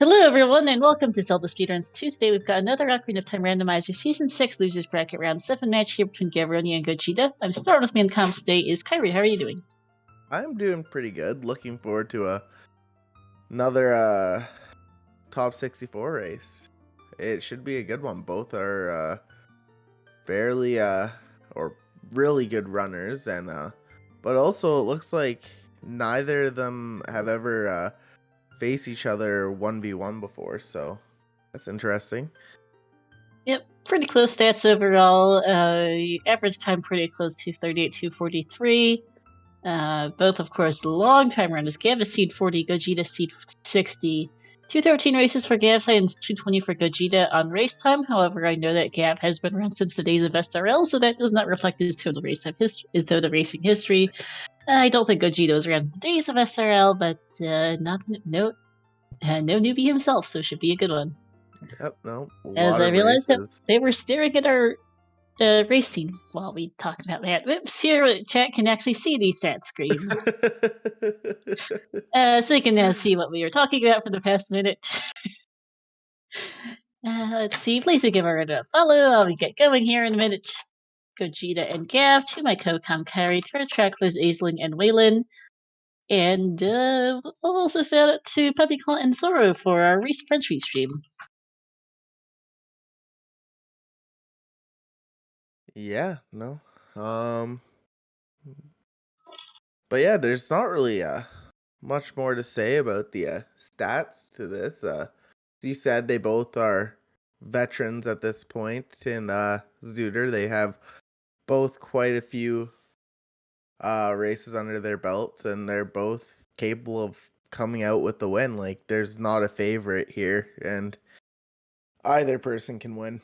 Hello everyone and welcome to Zelda Speedruns 2. Today we've got another Ocarina of Time Randomizer Season 6 Losers Bracket Round 7 match here between Gavaroni and GOGETA. I'm starting with me in comms today is Kyrie. How are you doing? I'm doing pretty good. Looking forward to another top 64 race. It should be a good one. Both are fairly or really good runners, and but also it looks like neither of them have ever faced each other 1v1 before, so that's interesting. Yep, pretty close stats overall. Average time pretty close to 38, 243. Both, of course, long-time runners. Gav is seed 40, GOGETA seed 60. 213 races for Gav side and 220 for GOGETA on race time. However, I know that Gav has been around since the days of SRL, so that does not reflect his total race time his total racing history. I don't think GOGETA was around in the days of SRL, but no newbie himself, so should be a good one. Yep, no. As I realized that they were staring at our race scene while we talked about that. Whoops, here chat can actually see the stat screen. So you can now see what we were talking about for the past minute. Let's see, please give her a follow. I'll get going here in a minute. Just GOGETA and Gav, to my co-com Carrie, to our track Liz, Aisling, and Waylon. And we'll also shout out to Puppy Claw and Zoro for our recent French stream. Yeah, no. But yeah, there's not really much more to say about the stats to this. As you said, they both are veterans at this point in Zooter. They have both quite a few races under their belts, and they're both capable of coming out with the win. Like, there's not a favorite here, and either person can win.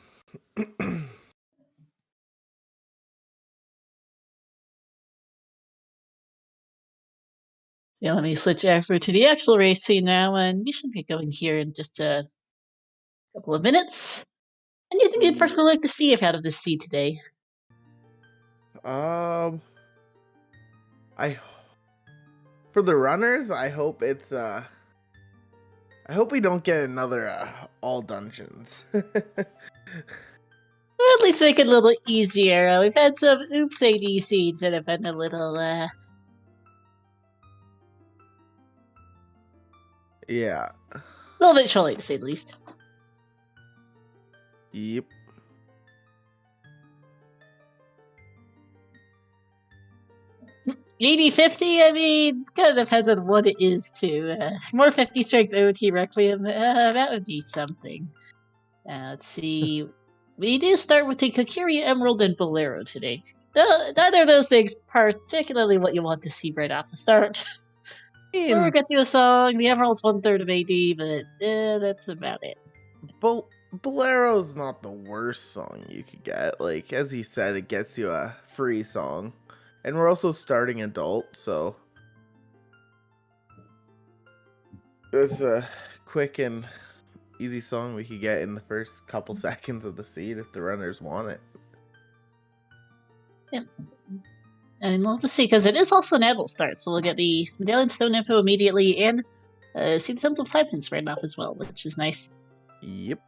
So let me switch over to the actual race scene now, and we should be going here in just a couple of minutes. And you think you'd first like to see if out of this seed today? I for the runners, I hope it's I hope we don't get another all dungeons. Or at least make it a little easier. We've had some oops AD seeds that have been a little Yeah. A little bit chilly, to say the least. Yep. $80-50, I mean, kind of depends on what it is, too. More 50 strength OT Requiem, that would be something. Let's see. We do start with the Kokiri Emerald and Bolero today. Neither of those things particularly what you want to see right off the start. We'll get to a song. The Emerald's 1/3 of AD, but that's about it. Bolero's not the worst song you could get. Like, as you said, it gets you a free song. And we're also starting adult, so it's a quick and easy song we could get in the first couple seconds of the seed if the runners want it. Yep. And we'll have to see, because it is also an adult start, so we'll get the Medallion Stone info immediately, and see the Temple of Time Pins right off as well, which is nice. Yep.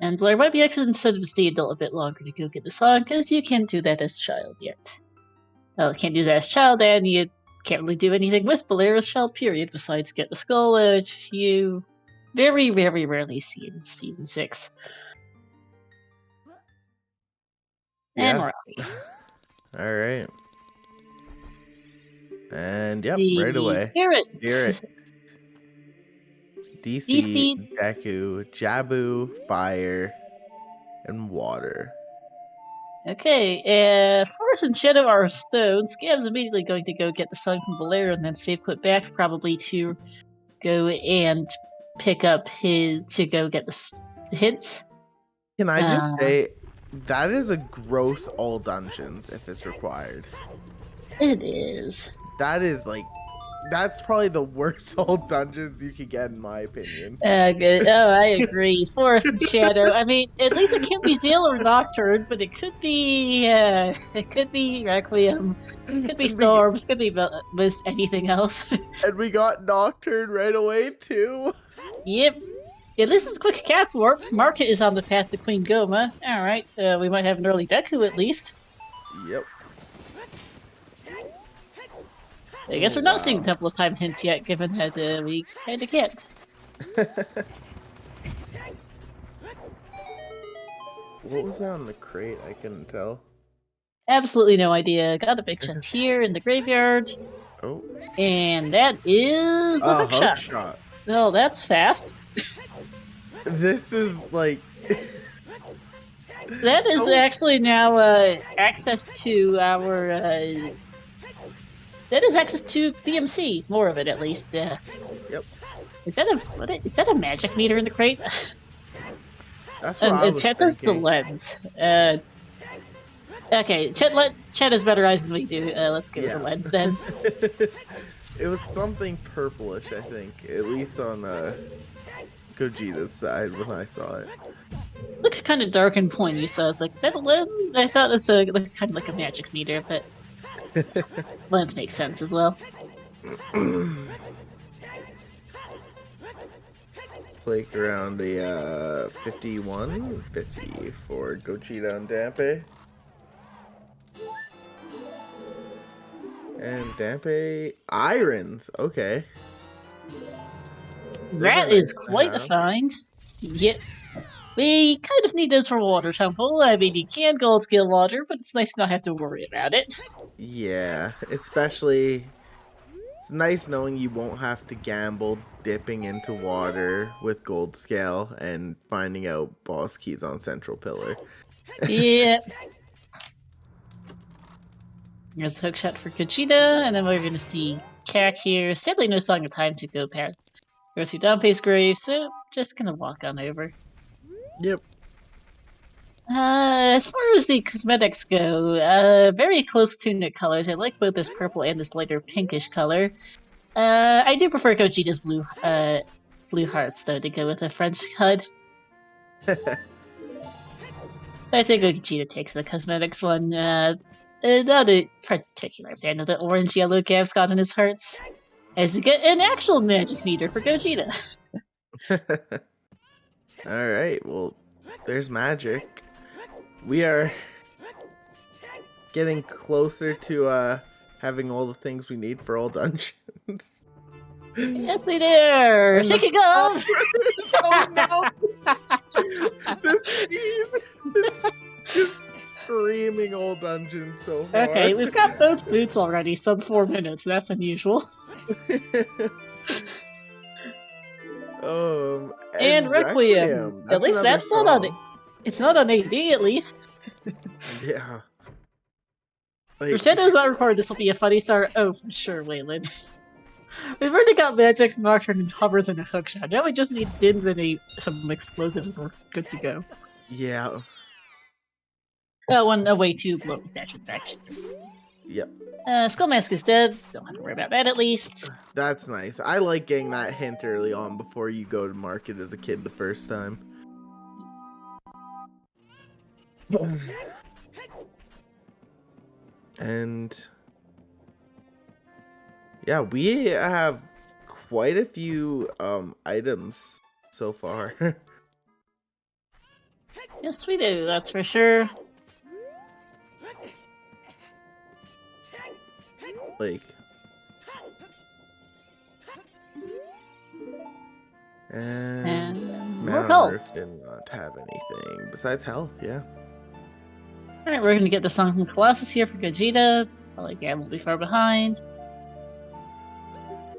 And Blair might be actually incentive to stay adult a bit longer to go get the song, because you can't do that as child yet. Well, can't do that as child, and you can't really do anything with Blair as child, period, besides get the skull, which you very, very rarely see in Season 6. And we're off. Alright. And yep, right away. Spirit. DC, Deku, Jabu, Fire, and Water. Okay, first instead of our stones, Gav's immediately going to go get the song from Bolero and then save quit back, probably to go and pick up to go get the hints. Can I just say, that is a gross all dungeons if it's required. It is. That is like That's probably the worst old dungeons you could get, in my opinion. Good. Oh, I agree. Forest and Shadow. I mean, at least it can't be Zeal or Nocturne, but it could be. It could be Requiem. Could be And Storms. Could be most anything else. we got Nocturne right away too. Yep. At least it's quick cap warp. Market is on the path to Queen Goma. All right. We might have an early Deku at least. Yep. I guess we're not seeing Temple of Time hints yet, given that we kinda can't. What was that on the crate? I couldn't tell. Absolutely no idea. Got a big chest here in the graveyard. Oh. And that is a hook shot. Well, that's fast. This is like... That is actually now access to our... that is access to DMC. More of it, at least. Yep. Is that a magic meter in the crate? That's what I was Chet thinking. does the lens. Okay, Chet has better eyes than we do. Let's go with the lens then. It was something purplish, I think. At least on Gogeta's side when I saw it. Looks kind of dark and pointy, so I was like, is that a lens? I thought it was kind of like a magic meter, but lens makes sense as well. Like around the 51, 50 for Gogeta and Dampe. And Dampe irons, okay. That is quite a find. Yep. We kind of need those for Water Temple. I mean, you can gold skill water, but it's nice to not have to worry about it. Yeah, especially... It's nice knowing you won't have to gamble dipping into water with gold scale and finding out boss keys on Central Pillar. Yep. Here's a hook shot for Gogeta, and then we're going to see Cat here. Sadly, no Song of Time to go through Dampe's grave, so just gonna walk on over. Yep. As far as the cosmetics go, very close tunic colors. I like both this purple and this lighter pinkish color. I do prefer Gogeta's blue hearts, though, to go with a French HUD. So I'd say Gogeta takes the cosmetics one. Not a particular fan of the orange-yellow Gav's got in his hearts. As you get an actual magic meter for Gogeta. Alright, well, there's magic. We are getting closer to having all the things we need for all dungeons. Yes, we do! Shake it off! Oh no! This team is just screaming all dungeons so far. Okay, we've got both boots already, sub 4 minutes. That's unusual. And Requiem. At least that's not on it. It's not on AD, at least. Yeah. For Shadow's not recorded, this will be a funny start. Oh, for sure, Waylon. We've already got Magic, Nocturne, and Hovers in a hookshot. Now we just need Dins and some explosives and we're good to go. Yeah. A way to blow up the statue of faction. Yep. Skull Mask is dead. Don't have to worry about that at least. That's nice. I like getting that hint early on before you go to market as a kid the first time. And yeah, we have quite a few items so far. Yes, we do, that's for sure. Like, and more health. Earth did not have anything besides health, yeah. Alright, we're gonna get the Song from Colossus here for Gogeta. Probably Gab won't be far behind.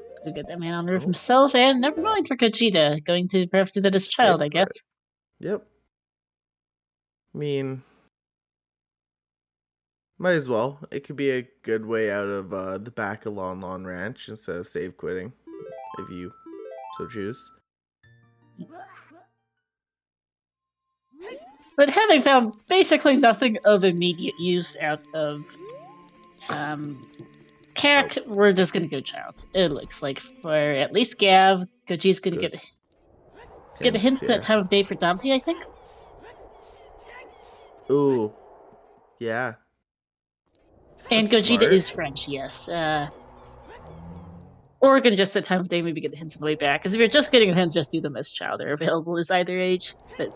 Let's go get that man on Earth himself, and never mind for Gogeta. Going to perhaps do that as a child, I guess. Yep. I mean, might as well. It could be a good way out of the back of Lon Lon Ranch instead of save quitting, if you so choose. But having found basically nothing of immediate use out of Character, we're just gonna go child. It looks like for at least Gav, Goji's gonna Good. get a hint Hints, yeah. at time of day for Dampy, I think. Ooh, yeah. And That's Gogeta smart. is French, yes. Or we're gonna just set time of day, maybe get the hints on the way back. Because if you're just getting the hints, just do them as child. They're available as either age. But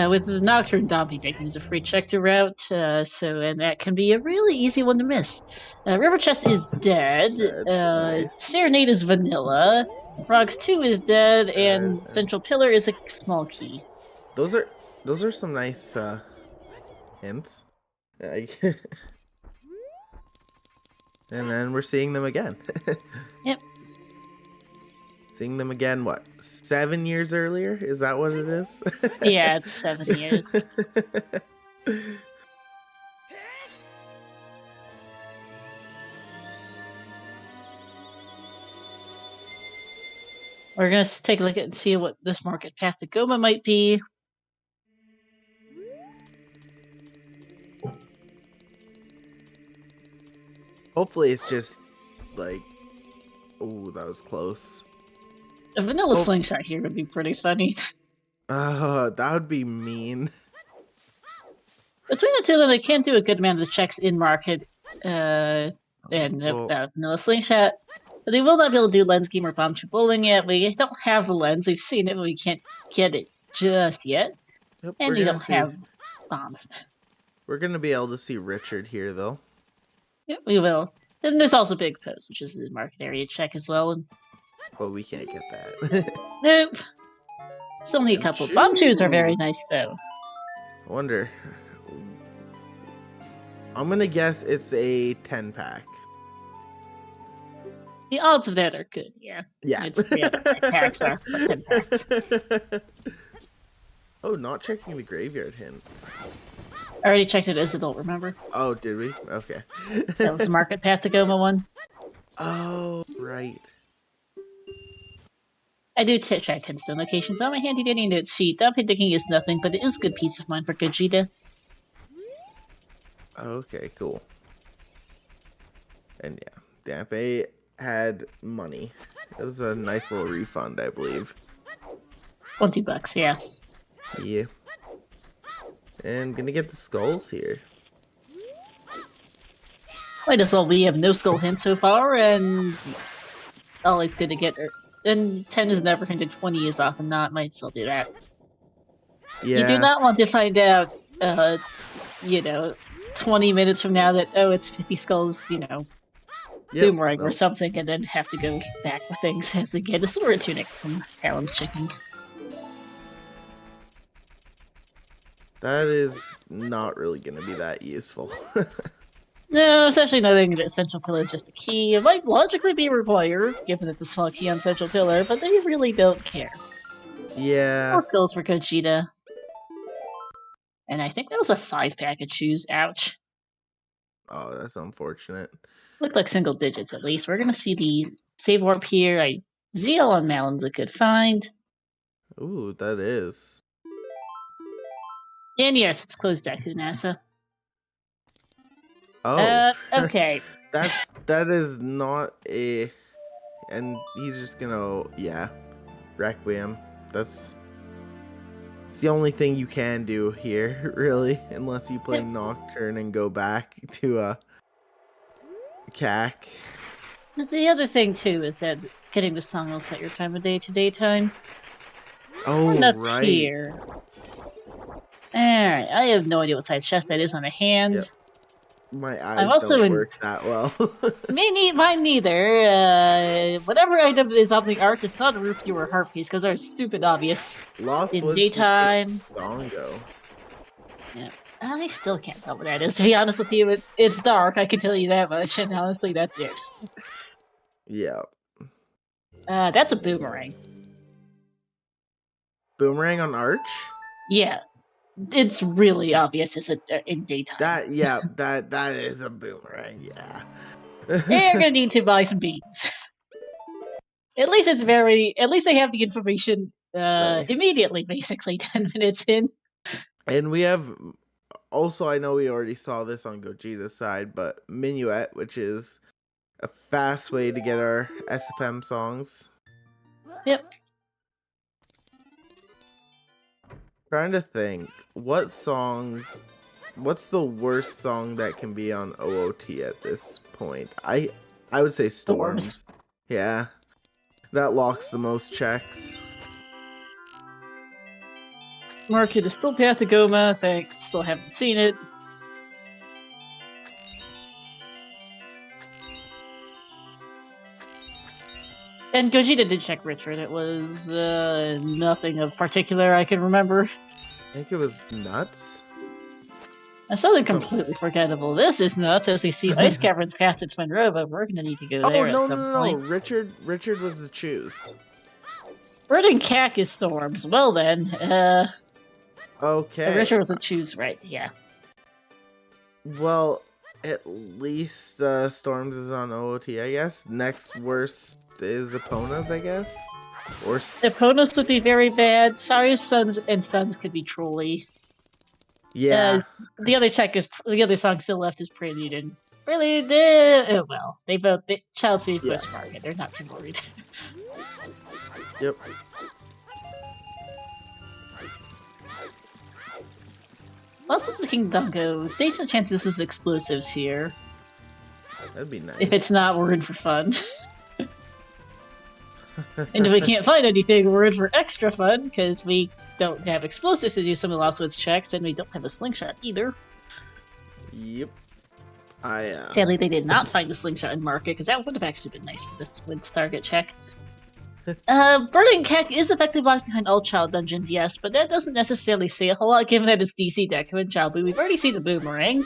with the Nocturne Dampy, they can use a free check to route, and that can be a really easy one to miss. River Chest is dead. Nice. Serenade is vanilla. Frogs 2 is dead, and Central Pillar is a small key. Those are some nice hints. And then we're seeing them again. Yep. Seeing them again, what, 7 years earlier? Is that what it is? Yeah, it's 7 years. We're going to take a look at and see what this market path to Goma might be. Hopefully it's just like, oh, that was close. A vanilla slingshot here would be pretty funny. That would be mean. Between the two of them, they can do a good amount of checks in market and vanilla slingshot. But they will not be able to do lens game or bomb true bowling yet. We don't have the lens. We've seen it, but we can't get it just yet. Yep, and we don't have bombs. We're going to be able to see Richard here, though. Yep, we will. And there's also Big Post, which is the market area check as well. But we can't get that. Nope. It's only a couple. Bomb shoes are very nice, though. I wonder. I'm going to guess it's a 10-pack. The odds of that are good, yeah. Yeah. It's 3 out of 5 packs are 10 packs. Oh, not checking the graveyard hint. I already checked it as adult, remember? Oh, did we? Okay. That was the market path to Goma one. Oh, right. I do check headstone locations on my handy dandy notes sheet. Dumping digging is nothing, but it is good peace of mind for Gogeta. Okay, cool. And yeah, Dampe had money. It was a nice little refund, I believe. $20, yeah. Yeah. And gonna get the skulls here. Might as well. We have no skull hints so far, and always good to get. And 10 is never hinted, 20 is often not. Might still do that. Yeah. You do not want to find out, 20 minutes from now that, oh, it's 50 skulls, boomerang or something, and then have to go back for things as they get a sword tunic from Talon's Chickens. That is not really going to be that useful. No, especially knowing that Central Pillar is just a key. It might logically be required, given it's a small key on Central Pillar, but they really don't care. Yeah. More skulls for Gogeta. And I think that was a 5-pack of shoes. Ouch. Oh, that's unfortunate. Looked like single digits, at least. We're going to see the save warp here. Zeal on Malon's a good find. Ooh, that is. And yes, it's closed Deku NASA. Oh. Okay. that is not a... And he's just gonna... Yeah. Requiem. That's the only thing you can do here, really. Unless you play Nocturne and go back to CAC. The other thing, too, is that getting the song will set your time of day to daytime. Oh, and that's right. here. Alright, I have no idea what size chest that is on a hand. Yep. My eyes don't work that well. Mine neither. Whatever item is on the art, it's not a rupee or a heart piece, because they're stupid obvious. Lost in daytime. Dongo. Yeah. I still can't tell what that is, to be honest with you. It's dark, I can tell you that much, and honestly, that's it. Yeah. That's a boomerang. Boomerang on Arch? Yeah. It's really obvious in daytime. That is a boomerang, yeah. They're gonna need to buy some beans. At least they have the information immediately, basically 10 minutes in. And we have also, I know we already saw this on Gogeta's side, but Minuet, which is a fast way to get our SFM songs. Yep. Trying to think, what's the worst song that can be on OOT at this point? I would say Storms. Yeah. That locks the most checks. Market is still Path to Goma, thanks. Still haven't seen it. And Gogeta did check Richard. It was nothing of particular I can remember. I think it was Nuts. Something completely forgettable. This is nuts, as we see Ice Cavern's Path to Twinrova. We're gonna need to go there at some point. Richard was the choose. Bird and Cack is Storms. Well then, okay. Richard was the choose, right? Yeah. Well, at least Storms is on OOT, I guess. Next worst is Epona's, I guess. Or Epona's would be very bad. Sorry, Sons could be trolly. Yeah. The other song still left is Prelude, and Prelude. Well, Child Safe West Market. They're not too worried. Yep. Last one's the King Dunko. Decent chance this is explosives here. That'd be nice. If it's not, we're in for fun. And if we can't find anything, we're in for extra fun, because we don't have explosives to do some of the Lost Woods checks, and we don't have a slingshot either. Yep. Sadly, they did not find the slingshot in Market, because that would have actually been nice for this Woods target check. Burning Cat is effectively blocked behind all child dungeons, yes, but that doesn't necessarily say a whole lot, given that it's DC Deku and Child Blue. We've already seen the Boomerang,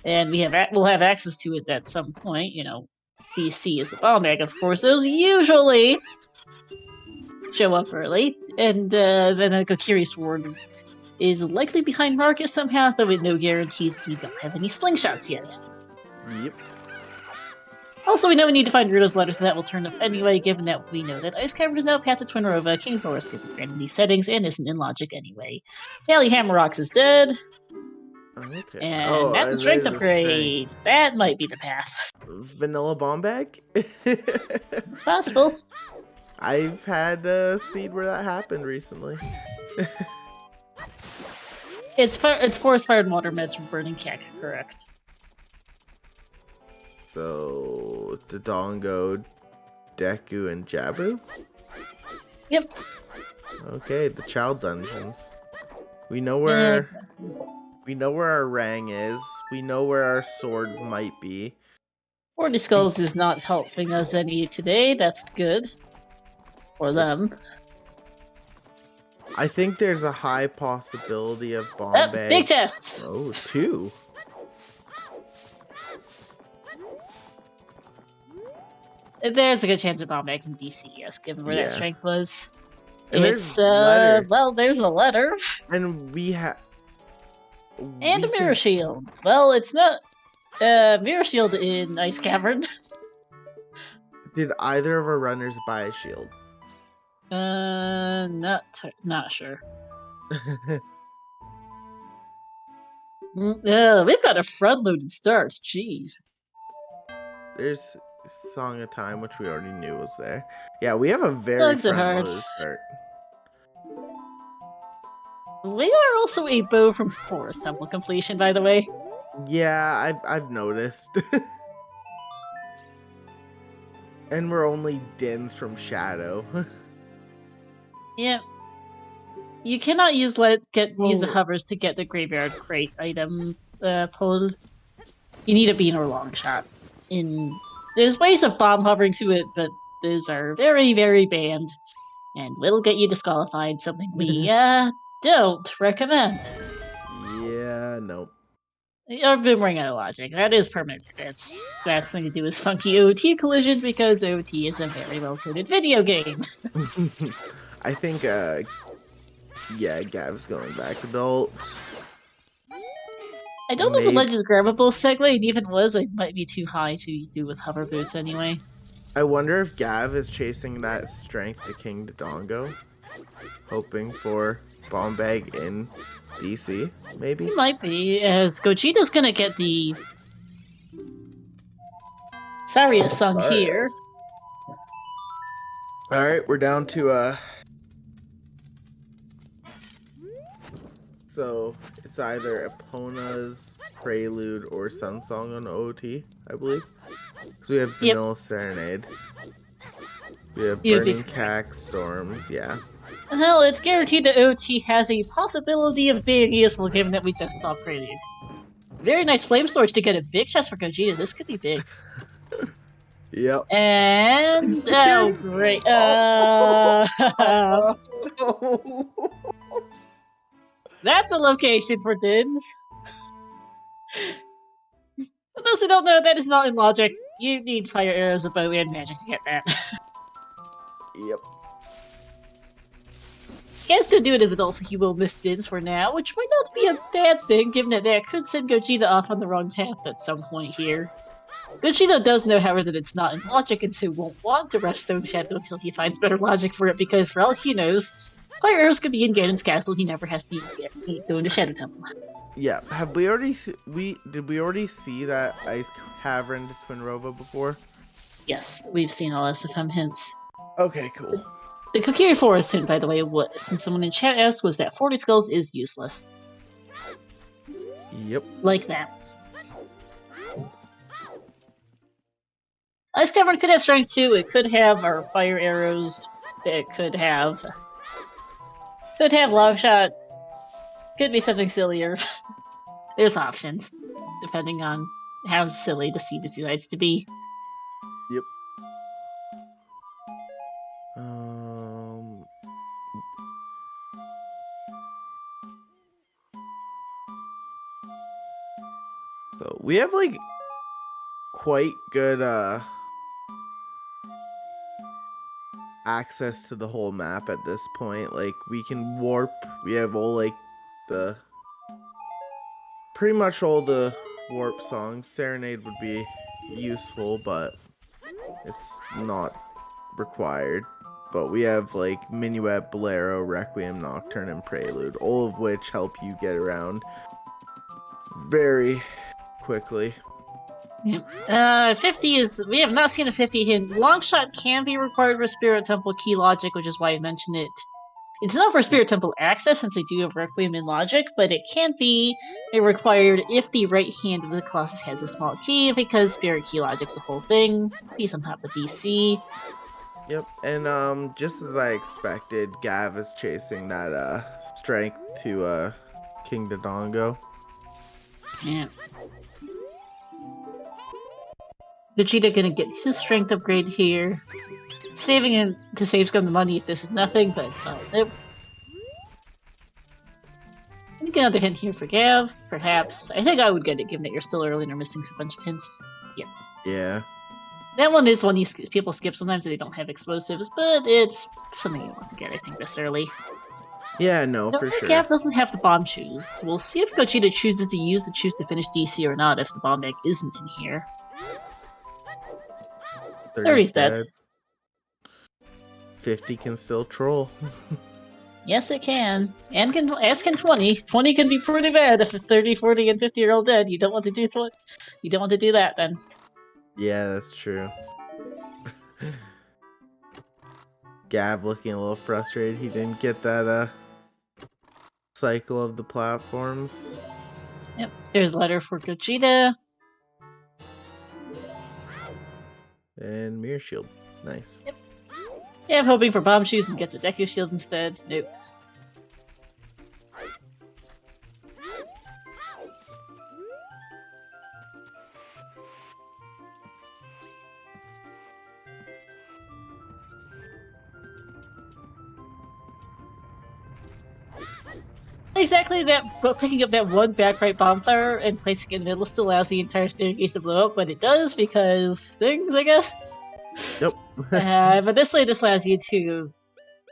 and we'll have access to it at some point. You know, DC is the bomb bag, of course. Those usually show up early, and then the Kokiri Sword is likely behind Market somehow, though with no guarantees we don't have any slingshots yet. Yep. Also, we know we need to find Ruto's letter, so that will turn up anyway, given that we know that Ice Cavern is now Path to Twinrova, King's Horoscope is banned in these settings, and isn't in Logic anyway. Yali Hammerrocks is dead. Okay. And that's a strength upgrade. That might be the path. Vanilla Bomb Bag? It's possible. I've had a seed where that happened recently. It's Forest Fire and Water Meds from Burning Cack, correct. So, Dodongo, Deku, and Jabu? Yep. Okay, the child dungeons. We know where we know where our Rang is. We know where our sword might be. 40 Skulls is not helping us any today. That's good. For them. I think there's a high possibility of Bombay. Big chest! Oh, 2. There's a good chance of Bombay in DC, yes, given where that strength was. And it's, well, there's a letter. And we have... And a Mirror Shield. Well, it's not... Mirror Shield in Ice Cavern. Did either of our runners buy a shield? Not sure. We've got a front-loaded start, jeez. There's Song of Time, which we already knew was there. Yeah, we have a very front-loaded start. We are also a bow from Forest Temple completion, by the way. Yeah, I've noticed. And we're only Dins from Shadow. Yeah. You cannot use the hovers to get the Graveyard Crate item pulled. You need a bean or long shot. There's ways of bomb hovering to it, but those are very, very banned. And will get you disqualified, something we don't recommend. Yeah, nope. Or Boomerang out of Logic. That is permanent. That's something to do with funky OT collision, because OT is a very well-coded video game. I think, Gav's going back adult. I don't know if the ledge is grabbable segue, and even was, it might be too high to do with hover boots anyway. I wonder if Gav is chasing that strength to King Dodongo, hoping for Bomb Bag in DC, maybe? He might be, as Gogeta's gonna get the Saria sung here. Alright, we're down to so it's either Epona's Prelude or Sun Song on OT, I believe. Because we have Vanilla Serenade. We have Burning Cack Storms, yeah. Well, it's guaranteed that OT has a possibility of being useful given that we just saw Prelude. Very nice flame storage to get a big chest for Gogeta. This could be big. Yep. And oh great. That's a location for Dins. For those who don't know, that is not in logic. You need fire arrows, a bow, and magic to get that. Yep. Gav's gonna do it as adult, so he will miss Dins for now, which might not be a bad thing, given that that could send Gogeta off on the wrong path at some point here. Gogeta does know, however, that it's not in logic, and so won't want to rush Stone Shadow until he finds better logic for it, because for all he knows, fire arrows could be in Ganon's castle, and he never has to go into Shadow Temple. Yeah, have we already did we already see that ice cavern to Twinrova before? Yes, we've seen all SFM hints. Okay, cool. The Kokiri Forest hint, by the way, since someone in chat asked, was that 40 skulls is useless. Yep. Like that. Ice Cavern could have strength too, it could have our fire arrows, it could have long shot, could be something sillier. There's options, depending on how silly the seed decides to be. Yep. So we have like quite good access to the whole map at this point. Like we can warp. We have all like pretty much all the warp songs. Serenade would be useful, but it's not required. But we have like Minuet, Bolero, Requiem, Nocturne, and Prelude, all of which help you get around very quickly. Yeah. 50 is... We have not seen a 50 hint. Longshot can be required for Spirit Temple key logic, which is why I mentioned it. It's not for Spirit Temple access, since they do have Requiem in logic, but it can be required if the right hand of the Colossus has a small key, because Spirit key logic's a whole thing. Piece on top of DC. Yep, and just as I expected, Gav is chasing that strength to King Dodongo. Yeah. Gogeta gonna get his strength upgrade here. Saving him to save some money if this is nothing, but nope. Let me get another hint here for Gav, perhaps. I think I would get it given that you're still early and are missing a bunch of hints. Yep. Yeah. That one is one people skip sometimes if they don't have explosives, but it's something you want to get, I think, this early. Yeah, no, for sure. Gav doesn't have the bomb shoes. We'll see if Gogeta chooses to use the shoes to finish DC or not if the bomb bag isn't in here. 30's dead. 50 can still troll. Yes, it can. And as can 20. 20 can be pretty bad if 30, 40, and 50 are all dead. You don't want to do You don't want to do that then. Yeah, that's true. Gav looking a little frustrated. He didn't get that cycle of the platforms. Yep, there's a letter for Gogeta. And Mirror Shield. Nice. Yep. Yeah, I'm hoping for Bomb Shoes and gets a Deku Shield instead. Nope. Exactly that, but picking up that one back right bomb flower and placing it in the middle still allows the entire staircase to blow up, but it does because things, I guess. Yep. But this allows you to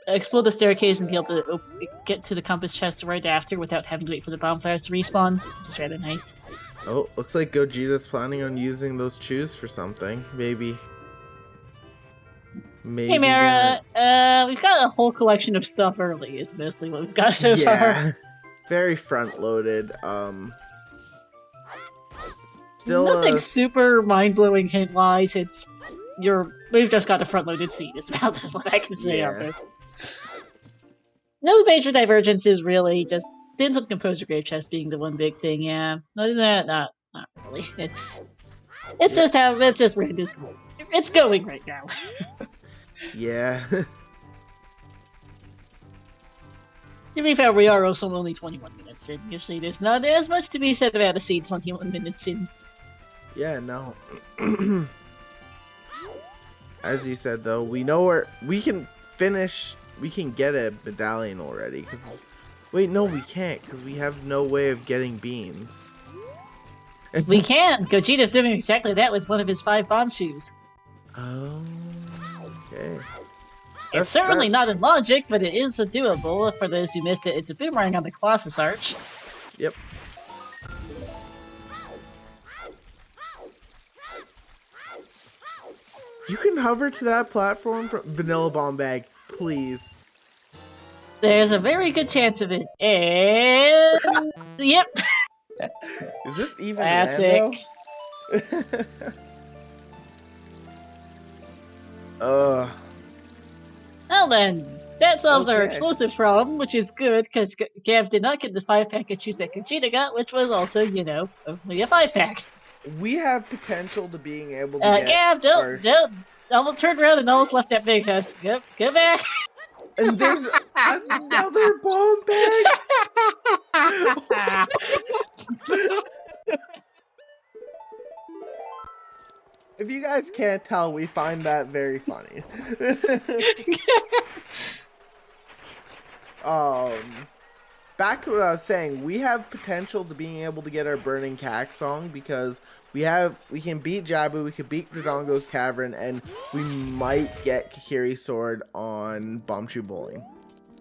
explode the staircase and be able to get to the compass chest right after without having to wait for the bomb flowers to respawn, which is rather nice. Oh, looks like Gogeta's planning on using those chews for something. Maybe. Hey Mara, we've got a whole collection of stuff early, is mostly what we've got so far. Very front-loaded. Still nothing super mind-blowing hint-wise. We've just got a front-loaded scene, is about what I can say on this. No major divergences, really. Just Din's and Composer Grave Chest being the one big thing, yeah. Other than that, not really. It's just how it's just random. It's going right now. Yeah. To be fair, we are also only 21 minutes in. Usually there's not as much to be said about a scene 21 minutes in. Yeah, no. As you said, though, we know where we can finish. We can get a medallion already. Wait, no, we can't, because we have no way of getting beans. We can! Gogeta's doing exactly that with one of his 5 bomb shoes. Oh, okay. It's certainly not in logic, but it is doable. For those who missed it, it's a boomerang on the Colossus Arch. Yep. You can hover to that platform from Vanilla Bomb Bag, please. There's a very good chance of it. And... yep. Is this even classic? Ugh. Well then, that solves our explosive problem, which is good, because Gav did not get the 5-pack of shoes that Gogeta got, which was also, you know, only a 5-pack. We have potential to being able to get... Gav, don't turn around and almost left that big house. Go back! And there's another bomb bag! If you guys can't tell, we find that very funny. Back to what I was saying, we have potential to being able to get our Burning Cack song because we can beat Jabu, we can beat Dodongo's Cavern, and we might get Kakiri's Sword on Bombchu Bowling.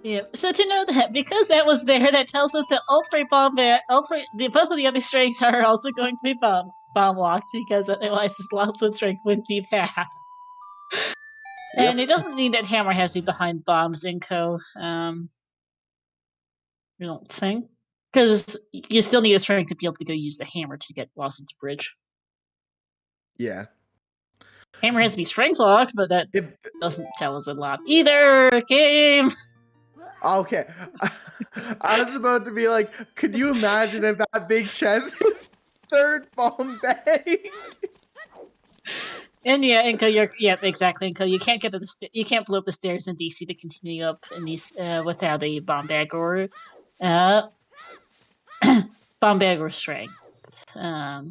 Yep. So to know that, because that was there, that tells us that both of the other strengths are also going to be bomb locked, because otherwise this last one strength wouldn't be half. Yep. And it doesn't mean that Hammer has to be behind bombs in Co. I don't think. Because you still need a strength to be able to go use the hammer to get Lawson's Bridge. Yeah. Hammer has to be strength locked, but that doesn't tell us a lot either. Game! Okay. I was about to be like, could you imagine if that big chest is third bomb bag? And yeah, Inko, exactly, Inko. You can't get to you can't blow up the stairs in DC to continue up in these without a bomb bag or bomb bag or strength. I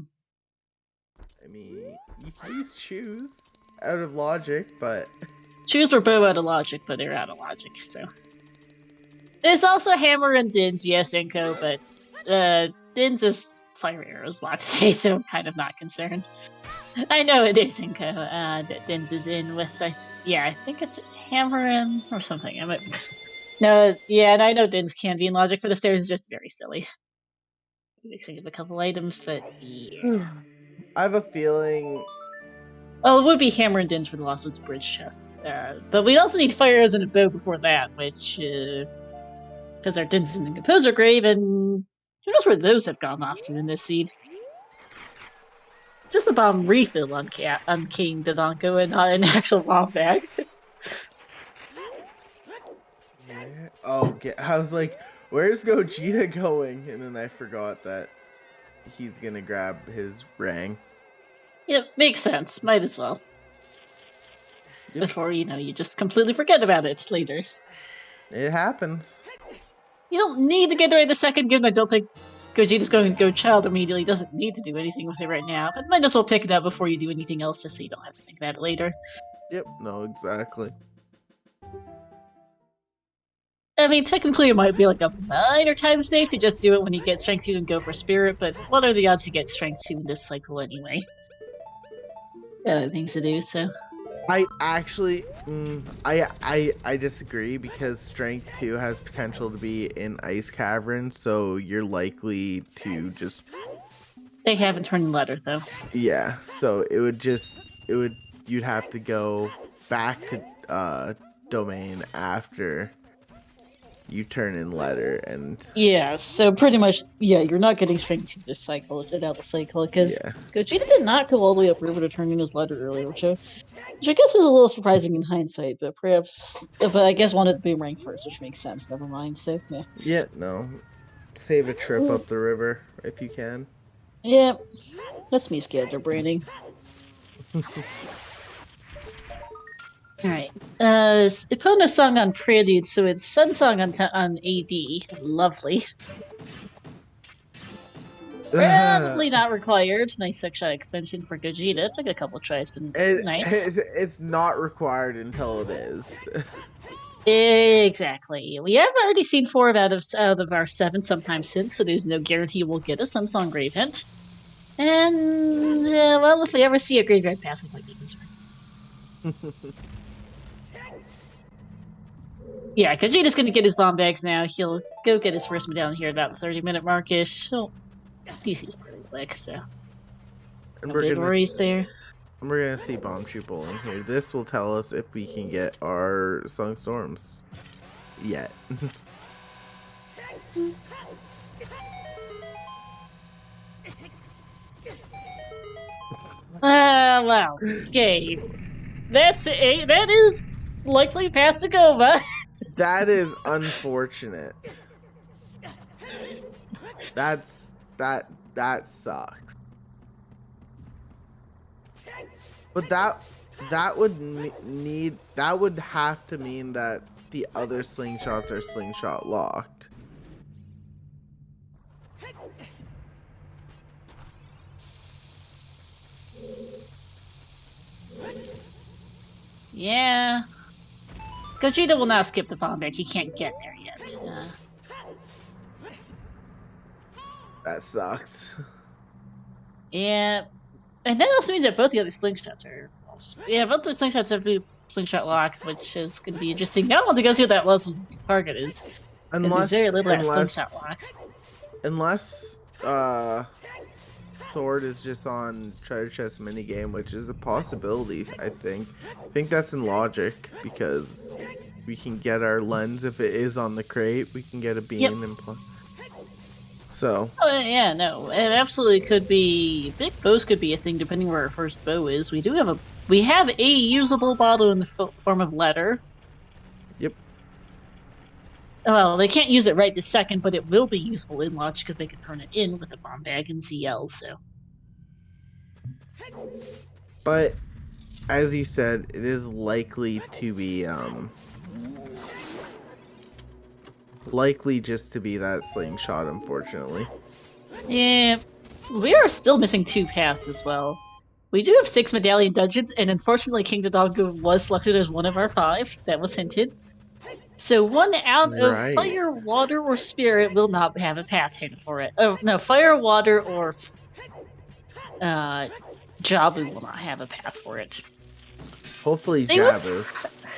mean, you can use choose out of logic, but choose or bow out of logic, but they're out of logic. So there's also Hammer and Din's, yes, Inko, but Din's is fire arrows locked today, so I'm kind of not concerned. I know it is Inko that Din's is in with I think it's Hammer and or something. No, yeah, and I know Din's can be in logic, but the stairs is just very silly. Mixing up a couple items, but yeah. I have a feeling. Well, it would be Hammer and Din's for the Lost Woods Bridge chest, but we'd also need fire arrows and a bow before that, which because our Din's in the Composer Grave, and who knows where those have gone off to in this seed. Just a bomb refill on King Dodongo and not an actual bomb bag. Oh, I was like, where's Gogeta going? And then I forgot that he's gonna grab his Rang. Yep, makes sense. Might as well. Yep. Before, you just completely forget about it later. It happens. You don't need to get right the second, given I don't think Gogeta's going to go child immediately. Doesn't need to do anything with it right now, but might as well pick it up before you do anything else, just so you don't have to think about it later. Yep, no, exactly. I mean, technically it might be like a minor time save to just do it when you get Strength 2 and go for Spirit, but what are the odds you get Strength 2 in this cycle anyway? Got other things to do, so... I actually, I disagree, because Strength 2 has potential to be in Ice Cavern, so you're likely to just... They haven't turned the letter, though. Yeah, so you'd have to go back to Domain after you turn in letter and Yeah, so pretty much, yeah, you're not getting strength to this cycle, down the cycle, because yeah. Gogeta did not go all the way up river to turn in his letter earlier, which I guess is a little surprising in hindsight, but perhaps, but I guess wanted the boomerang first, which makes sense, never mind, so, yeah. Yeah, no. Save a trip up the river if you can. Yeah, that's me scatterbraining. Alright, Epona song on Prelude, so it's Sun Song on AD, lovely. Probably not required. Nice 6-shot extension for Gogeta. Took a couple tries, but nice. It's not required until it is. Exactly. We have already seen 4 out of our 7 sometime since, so there's no guarantee we'll get a Sunsong Grave Hint. And, well, if we ever see a Graveyard Path, we might be concerned. Yeah, Gogeta's gonna get his bomb bags now. He'll go get his first medallion here at about the 30-minute markish. So, DC's pretty quick, so. And No big worries there. We're gonna see Bomb Triple in here. This will tell us if we can get our Sung Storms yet. Well, okay. That is likely path to go, but that is unfortunate. That sucks. But that would have to mean that the other slingshots are slingshot locked. Yeah. Gogeta will now skip the bomb back. He can't get there yet. That sucks. Yeah. And that also means that both the other slingshots are... Yeah, both the slingshots have been slingshot locked, which is going to be interesting. Now I want to go see what that last target is. There's very little that slingshot locks. Unless, Sword is just on Treasure Chest minigame, which is a possibility, I think. I think that's in logic, because we can get our lens if it is on the crate. We can get a beam and play. So. Oh, yeah, no, it absolutely could be. Big bows could be a thing depending where our first bow is. We have a usable bottle in the form of letter. Yep. Well, they can't use it right this second, but it will be useful in launch because they can turn it in with the bomb bag and CL. So. But as you said, it is likely to be likely just to be that slingshot, unfortunately. Yeah, we are still missing 2 paths as well. We do have 6 medallion dungeons, and unfortunately King Dodongo was selected as one of our 5. That was hinted. So one out of Fire, Water, or Spirit will not have a path hint for it. Oh, no, Fire, Water, or Jabu will not have a path for it. Hopefully Jabu.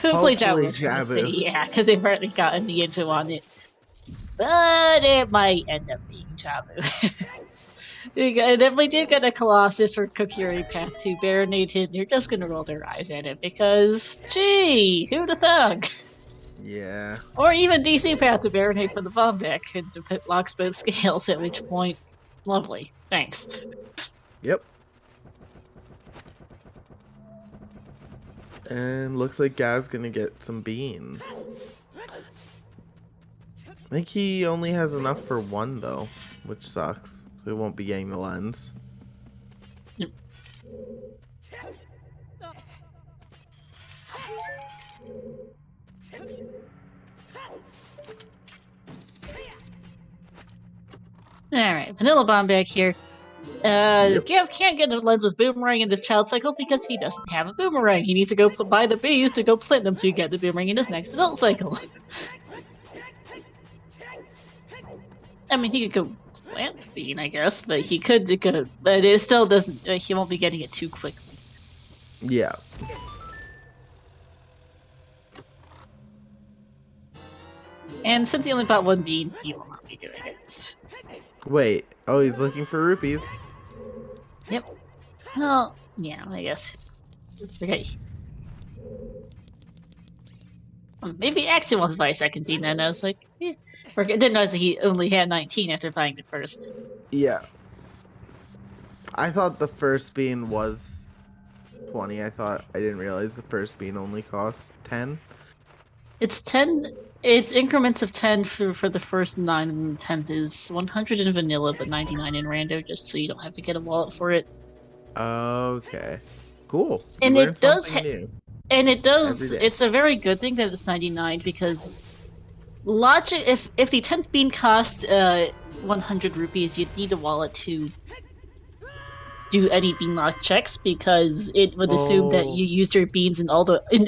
Hopefully Jabu. Yeah, because they've already gotten the info on it. But it might end up being Jabu. And if we do get a Colossus or Kokiri path to Baronade hit, they're just gonna roll their eyes at it because, gee, who'd have thunk? Yeah. Or even DC path to Baronade for the bomb deck and to put locks both scales, at which point, lovely. Thanks. Yep. And looks like Gaz's gonna get some beans. I think he only has enough for 1 though, which sucks. So he won't be getting the lens. Yep. Alright, Vanilla Bomb back here. Gav can't get the lens with Boomerang in this child cycle because he doesn't have a Boomerang. He needs to go buy the bees to go plant them to get the Boomerang in his next adult cycle. I mean, he could go plant the bean, I guess, but he could go, but it still doesn't, he won't be getting it too quickly. Yeah. And since he only bought 1 bean, he will not be doing it. Wait, oh, he's looking for rupees. Yep. Well, yeah, I guess. Okay. Maybe Action wants to buy a second bean, and I was like, eh. Or I didn't realize he only had 19 after buying the first. Yeah. I thought the first bean was 20. I didn't realize the first bean only cost 10. It's 10. It's increments of 10 for the first 9, and the 10th is 100 in vanilla, but 99 in rando, just so you don't have to get a wallet for it. Okay. Cool. You And learn it does. something new And it every does. day. It's a very good thing that it's 99 because logic. If the 10th bean cost 100 rupees, you'd need a wallet to do any bean lock checks because it would assume that you used your beans in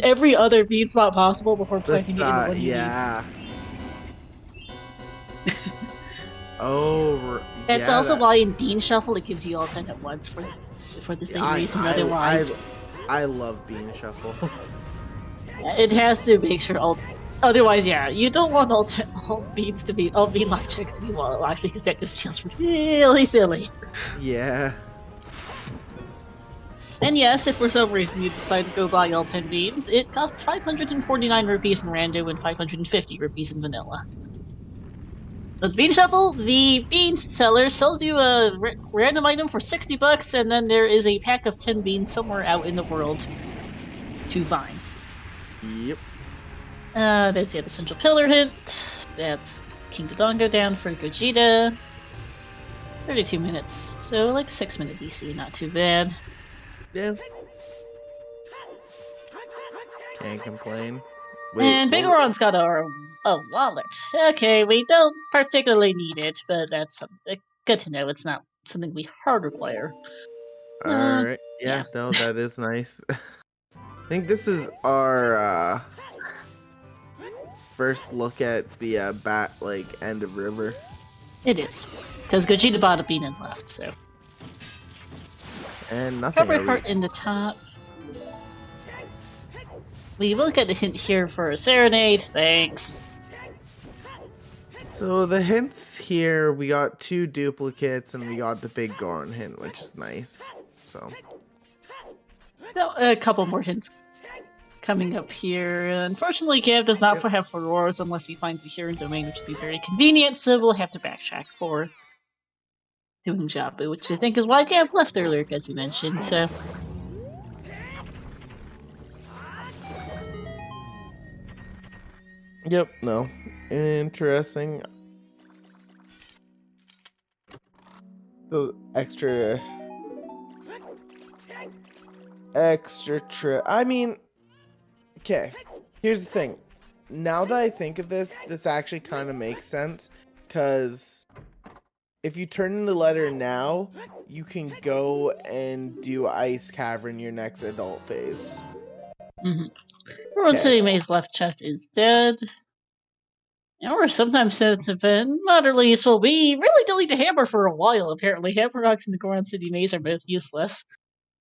every other bean spot possible before planting it in the one you need. Yeah. Oh, That's yeah, also why in Bean Shuffle it gives you all 10 at once for the same reason. Otherwise, I love Bean Shuffle. it has to make sure all. Otherwise, yeah, you don't want all bean lock checks to be wallet locked because that just feels really silly. Yeah. And yes, if for some reason you decide to go buy all 10 beans, it costs 549 rupees in rando and 550 rupees in vanilla. With Bean Shuffle, the bean seller sells you a random item for 60 bucks, and then there is a pack of 10 beans somewhere out in the world to find. Yep. There's the other central pillar hint. That's King Dodongo down for GOGETA. 32 minutes, so like 6-minute DC, not too bad. Yeah. Can't complain. And Big Oron's got a wallet. Okay, we don't particularly need it, but that's good to know. It's not something we hard require. Alright. Yeah, no, that is nice. I think this is our first look at the end of river. It is. Because GOGETA bought a bean and left, so. And nothing. Cover heart in the top. We will get the hint here for a serenade, thanks. So the hints here, we got 2 duplicates and we got the big Goron hint, which is nice. So A couple more hints coming up here. Unfortunately, Gav does not have Furores unless he finds a Huron domain, which would be very convenient, so we'll have to backtrack for doing Jabu, which I think is why Gav left earlier, as you mentioned, so. Yep, no. Interesting. So extra trip. I mean, okay. Here's the thing. Now that I think of this, this actually kind of makes sense. Because if you turn in the letter now, you can go and do Ice Cavern your next adult phase. World City Maze left chest is dead. Or sometimes since have been moderately useful. We really don't need the hammer for a while, apparently. Hammer rocks and the Goron City Maze are both useless.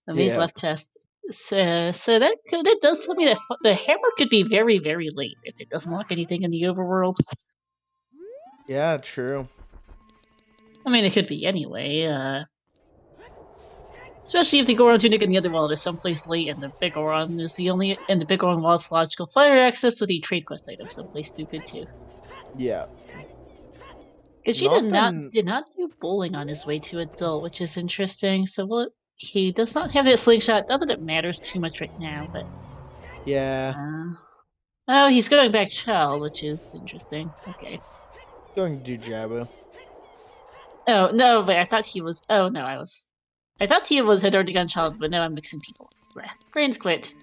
The maze left chest. So that does tell me that the hammer could be very, very late if it doesn't lock anything in the overworld. Yeah, true. I mean, it could be anyway. Especially if the Goron Tunic and the other wallet is someplace late, and the Big Goron is and the Big Goron wallet's logical fire access with the trade quest item someplace stupid too. Yeah. GOGETA did not do bowling on his way to adult, which is interesting. So he does not have that slingshot. Not that it matters too much right now, but yeah. Oh, he's going back child, which is interesting. Okay. Going to do Jabu. Oh no, but I thought he was. Oh no, I thought he had already gone child, but no, I'm mixing people. Brains quit.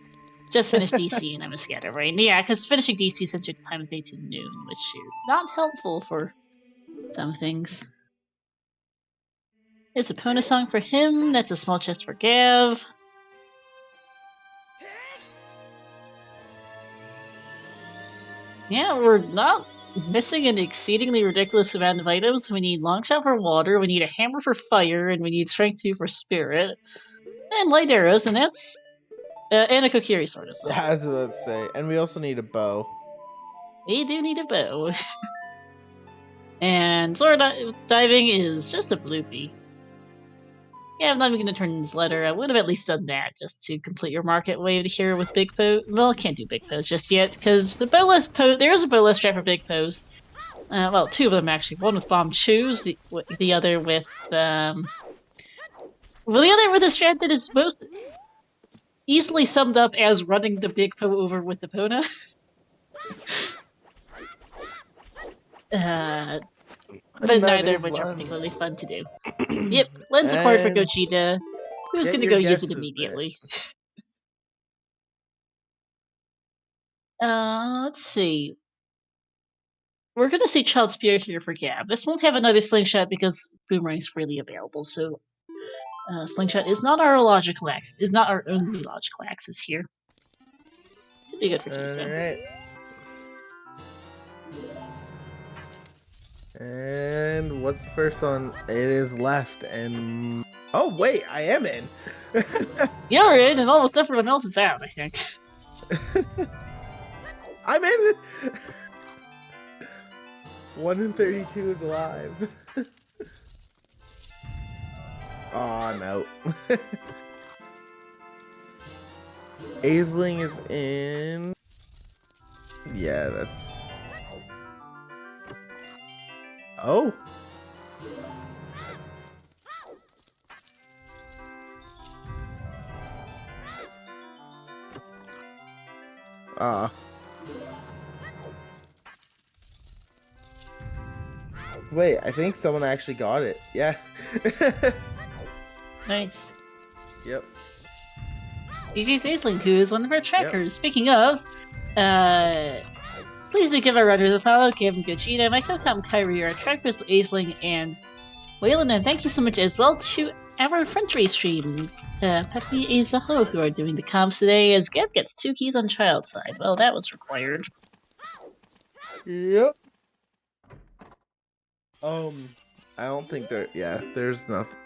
Just finished DC and I'm a scatterbrain. Yeah, because finishing DC sends your time of day to noon, which is not helpful for some things. There's a Pona song for him. That's a small chest for Gav. Yeah, we're not missing an exceedingly ridiculous amount of items. We need Longshot for water, we need a hammer for fire, and we need strength 2 for spirit. And light arrows, and that's and a Kokiri sword as well. Yeah, I was about to say. And we also need a bow. We do need a bow. And sword diving is just a bloopy. Yeah, I'm not even going to turn in this letter. I would have at least done that just to complete your market wave here with Big Po. Well, I can't do Big Pose just yet because the bowless po. There is a bowless strat for Big Pose. Well, two of them actually. One with Bomb Chews, the other with the other with a strat that is most easily summed up as running the Big Po over with the Pona. But neither of which are particularly fun to do. Yep, lens acquired for GOGETA. Who's going to go use it immediately? Let's see. We're going to see Child Spear here for Gab. This won't have another Slingshot because Boomerang's freely available, so Slingshot is not our logical axis. Is not our only logical axis here. Should be good for Cheese, Alright. And what's the first one? It is left, and oh wait, I am in. You're in, and almost everyone else is out, I think. I'm in. 1 in 32 is alive. Oh, I'm out. Aisling is in. Yeah, that's. Oh. Wait, I think someone actually got it. Yeah. Nice. Yep. GG's Aisling, who is one of our trackers. Yep. Speaking of, please do give our runners a follow, Kevin GOGETA, Michael Kyrie, our trackers, Aisling, and Waylon, and thank you so much as well to our French race stream, Pepe Azaho, who are doing the comps today, as Gav gets 2 keys on child side. Well, that was required. Yep. I don't think there's nothing.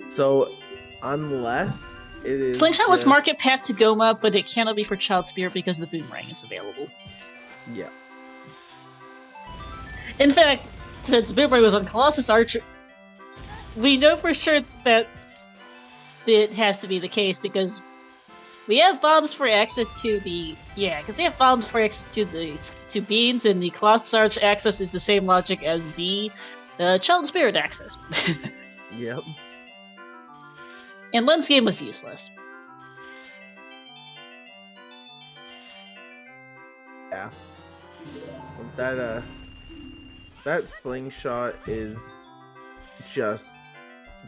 So, unless it is... Slingshot was market path to Goma, but it cannot be for Child Spirit because the Boomerang is available. Yeah. In fact, since Boomerang was on Colossus Archer, we know for sure that it has to be the case because we have bombs for access to the... Yeah, because we have bombs for access to beans, and the Colossus Arch access is the same logic as the Child Spirit access. Yep. And Lens game was useless. Yeah. That slingshot is just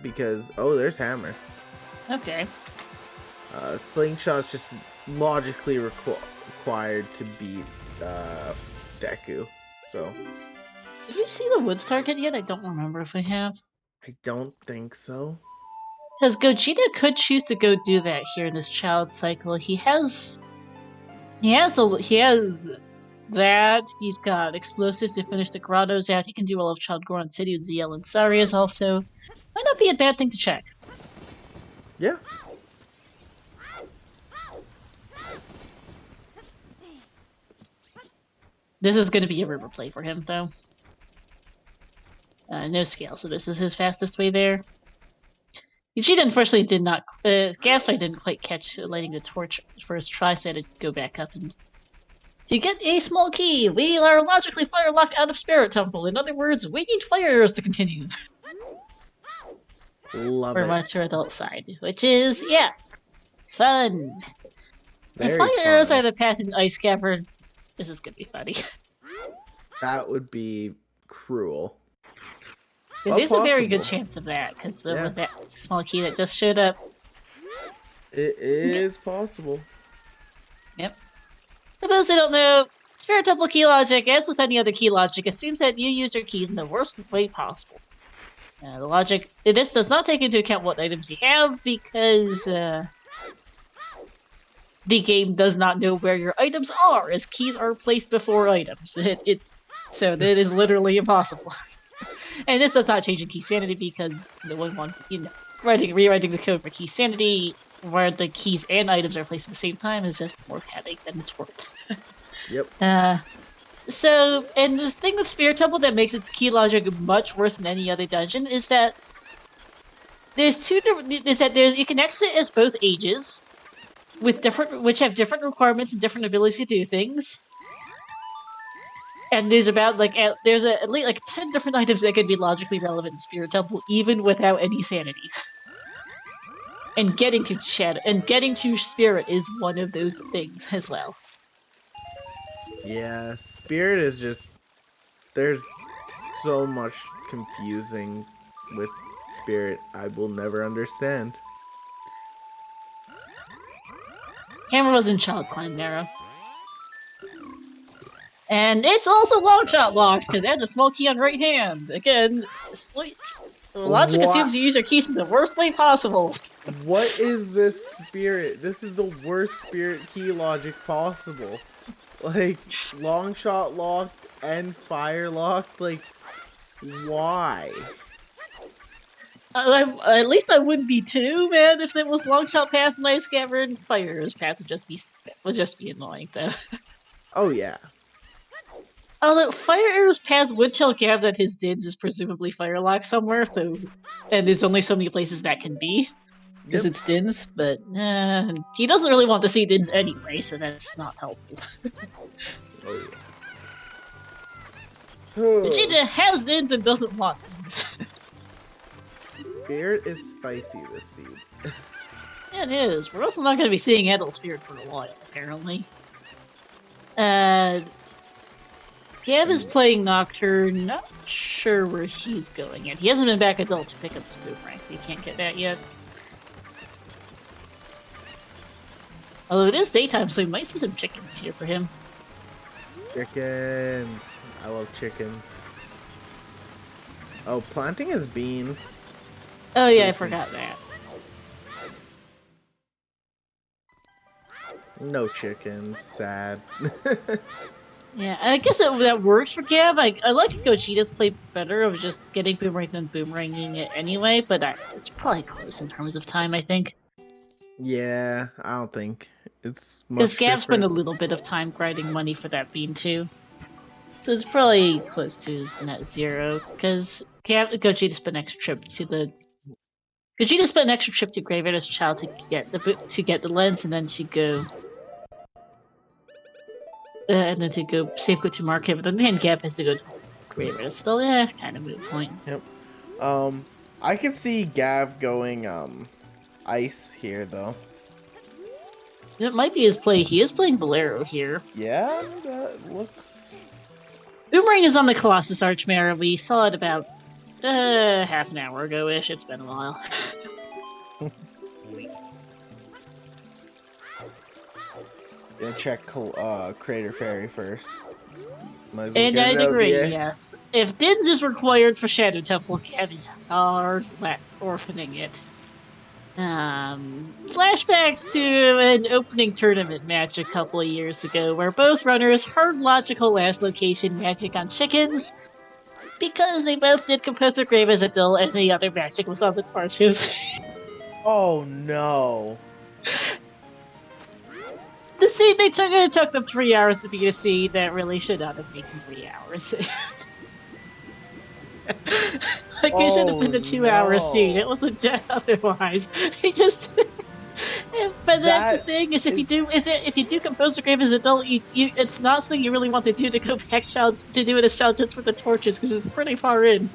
because... Oh, there's Hammer. Okay. Slingshot's just logically required to beat Deku. So... Did we see the Woods target yet? I don't remember if we have. I don't think so. Because GOGETA could choose to go do that here in this child cycle. He has that. He's got explosives to finish the grottos out. He can do all of Child Goron City with ZL and Sarias also. Might not be a bad thing to check. Yeah. This is going to be a river play for him, though. No scale, so this is his fastest way there. GOGETA unfortunately did not. Gavside didn't quite catch lighting the torch first try, so I had to go back up and. To get a small key, we are logically fire locked out of Spirit Temple. In other words, we need fire arrows to continue. Love it. We're much our adult side, which is fun. Very if fire fun. arrows are the path in Ice Cavern, this is gonna be funny. That would be cruel. Because there's a very good chance of that, because with that small key that just showed up. It is possible. Yep. For those who don't know, Spirit Temple key logic, as with any other key logic, assumes that you use your keys in the worst way possible. The logic... This does not take into account what items you have, because the game does not know where your items are, as keys are placed before items. So that is literally impossible. And this does not change in key sanity because no one wants, rewriting the code for key sanity where the keys and items are placed at the same time is just more headache than it's worth. Yep. So, and the thing with Spirit Temple that makes its key logic much worse than any other dungeon is that There's two different. There's you can exit as both ages, with which have different requirements and different abilities to do things. And there's about there's at least like 10 different items that could be logically relevant in Spirit Temple, even without any sanities. And getting to Spirit is one of those things as well. Yeah, Spirit is just there's so much confusing with Spirit I will never understand. Hammer was in Child Climb era. And it's also long shot locked, because it has a small key on right hand. Again, logic assumes you use your keys in the worst way possible. What is this Spirit? This is the worst Spirit key logic possible. Like, long shot locked and fire locked? Like, why? At least I wouldn't be too mad if it was long shot path and ice scabbard, and fire's path would just be annoying though. Oh yeah. Although Fire Arrow's path would tell Gav that his DIDS is presumably firelocked somewhere, though, and there's only so many places that can be, because it's DINS, but he doesn't really want to see DINS anyway, so that's not helpful. Oh yeah. Vegeta has DINS and doesn't want DINS. Spirit is spicy this seed. Yeah, it is. We're also not going to be seeing Adult Spirit for a while, apparently. Gav is playing Nocturne, not sure where he's going yet. He hasn't been back adult to pick up his boomerang, so he can't get that yet. Although it is daytime, so we might see some chickens here for him. Chickens. I love chickens. Oh, planting his bean. Oh yeah, I forgot that. No chickens. Sad. Yeah, I guess that works for Gav. I like Gogeta's play better of just getting Boomerang than Boomeranging it anyway, but it's probably close in terms of time, I think. Yeah, I don't think it's much because Gav spent a different. little bit of time grinding money for that bean too. So it's probably close to net zero, because Gogeta spent an extra trip to Graveyard's Child to get the lens, and then to go safeguard to market. But then Gav has to go to Graveyard. Still, yeah, kind of moot point. Yep. I can see Gav going ice here though. It might be his play. He is playing Bolero here. Yeah, that looks. Boomerang is on the Colossus Archmare. We saw it about half an hour ago-ish. It's been a while. Gonna check Crater Fairy first. And I'd agree, yes. If DINS is required for Shadow Temple, Gav is hard orphaning it. Flashbacks to an opening tournament match a couple of years ago, where both runners heard logical last location magic on chickens, because they both did Composer Grave as a dull and the other magic was on the torches. Oh no. The seed they took, it took them 3 hours to be a seed that really should not have taken 3 hours. Like, it should have been the 2-hour seed. It wasn't just otherwise. He just. But that's the thing, is if you do Composer Grave as adult, it's not something you really want to do to go back to do it as child just for the torches, because it's pretty far in.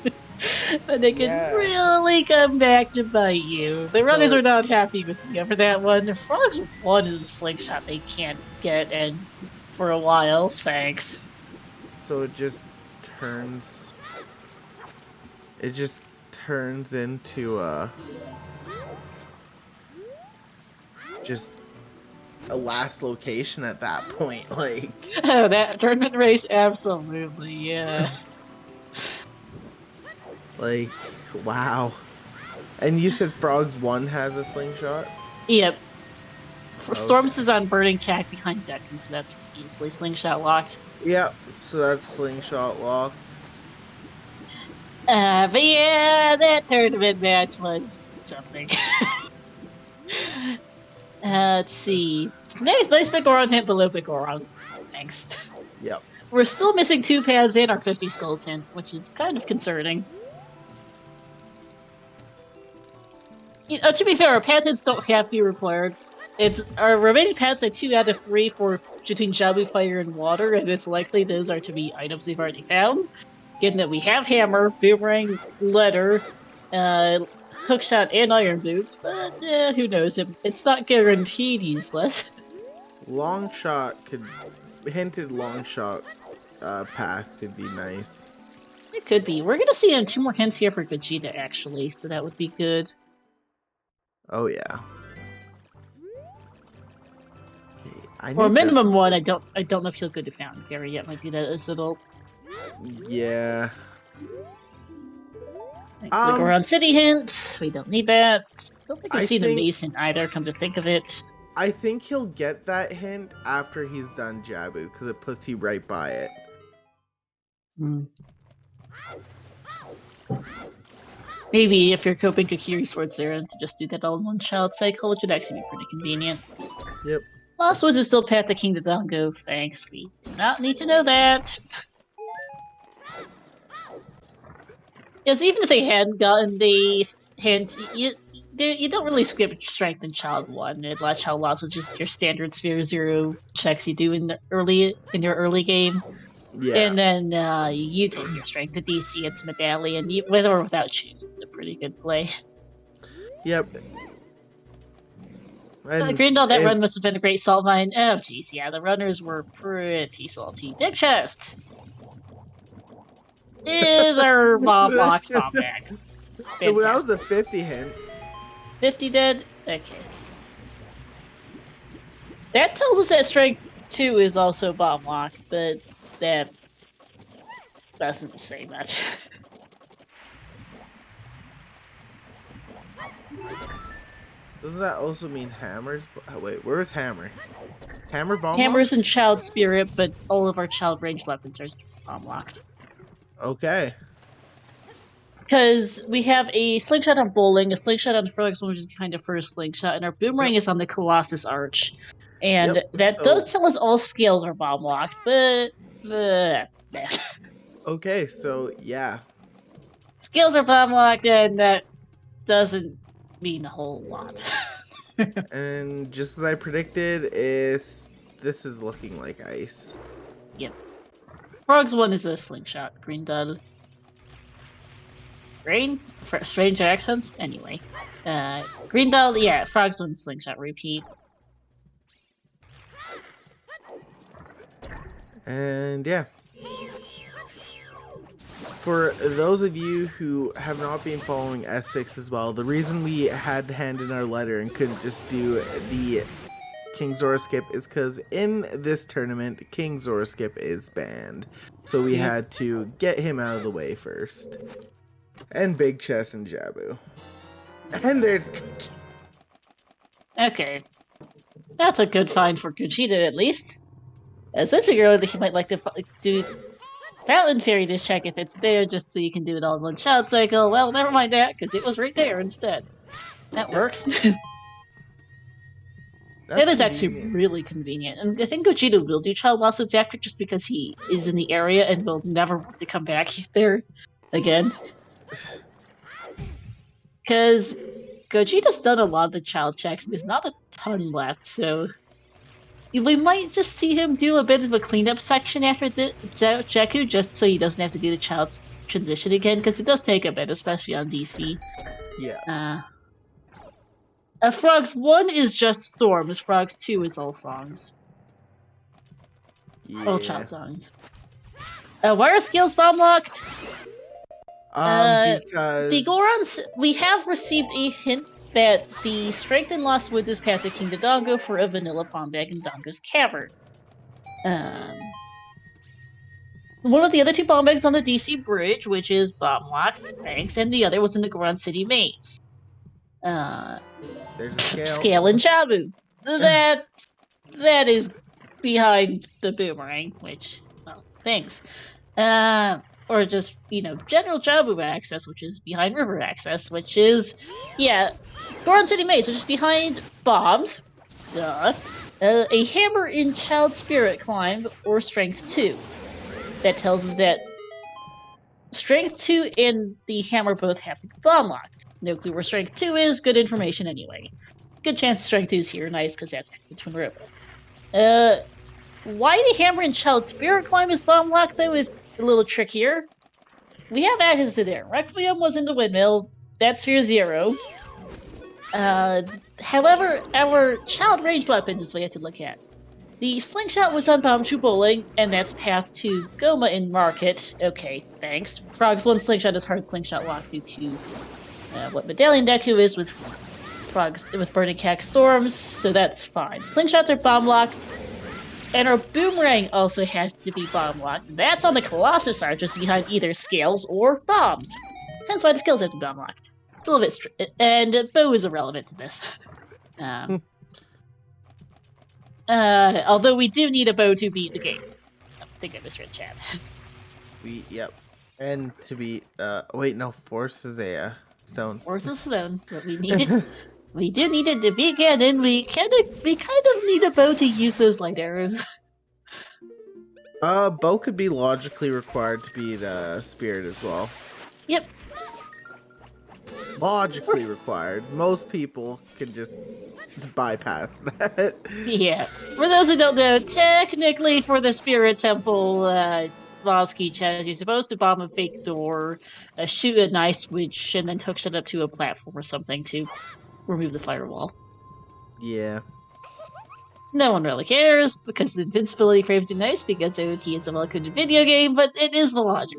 But they could really come back to bite you. The runners are not happy with me for that one. The Frogs 1 is a slingshot they can't get, and for a while, thanks. So it just turns. It just turns into just a last location at that point, like. Oh, that tournament race, absolutely, yeah. Like, wow. And you said Frogs 1 has a slingshot? Yep. Storms is on Burning Shack behind Deku, so that's easily slingshot locked. Yep, so that's slingshot locked. But yeah, that tournament match was something. Let's see. Nice big Goron hint below big Goron. Thanks. Yep. We're still missing 2 pads and our 50 skulls hint, which is kind of concerning. To be fair, our patents don't have to be required. It's our remaining patents are 2 out of 3 for between Jabu, Fire, and Water, and it's likely those are to be items we've already found. Given that we have Hammer, Boomerang, Letter, Hookshot, and Iron Boots, but who knows? It's not guaranteed useless. Long shot could hinted long shot path could be nice. It could be. We're gonna see 2 more hints here for Gogeta, actually, so that would be good. Oh yeah. Or minimum 1. I don't know if he'll go to Fountain Fairy yet. Might do that as little. Yeah. Thanks to the Goron City hint. We don't need that. Don't think we've seen the Mason either, come to think of it. I think he'll get that hint after he's done Jabu, because it puts you right by it. Maybe if you're coping Kokiri Swords there, and to just do that all in one child cycle, which would actually be pretty convenient. Yep. Lost Woods is still Path to King Dodongo. Thanks, we do not need to know that. Because even if they hadn't gotten the hint, you don't really skip Strength in Child 1. And Last Child Lost was just your standard Sphere 0 checks you do in your early game. Yeah. And then you take your Strength to DC, it's Medallion, with or without Choose. It's a pretty good play. Yep. Green Doll, that run must have been a great salt mine. Oh, jeez, yeah, the runners were pretty salty. Big Chest! Is our bomb locked bomb back? That was a 50 hint. 50 dead? Okay. That tells us that Strength 2 is also bomb locked, but that doesn't say much. Doesn't that also mean Hammers? Wait, where's Hammer? Hammer bomb Hammer's in Child Spirit, but all of our Child ranged weapons are bomb locked. Okay. Because we have a Slingshot on Bowling, a Slingshot on Frogs, which is behind the first Slingshot, and our Boomerang is on the Colossus Arch. And that does tell us all scales are bomb locked, but... Okay, so yeah. Scales are bomb locked, and that doesn't mean a whole lot. And just as I predicted, this is looking like ice. Yep. Frogs 1 is a Slingshot. Green Dud. Rain? Strange accents? Anyway. Green Doll, yeah, Frogs 1 Slingshot repeat. And yeah. For those of you who have not been following S6 as well, the reason we had to hand in our letter and couldn't just do the King Zora skip is because in this tournament, King Zora skip is banned. So we had to get him out of the way first. And Big Chest and Jabu. And there's... Okay. That's a good find for Gogeta, at least. Essentially, earlier that he might like to do Fountain Fairy this check if it's there, just so you can do it all in one child cycle. Well, never mind that, because it was right there instead. That works. That is actually really convenient. And I think Gogeta will do Child Lawsuits after, just because he is in the area and will never want to come back there again. Because Gogeta's done a lot of the child checks, and there's not a ton left, so... We might just see him do a bit of a cleanup section after the Jakku, just so he doesn't have to do the child's transition again, because it does take a bit, especially on DC. Yeah. Frogs 1 is just Storms, Frogs 2 is all songs. Yeah. All child songs. Why are scales bomb locked? Because... The Gorons, we have received a hint that the Strength in Lost Woods is Path to King Dodongo for a vanilla bomb bag in Dongo's Cavern. One of the other 2 bomb bags on the DC bridge, which is bomb locked, thanks, and the other was in the Goron City maze. There's a Scale and Jabu. That is behind the Boomerang, which, well, thanks. Or just, general Jabu access, which is behind River access, which is, Goron City Maze, which is behind Bombs. Duh. A Hammer in Child Spirit Climb, or Strength 2. That tells us that Strength 2 and the Hammer both have to be bomb locked. No clue where Strength 2 is, good information anyway. Good chance Strength 2's here, nice, because that's the Twin Robo. Why the Hammer and Child Spirit Climb is bomb locked, though, is a little trickier. We have access to there. Requiem was in the windmill, that's Sphere 0. However, our child range weapons is what you have to look at. The slingshot was on Bomb Shoe Bowling, and that's path to Goma in Market. Okay, thanks. Frog's one slingshot is hard slingshot locked due to what Medallion Deku is with Frogs with Burning Cack Storms, so that's fine. Slingshots are bomb locked, and our boomerang also has to be bomb locked. That's on the Colossus Arch, just behind either scales or bombs. That's why the skills have to be bomb locked. It's a little bit and bow is irrelevant to this. Although we do need a bow to beat the game. I think I misread chat. Yep. And to beat, wait, no, Force is a stone. Force is stone, but we need it. We do need it to beat Ganon. We kind of need a bow to use those light arrows. Bow could be logically required to be the spirit as well. Yep. Logically required. Most people can just bypass that. Yeah. For those who don't know, technically for the Spirit Temple Vosky chest, you're supposed to bomb a fake door, shoot a nice witch, and then hook it up to a platform or something to remove the firewall. Yeah. No one really cares, because the invincibility frames are nice, because OT is a well-good video game, but it is the logic.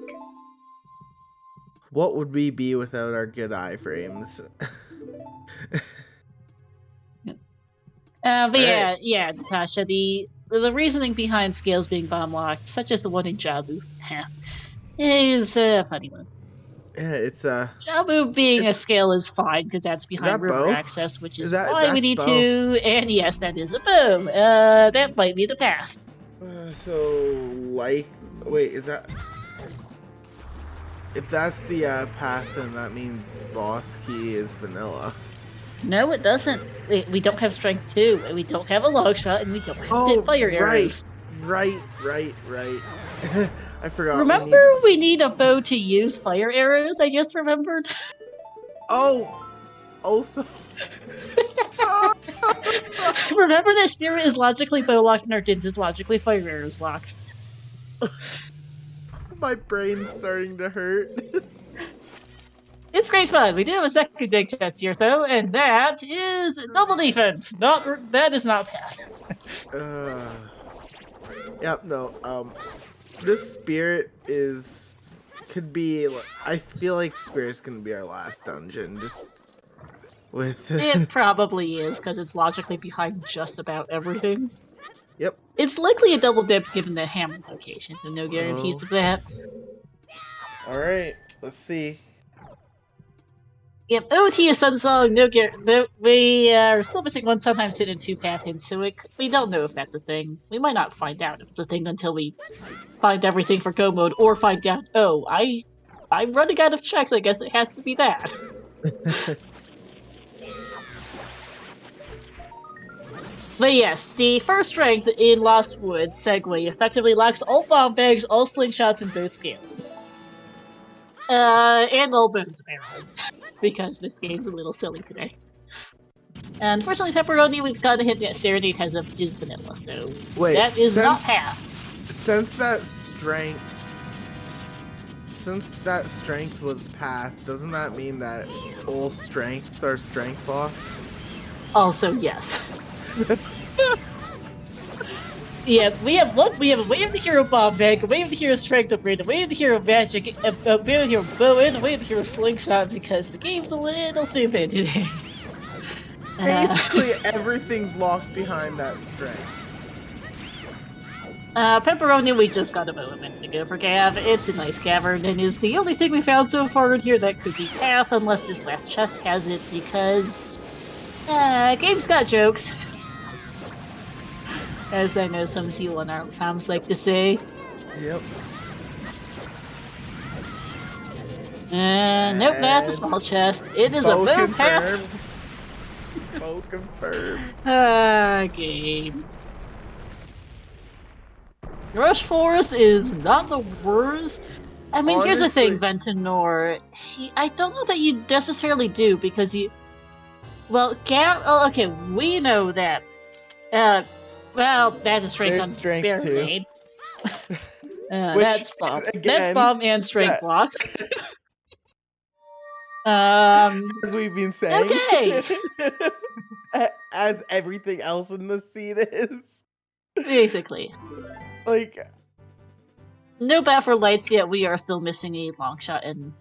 What would we be without our good iframes? But yeah, Natasha, the reasoning behind scales being bomb locked, such as the one in Jabu, is a funny one. Yeah, it's Jabu being a scale is fine because that's behind river bow? access, which is why we need to. And yes, that is a bow. That might be the path. Wait, is that? If that's the path, then that means boss key is vanilla. No, it doesn't. We don't have strength 2, and we don't have a long shot, and we don't have fire arrows. Right. I forgot. Remember, we need a bow to use fire arrows? I just remembered. Oh, also. Remember that Spirit is logically bow locked, and our Dins is logically fire arrows locked. My brain's starting to hurt. It's great fun. We do have a second big chest here, though, and that is double defense. That is not path. Yep. No. This spirit could be. I feel like spirit's gonna be our last dungeon. Just with. It probably is because it's logically behind just about everything. Yep. It's likely a double dip given the Hammond location, so no guarantees to that. All right. Let's see. Yep, OT is Sunsong, we are still missing one sometimes sit in 2 path in, so we don't know if that's a thing. We might not find out if it's a thing until we find everything for Go mode, or find out, oh, I'm running out of checks, I guess it has to be that. But yes, the first strength in Lost Woods, Segway, effectively locks all bomb bags, all slingshots, and both scales. And all bows, apparently. Because this game's a little silly today. Unfortunately, Pepperoni, we've got to hit that Serenade is vanilla, so wait, that is not path. Since that strength was path, doesn't that mean that all strengths are strength lock? Also, yes. Yeah, we have a Way of the Hero bomb bag, a Way of the Hero strength upgrade, a Way of the Hero magic, a Way of the Hero bow, and a Way of the Hero slingshot because the game's a little stupid today. Basically, everything's locked behind that strength. Pepperoni, we just got a bow a minute ago for Gav. It's a nice cavern, and is the only thing we found so far in here that could be path, unless this last chest has it, because game's got jokes. As I know some of you on our comms like to say. Yep. Nope, that's a small chest. It is a bow path. Bow confirmed. Game. Rush Forest is not the worst. I mean, here's the thing, Honestly- Ventinor. I don't know that you necessarily do, because you... Well, okay, we know that. Well, that's a strength There's on strength Bear too. Blade. Which, That's bomb. That's again, bomb and strength yeah. blocked. As we've been saying. Okay. As everything else in the scene is. Basically. Like, No Baffer Lights yet, we are still missing a long shot, and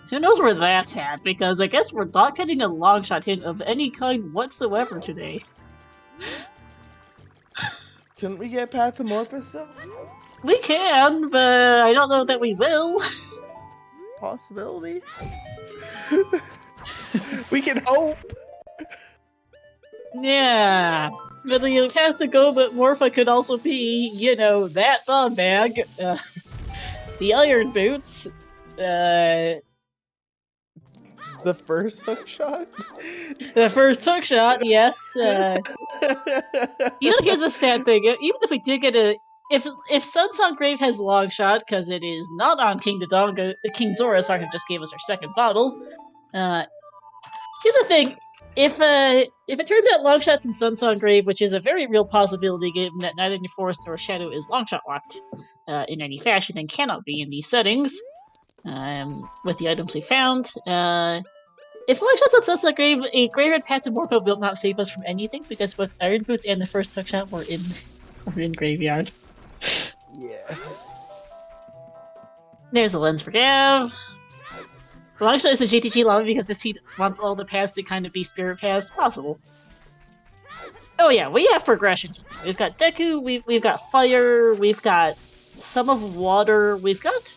who knows where that's at, because I guess we're not getting a long shot hint of any kind whatsoever today. couldn't we get Pathomorphous though? We can, but I don't know that we will. Possibility. We can hope. Yeah. But the have to go, but Morpha could also be, you know, that dog bag, the iron boots, The first hook shot. the first hook shot, yes. You know, here's a sad thing. Even if we did get a... If Sun's on Grave has long shot, because it is not on King Dodongo, King Zora's who just gave us our second bottle, here's the thing. If it turns out long shots in Sun's on Grave, which is a very real possibility given that neither New Forest nor Shadow is long shot locked in any fashion and cannot be in these settings, with the items we found, if long shots on Sun's on Grave, a Graveyard Pathomorpho will not save us from anything, because both Iron Boots and the first hook shot were in Graveyard. Yeah. There's a lens for Gav. Long shot is a GTG lobby because this seed wants all the paths to kind of be spirit paths possible. Oh yeah, we have progression. We've got Deku, we've got fire, we've got some of water, we've got...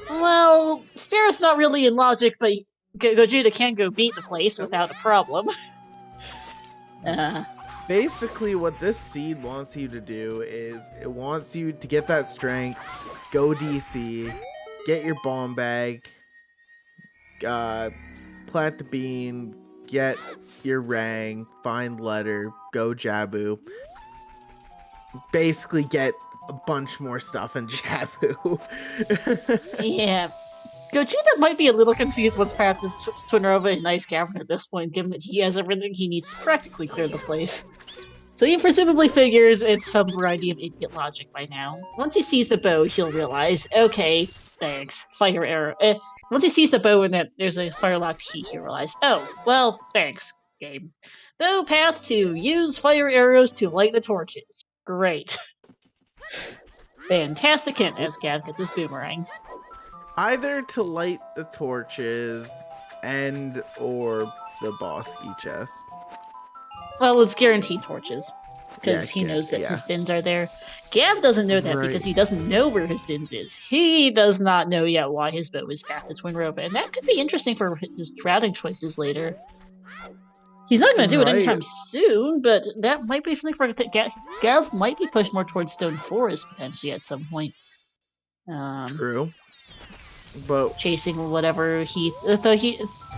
Well, Spirit's not really in logic, but Gogeta can go beat the place without a problem. Basically, what this seed wants you to do is it wants you to get that strength, go DC, get your bomb bag, plant the bean, get your rang, find letter, go Jabu. Basically, get a bunch more stuff in Jabu. Yeah. Gogeta might be a little confused what's path to Twinrova and Ice Cavern at this point, given that he has everything he needs to practically clear the place. So he presumably figures it's some variety of idiot logic by now. Once he sees the bow, he'll realize, okay, thanks, fire arrow. Once he sees the bow and that there's a fire-locked key, he'll realize, oh, well, thanks, game. Though path to use fire arrows to light the torches. Great. Fantastic hint as Gav gets his boomerang. Either to light the torches and or the boss key chest. Well, it's guaranteed torches. Because Yeah, he knows that yeah. his dins are there. Gav doesn't know that Right. because he doesn't know where his dins is. He does not know yet why his bow is path to Twinrova, and that could be interesting for his routing choices later. He's not going to do it Right. anytime soon, but that might be something for Gav might be pushed more towards Stone Forest potentially at some point. True. But Chasing whatever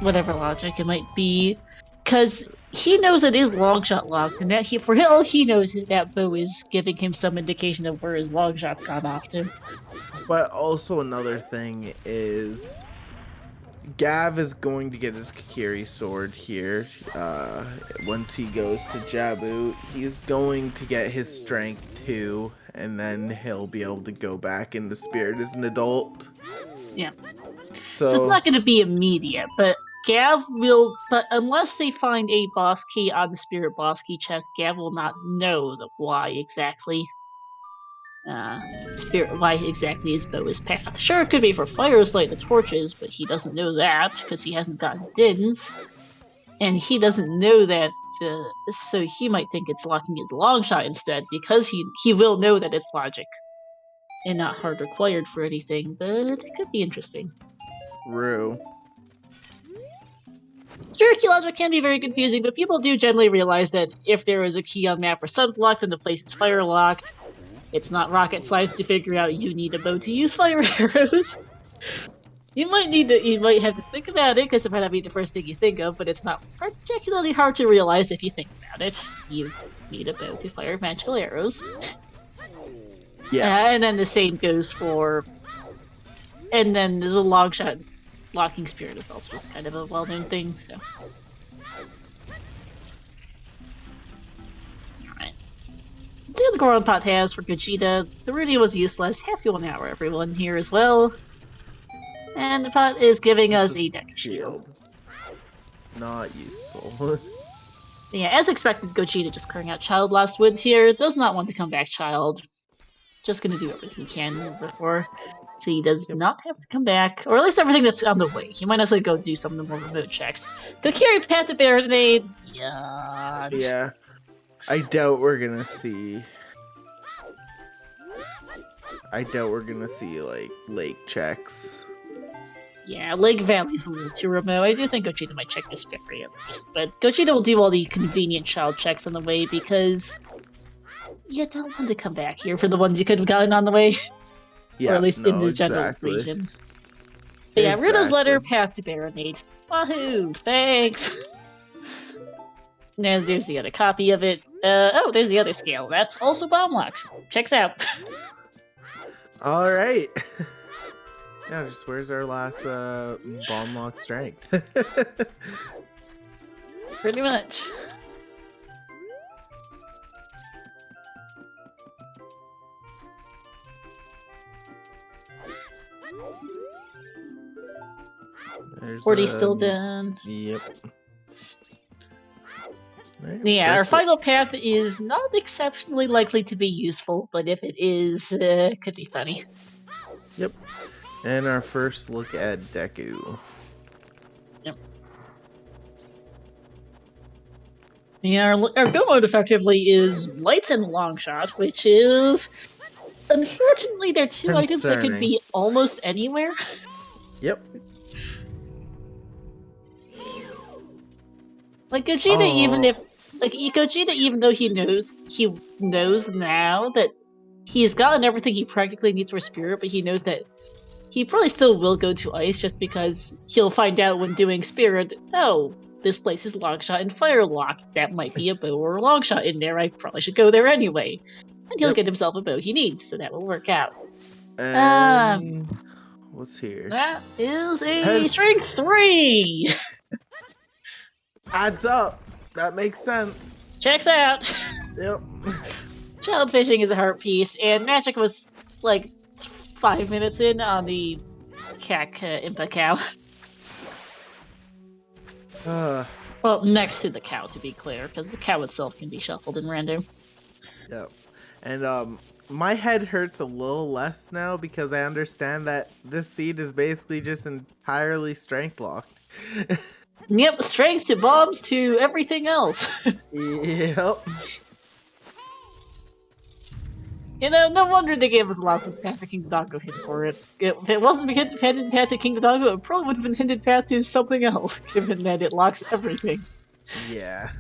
whatever logic it might be, because he knows it is long shot locked, and that for all he knows that bow is giving him some indication of where his long shot's gone off to. But also another thing is Gav is going to get his Kakiri sword here. Once he goes to Jabu, he's going to get his strength too, and then he'll be able to go back into Spirit as an adult. Yeah. So So it's not going to be immediate, but Gav will. But unless they find a boss key on the Spirit boss key chest, Gav will not know why exactly. Why exactly his bow is path. Sure, it could be for fires light the torches, but he doesn't know that because he hasn't gotten dins, and he doesn't know that. So he might think it's locking his long shot instead, because he will know that it's logic and not hard required for anything. But it could be interesting. True. Sure, key logic can be very confusing, but people do generally realize that if there is a key on map or sun blocked, then the place is fire locked. It's not rocket science to figure out you need a bow to use fire arrows. You might have to think about it, because it might not be the first thing you think of, but it's not particularly hard to realize if you think about it. You need a bow to fire magical arrows. Yeah. And then the same goes for And then the long shot locking spirit is also just kind of a well-known thing, so. Alright. So the Goron pot has for Gogeta. The Rudy was useless. Happy 1 hour, everyone here as well. And the pot is giving us a deck shield. Not useful. Yeah, as expected, Gogeta just clearing out Child Lost Woods here. Does not want to come back, Child. Just gonna do everything he can before. So he does not have to come back. Or at least everything that's on the way. He might as well go do some of the more remote checks. Go carry Pat the Baronade. Yeah. Yeah. I doubt we're gonna see... like, lake checks. Yeah, Lake Valley's a little too remote. I do think Gogeta might check this ferry at least. But Gogeta will do all the convenient child checks on the way because you don't want to come back here for the ones you could have gotten on the way. Yeah, or at least in this general region. But yeah, Riddle's letter, Path to Baronade. Wahoo! Thanks! Now there's the other copy of it. Oh, there's the other scale. That's also bomb lock. Checks out. Alright. Yeah, just where's our last bomb lock strength? Pretty much. There's 40 still done. Yep. Right, yeah, our final path is not exceptionally likely to be useful, but if it is, it could be funny. Yep. And our first look at Deku. Yep. Yeah, our go mode effectively is Lights and Long Shot, which is... Unfortunately, they're two items that could be almost anywhere. Yep. Like, Gogeta, even though he knows now that he's gotten everything he practically needs for Spirit, but he knows that he probably still will go to Ice just because he'll find out when doing Spirit, oh, this place is Longshot and Firelock. That might be a bow or a Longshot in there. I probably should go there anyway. And he'll get himself a bow he needs, so that will work out. What's here? That is a Strength 3! Adds up. That makes sense. Checks out! Yep. Child fishing is a heart piece, and Magic was, like, 5 minutes in on the Impa cow. Well, next to the cow, to be clear, because the cow itself can be shuffled in random. Yep. And, my head hurts a little less now because I understand that this seed is basically just entirely strength locked. Yep, strength to bombs to everything else. Yep. You know, no wonder they gave us last one's Path to King's Doggo hint for it. If it wasn't hinted Path to King's Doggo, it probably would have been hinted Path to something else, given that it locks everything. Yeah.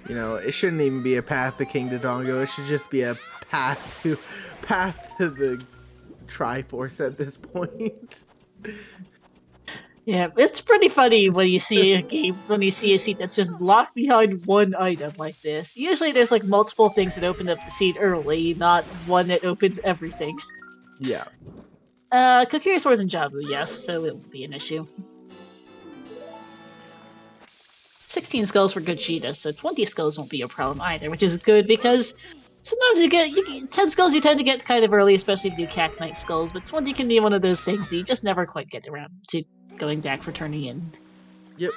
You know, it shouldn't even be a Path to King Dodongo, it should just be a path to the Triforce at this point. Yeah, it's pretty funny when you see a seat that's just locked behind one item like this. Usually there's like multiple things that open up the seat early, not one that opens everything. Yeah. Kokiri Swords and Jabu, yes, so it won't be an issue. 16 skulls for Gogeta, so 20 skulls won't be a problem either, which is good because sometimes you get 10 skulls you tend to get kind of early, especially if you do Cacnite skulls, but 20 can be one of those things that you just never quite get around to going back for turning in. Yep.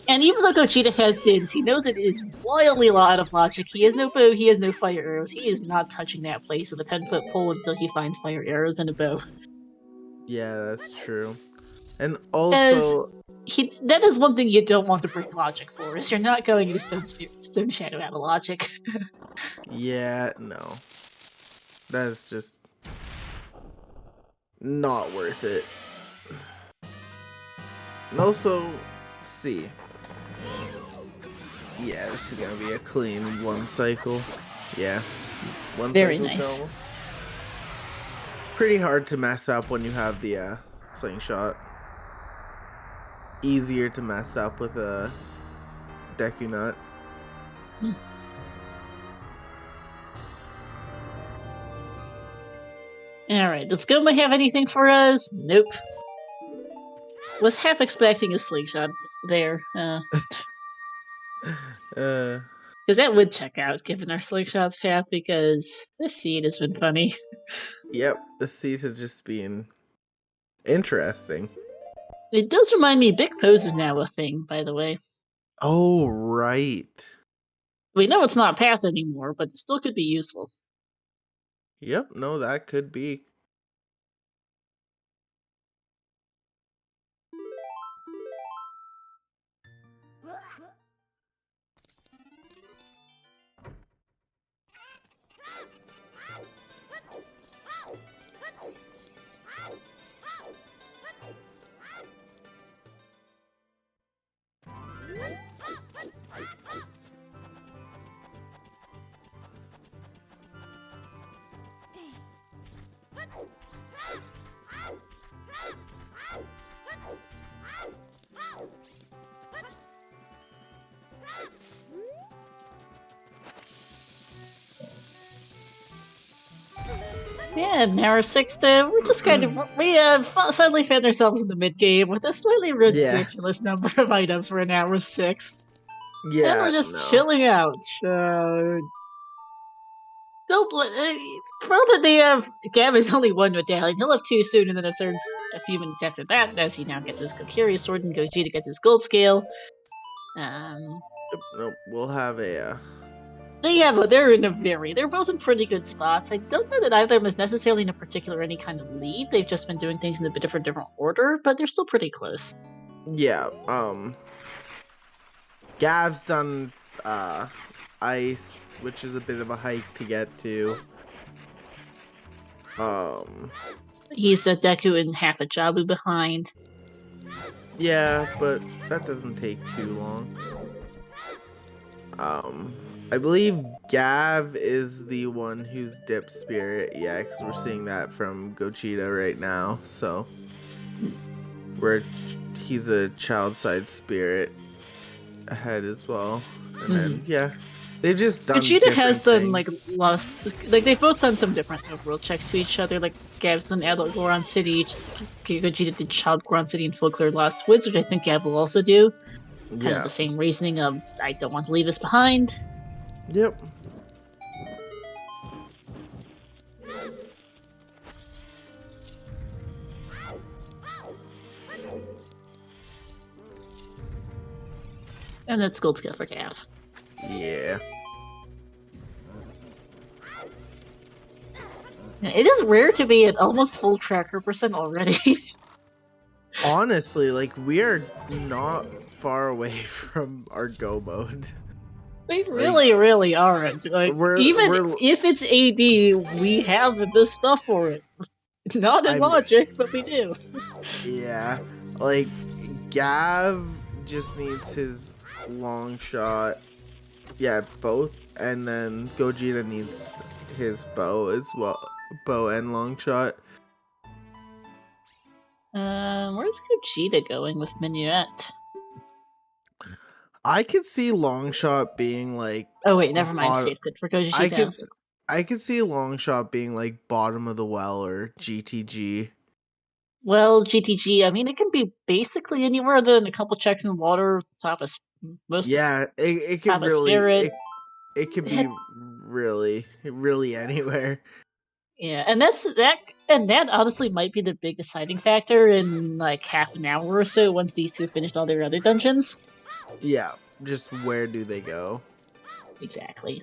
And even though Gogeta has Dins, he knows it is wildly out of logic. He has no bow, he has no fire arrows. He is not touching that place with a 10-foot pole until he finds fire arrows and a bow. Yeah, that's true. And also... that is one thing you don't want to break logic for, is you're not going into Stone Shadow out of logic. Yeah, no. That's just... not worth it. And also, see. Yeah, this is gonna be a clean one cycle. Yeah. One Very cycle nice. go. Pretty hard to mess up when you have the slingshot. Easier to mess up with a Deku Nut. Alright, does Goma have anything for us? Nope. Was half expecting a slingshot there. Because that would check out, given our slingshot's path, because this seed has been funny. Yep, the seed is just being interesting. It does remind me, Big Pose is now a thing, by the way. Oh, right. We know it's not path anymore, but it still could be useful. Yep, no, that could be. Yeah, now our sixth, we're just kind of, we suddenly found ourselves in the mid-game with a slightly ridiculous number of items for an hour 6. Yeah, and we're just chilling out. Don't that they have Gav only one medallion. He'll have 2 soon, and then a third a few minutes after that, as he now gets his Kokiri sword and Gogeta gets his gold scale. Nope, we'll have a. They're both in pretty good spots. I don't know that either of them is necessarily in a particular any kind of lead. They've just been doing things in a bit different order, but they're still pretty close. Yeah, Gav's done ice, which is a bit of a hike to get to. He's the Deku and half a Jabu behind. Yeah, but that doesn't take too long. I believe Gav is the one who's Dip Spirit. Yeah, because we're seeing that from Gogeta right now. So, he's a child side spirit ahead as well. And then, yeah, they've just done Gogeta has done, things. they've both done some different overworld checks to each other. Like, Gav's done Adult Goron City, Gogeta did Child Goron City and Full Clear Lost Woods, which I think Gav will also do. Kind of the same reasoning of, I don't want to leave us behind. Yep. And that's gold skill for Gav. Yeah. It is rare to be at almost full tracker percent already. Honestly, like, we are not far away from our go mode. We really aren't. Like, if it's AD, we have the stuff for it. Not in logic, but we do. Yeah, like, Gav just needs his long shot. Yeah, both, and then Gogeta needs his bow as well. Bow and long shot. Where's Gogeta going with Minuet? I could see long shot being like. Oh wait, never mind. Safe good for Gogeta. I could see long shot being like bottom of the well or GTG. Well, GTG. I mean, it can be basically anywhere other than a couple checks in water. Top of most. Yeah, it could really. It could be really anywhere. Yeah, and that honestly might be the big deciding factor in like half an hour or so once these two finished all their other dungeons. Yeah, just where do they go? Exactly.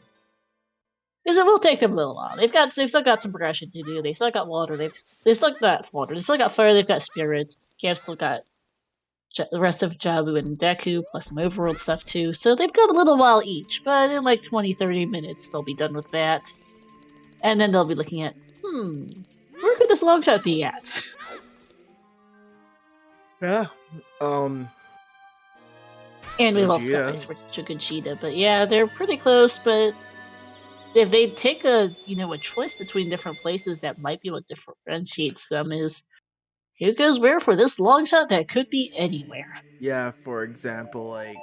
Because it will take them a little while. They've still got some progression to do. They've still got water. They've still got water. They've still got fire. They've got spirits. Gav's still got the rest of Jabu and Deku, plus some overworld stuff too. So they've got a little while each, but in like 20-30 minutes they'll be done with that. And then they'll be looking at, where could this long shot be at? Yeah. And we've also got Ice for Gogeta, but yeah, they're pretty close, but if they take a choice between different places, that might be what differentiates them is who goes where for this long shot that could be anywhere. Yeah, for example, like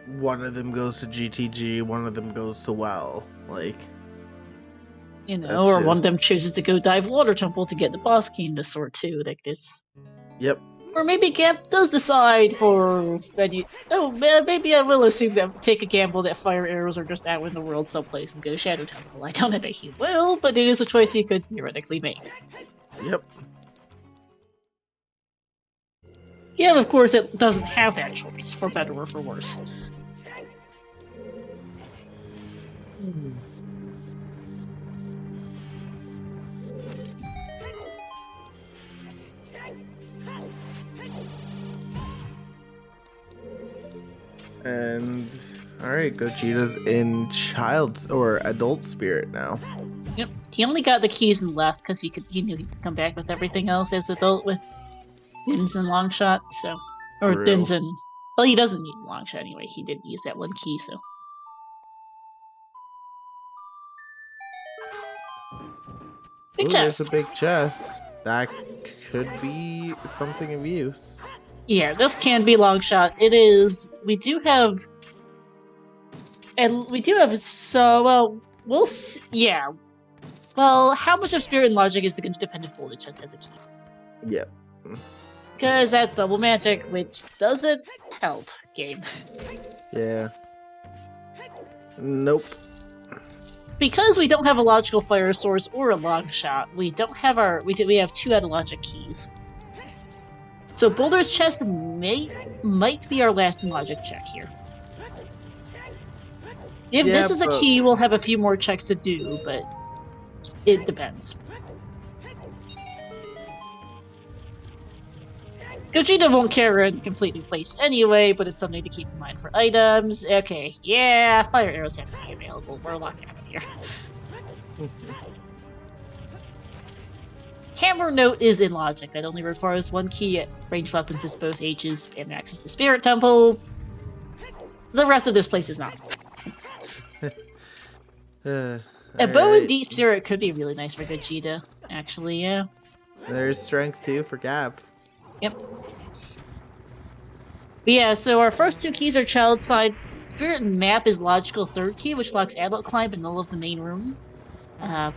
one of them goes to GTG, one of them goes to WoW. Like, you know, or one of them chooses to go dive Water Temple to get the boss key in the sword too, like this. Yep. Or maybe Gap does decide for maybe I will assume that take a gamble that fire arrows are just out in the world someplace and go to Shadow Temple. I don't know that he will, but it is a choice he could theoretically make. Yep. Yeah, of course, it doesn't have that choice, for better or for worse. And alright, Gogeta's in child's or adult spirit now. Yep, he only got the keys and left because he knew he could come back with everything else as adult with Dins and Longshot, so... Or True. Dins and... Well, he doesn't need Longshot anyway, he didn't use that one key, so... Big chest! There's a big chest. That could be something of use. Yeah, this can be Longshot. It is... We do have... And we do have... So, well, we'll see... Yeah. Well, how much of Spirit and Logic is going to depend if Golden Chest has a key? Yep. Because that's double magic, which doesn't help, game. Yeah. Nope. Because we don't have a logical fire source or a long shot, we don't have our we have 2 out of logic keys. So Boulder's Chest might be our last in logic check here. If this is a key, we'll have a few more checks to do, but it depends. Gogeta won't carry a completely placed anyway, but it's something to keep in mind for items. Okay, yeah, fire arrows have to be available. We're locking out of here. Hammer Note is in logic. That only requires 1 key. Ranged weapons is both ages and access to Spirit Temple. The rest of this place is not. A bow and deep spirit could be really nice for Gogeta, actually, yeah. There's strength too for Gab. Yep. But yeah, so our first 2 keys are Child Side. Spirit and Map is logical 3rd key, which locks Adult Climb in the middle of the main room. Then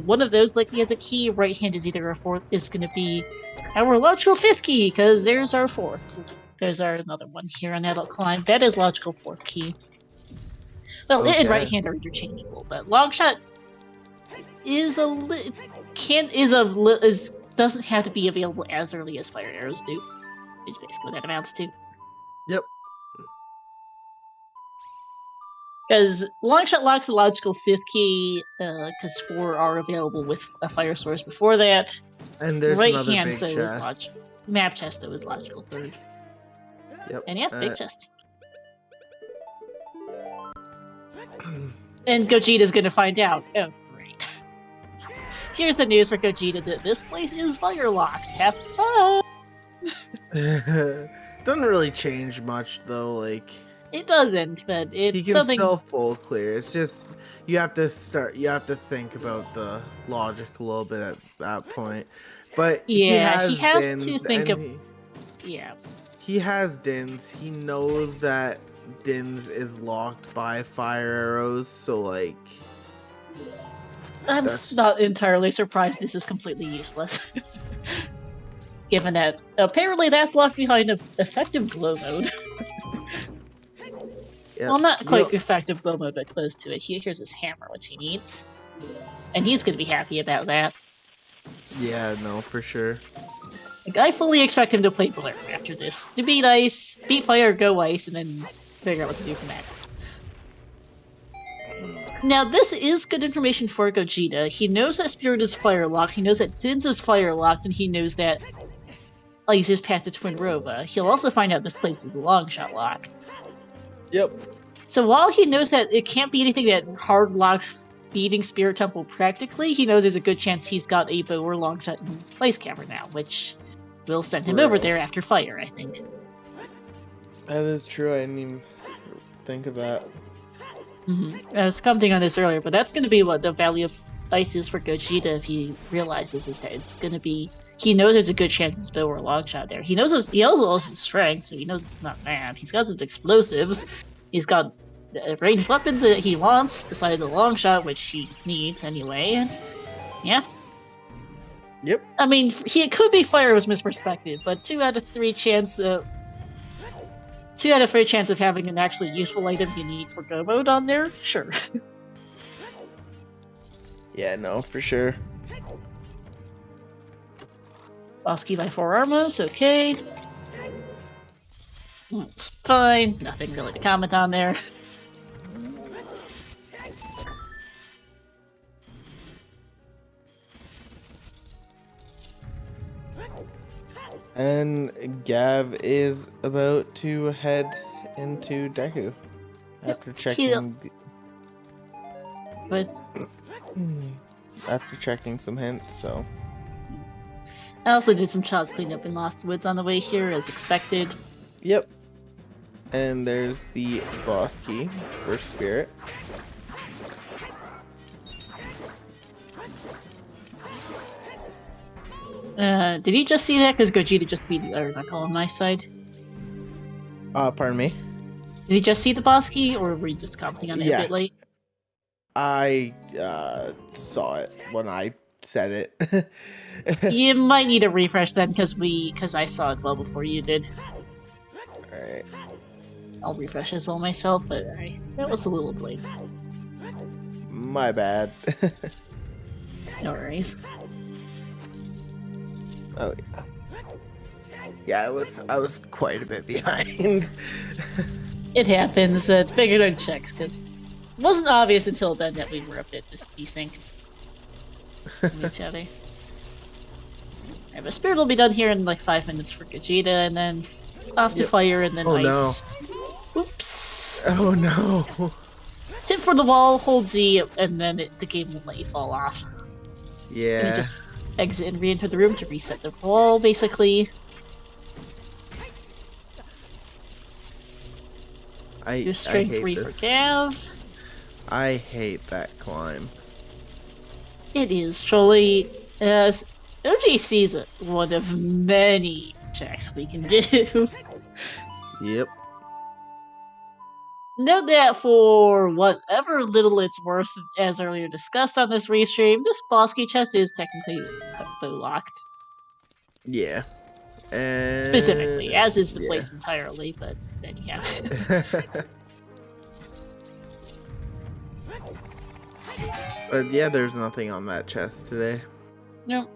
one of those likely has a key. Right hand is either is going to be our logical 5th key, because there's our 4th. There's our another one here on Adult Climb. That is logical 4th key. Well, it and right hand are interchangeable, but Longshot is doesn't have to be available as early as fire arrows do. Is basically what that amounts to. Yep. Because Longshot locks the logical 5th key, because 4 are available with a fire source before that. And there's right another hand big though chest. is logical. Map chest though is logical 3rd. Yep. And yeah, big chest. And Gogeta's gonna find out. Oh, great. Here's the news for Gogeta that this place is fire locked. Have fun! Doesn't really change much though, like... It doesn't, but it's he can something... still full clear. It's just, you have to think about the logic a little bit at that point. But yeah, he has Dins to think of... Yeah. He has Dins. He knows that Dins is locked by fire arrows, so like... I'm not entirely surprised this is completely useless. Given that apparently that's locked behind an effective glow mode. Yep. Well, not quite effective glow mode, but close to it. Here's his hammer, which he needs. And he's gonna be happy about that. Yeah, no, for sure. Like, I fully expect him to play Blair after this. To be nice, beat fire, go ice, and then figure out what to do from that. Now, this is good information for Gogeta. He knows that Spirit is fire locked, he knows that Dins is fire locked, and he knows that Ice is path to Twin Rova. He'll also find out this place is Longshot locked. Yep. So while he knows that it can't be anything that hard locks beating Spirit Temple practically, he knows there's a good chance he's got a bow or Longshot in Ice Cavern now, which will send him over there after fire, I think. That is true, I didn't even think of that. I was commenting on this earlier, but that's going to be what the value of Ice is for Gogeta if he realizes is that it's going to be he knows there's a good chance it's Bill or Longshot there. He knows he also knows his strengths, so he knows it's not bad. He's got his explosives. He's got ranged weapons that he wants, besides a Longshot, which he needs anyway. And yeah. Yep. I mean, it could be fire was misperspective, but 2 out of 3 chance of having an actually useful item you need for go mode on there. Sure. Yeah, no, for sure. Boss key by 4 Armos, okay. It's fine, nothing really to comment on there. And Gav is about to head into Deku after checking. But after checking some hints, so. I also did some child cleanup in Lost Woods on the way here, as expected. Yep. And there's the boss key for Spirit. Did you just see that? Because Gogeta just beat the article on my side. Pardon me? Did you just see the boss key, or were you just commenting on it a bit late? I saw it when I said it. You might need a refresh then, because I saw it well before you did. Alright. I'll refresh as well myself, but that was a little late. My bad. No worries. Oh yeah. Yeah, I was quite a bit behind. It happens. It's figured I'd check, because it wasn't obvious until then that we were a bit desynced from each other. Alright, but Spirit will be done here in like 5 minutes for Gogeta, and then off to Fire, and then Ice. No. Oops. Oh no. Tip for the wall, hold Z, and then the game won't let you fall off. Yeah. And you just exit and re-enter the room to reset the wall, basically. Do strength 3 for Gav. I hate that climb. It is truly, as OGC is one of many checks we can do. Yep. Note that for whatever little it's worth, as earlier discussed on this restream, this boss key chest is technically bow locked. Yeah. And... specifically, as is the place entirely, but then you have it. But yeah, there's nothing on that chest today. Nope.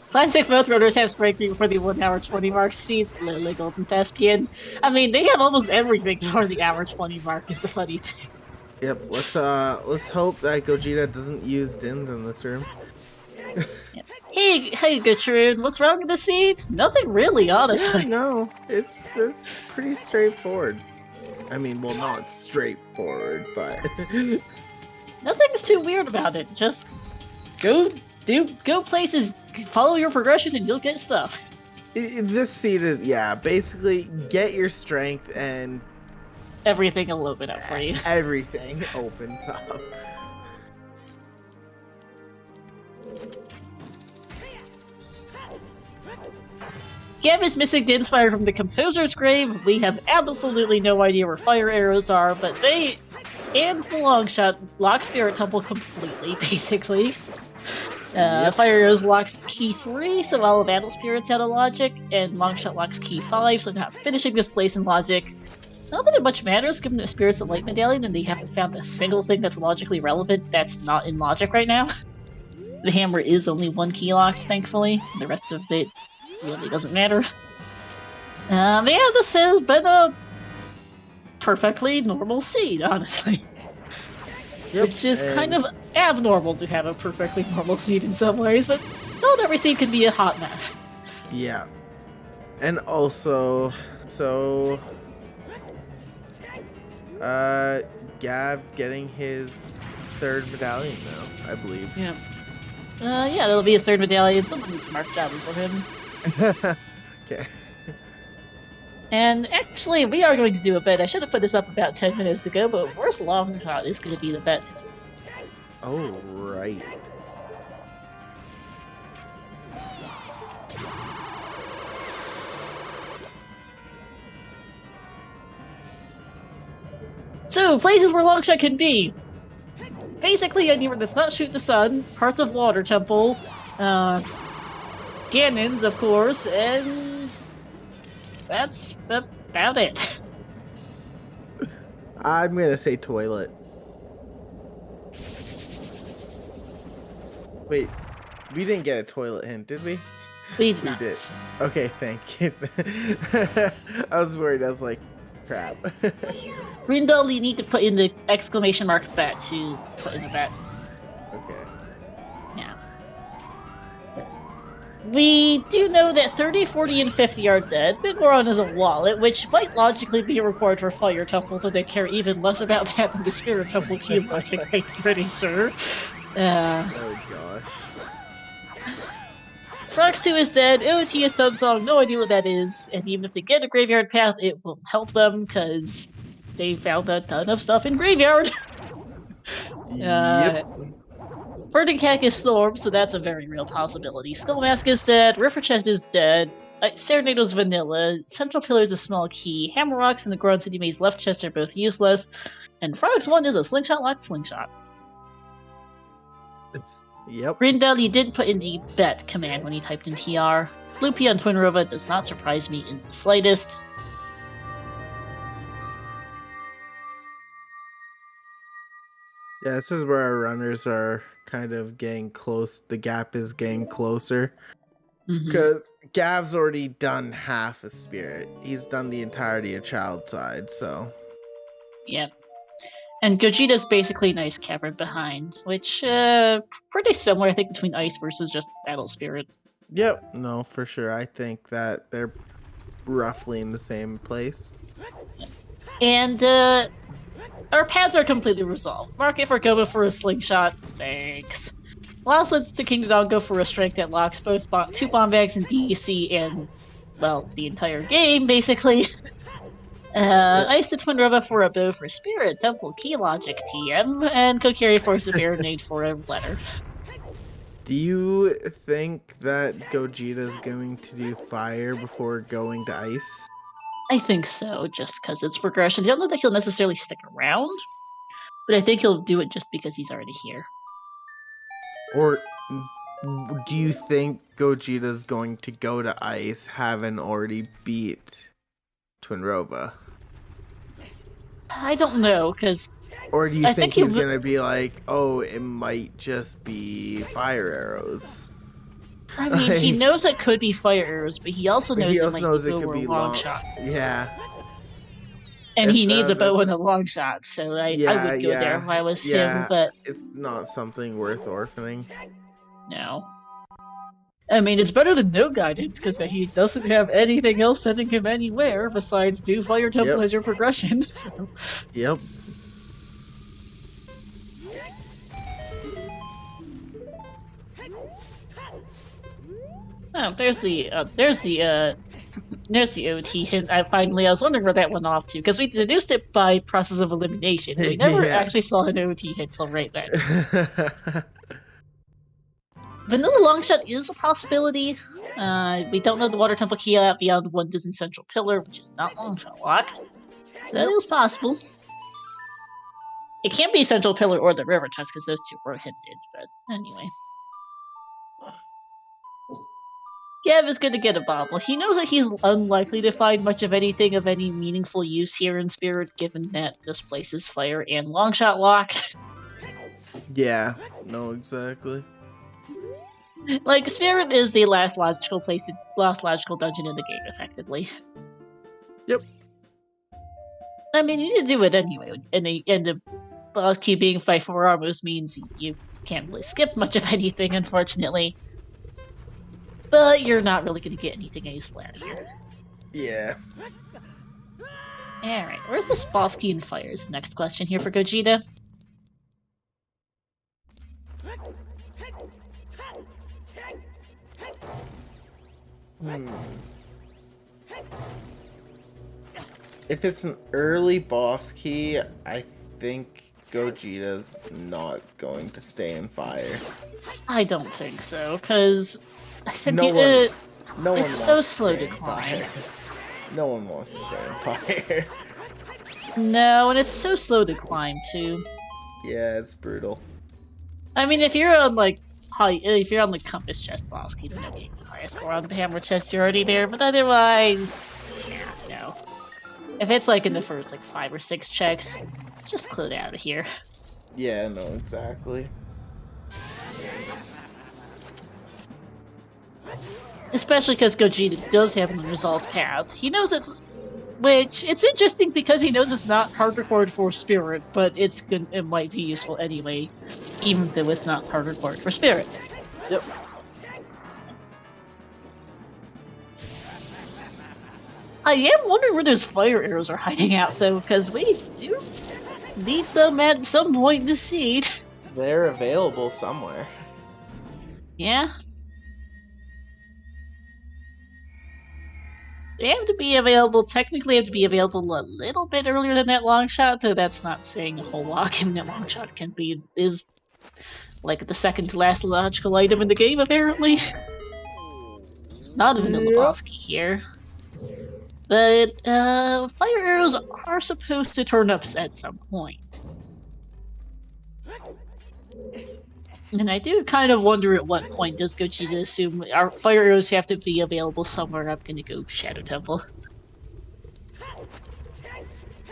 Classic both runners have breakthrough for the 1 hour 20 mark. See, Lily Golden Thespian. I mean, they have almost everything for the hour 20 mark, is the funny thing. Yep, let's hope that Gogeta doesn't use Dins in this room. Yep. Hey, Gertrude, what's wrong with the seeds? Nothing really, honestly. Yeah, no, it's pretty straightforward. I mean, well, not straightforward, but... Nothing's too weird about it. Just go places, follow your progression, and you'll get stuff. This seed is, basically get your strength and... everything will open up for you. Everything opens up. Gav is missing Din's fire from the Composer's Grave. We have absolutely no idea where fire arrows are, but they and the Longshot lock Spirit Temple completely, basically. Fire arrows locks key 3, so all of Battle Spirits out of logic, and Longshot locks key 5, so not finishing this place in logic. Not that it much matters, given the Spirits of Light Medallion, and they haven't found a single thing that's logically relevant that's not in logic right now. The hammer is only 1 key locked, thankfully. The rest of it really doesn't matter. Yeah, this has been a perfectly normal seed, honestly. Yep, which is kind of abnormal to have a perfectly normal seed in some ways, but not every seed can be a hot mess. Yeah. And also, so... Gav getting his 3rd medallion now, I believe. Yeah. Yeah, that'll be his 3rd medallion. Someone needs to mark job for him. Okay. And actually, we are going to do a bet. I should have put this up about 10 minutes ago, but worst long shot is going to be the bet. Oh, right. So, places where long shot can be. Basically, anywhere that's not Shoot the Sun, Hearts of Water Temple, cannons, of course, and that's about it. I'm gonna say toilet. Wait, we didn't get a toilet hint, did we? We did not. Did. Okay, thank you. I was worried. I was like, crap. Grindel, you need to put in the exclamation mark bet to put in the bet. Okay. Yeah. We do know that 30, 40, and 50 are dead. Gavaroni is a wallet, which might logically be required for Fire Temple, though they care even less about that than the Spirit Temple key logic, I'm pretty sure. Oh gosh. Frox 2 is dead, OOT is Sunsong, no idea what that is, and even if they get a Graveyard Path, it won't help them, because they found a ton of stuff in Graveyard. Yep. Burning Cack is Storm, so that's a very real possibility. Skullmask is dead, River Chest is dead, Serenado's Vanilla, Central Pillar is a small key, Hammer Rocks and the Grand City Maze left chest are both useless, and Frogs 1 is a Slingshot locked Slingshot. Yep. Grindel, you did put in the bet command when you typed in TR. Loopy on Twin Rova does not surprise me in the slightest. Yeah, this is where our runners are kind of getting close. The gap is getting closer. Because Gav's already done half a Spirit. He's done the entirety of Child Side, so. Yep. And Gogeta's basically an Ice Cavern behind, which, pretty similar, I think, between Ice versus just Battle Spirit. Yep, no, for sure. I think that they're roughly in the same place. And, our paths are completely resolved. Market for Goma for a Slingshot, thanks. Lost lets to King Dog go for a Strength that locks both 2 bomb bags in DC and, well, the entire game, basically. Ice to Twin Rova for a bow for Spirit Temple Key Logic TM, and Kokiri for a Baronade for a letter. Do you think that Gogeta's going to do fire before going to ice? I think so, just because it's progression. I don't know that he'll necessarily stick around, but I think he'll do it just because he's already here. Or do you think Gogeta's going to go to ice having already beat Twin Rova? I don't know, because... Or do you think he's gonna be like, oh, it might just be fire arrows? I mean, he knows it could be fire arrows, but he also knows it might be over a long shot. Yeah. And he needs a bow and a long shot, so I would go there if I was him, but... It's not something worth orphaning. No. I mean, it's better than no guidance, because he doesn't have anything else sending him anywhere besides do Fire Temple as your progression. So. Yep. Oh, there's the OT hint. I was wondering where that went off to, because we deduced it by process of elimination. We never actually saw an OT hint till right then. Vanilla Longshot is a possibility. We don't know the Water Temple key out beyond Wonders and Central Pillar, which is not Longshot locked. So that is possible. It can't be Central Pillar or the River Chest, because those two were hinted, but anyway. Gav is going to get a bobble. He knows that he's unlikely to find much of anything of any meaningful use here in Spirit, given that this place is fire and Longshot locked. Yeah, no, exactly. Like, Spirit is the last logical dungeon in the game, effectively. Yep. I mean, you need to do it anyway, and the boss key being 5-4 almost means you can't really skip much of anything, unfortunately. But you're not really going to get anything useful out of here. Yeah. Alright, where's this boss key and fire is the next question here for Gogeta. if it's an early boss key, I think Gogeta's not going to stay in fire. I don't think so, because No one it's wants so to slow stay to in climb. fire. No one wants to stay in fire. No, and it's so slow to climb too. Yeah, it's brutal. I mean, if you're on like if you're on the compass chest boss key, then okay, bias, or on the hammer chest, you're already there. But otherwise, yeah, no. If it's like in the first like 5 or 6 checks, just clear out of here. Yeah, no, exactly. Especially because Gogeta does have an unresolved path. He knows it's, which it's interesting because he knows it's not hard-recorded for Spirit, but it might be useful anyway, even though it's not hard-recorded for Spirit. Yep. I am wondering where those fire arrows are hiding out, though, because we do need them at some point in the seed. They're available somewhere. Yeah. They have to be available, technically have to be available a little bit earlier than that long shot, though that's not saying a whole lot, given that long shot is like the second to last logical item in the game, apparently. Not even in the boss key here. But, fire arrows are supposed to turn up at some point. And I do kind of wonder at what point does Gogeta assume our fire arrows have to be available somewhere. I'm gonna go Shadow Temple.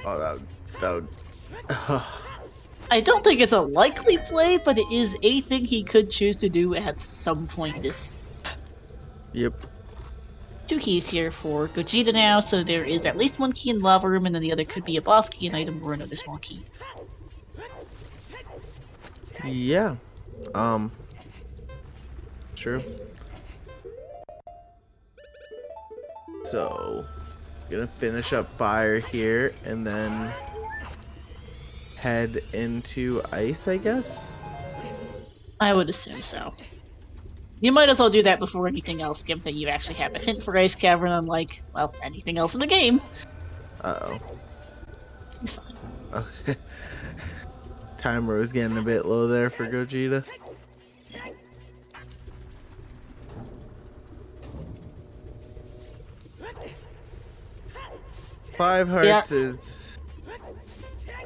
Oh, that would... I don't think it's a likely play, but it is a thing he could choose to do at some point this. Yep. 2 keys here for Gogeta now, so there is at least 1 key in Lava Room, and then the other could be a boss key, an item, or another small key. Yeah. True. So, gonna finish up fire here, and then head into ice, I guess? I would assume so. You might as well do that before anything else, given that you actually have a hint for Ice Cavern, unlike, well, anything else in the game. Uh-oh. He's fine. Oh. Timer was getting a bit low there for Gogeta. Five hearts is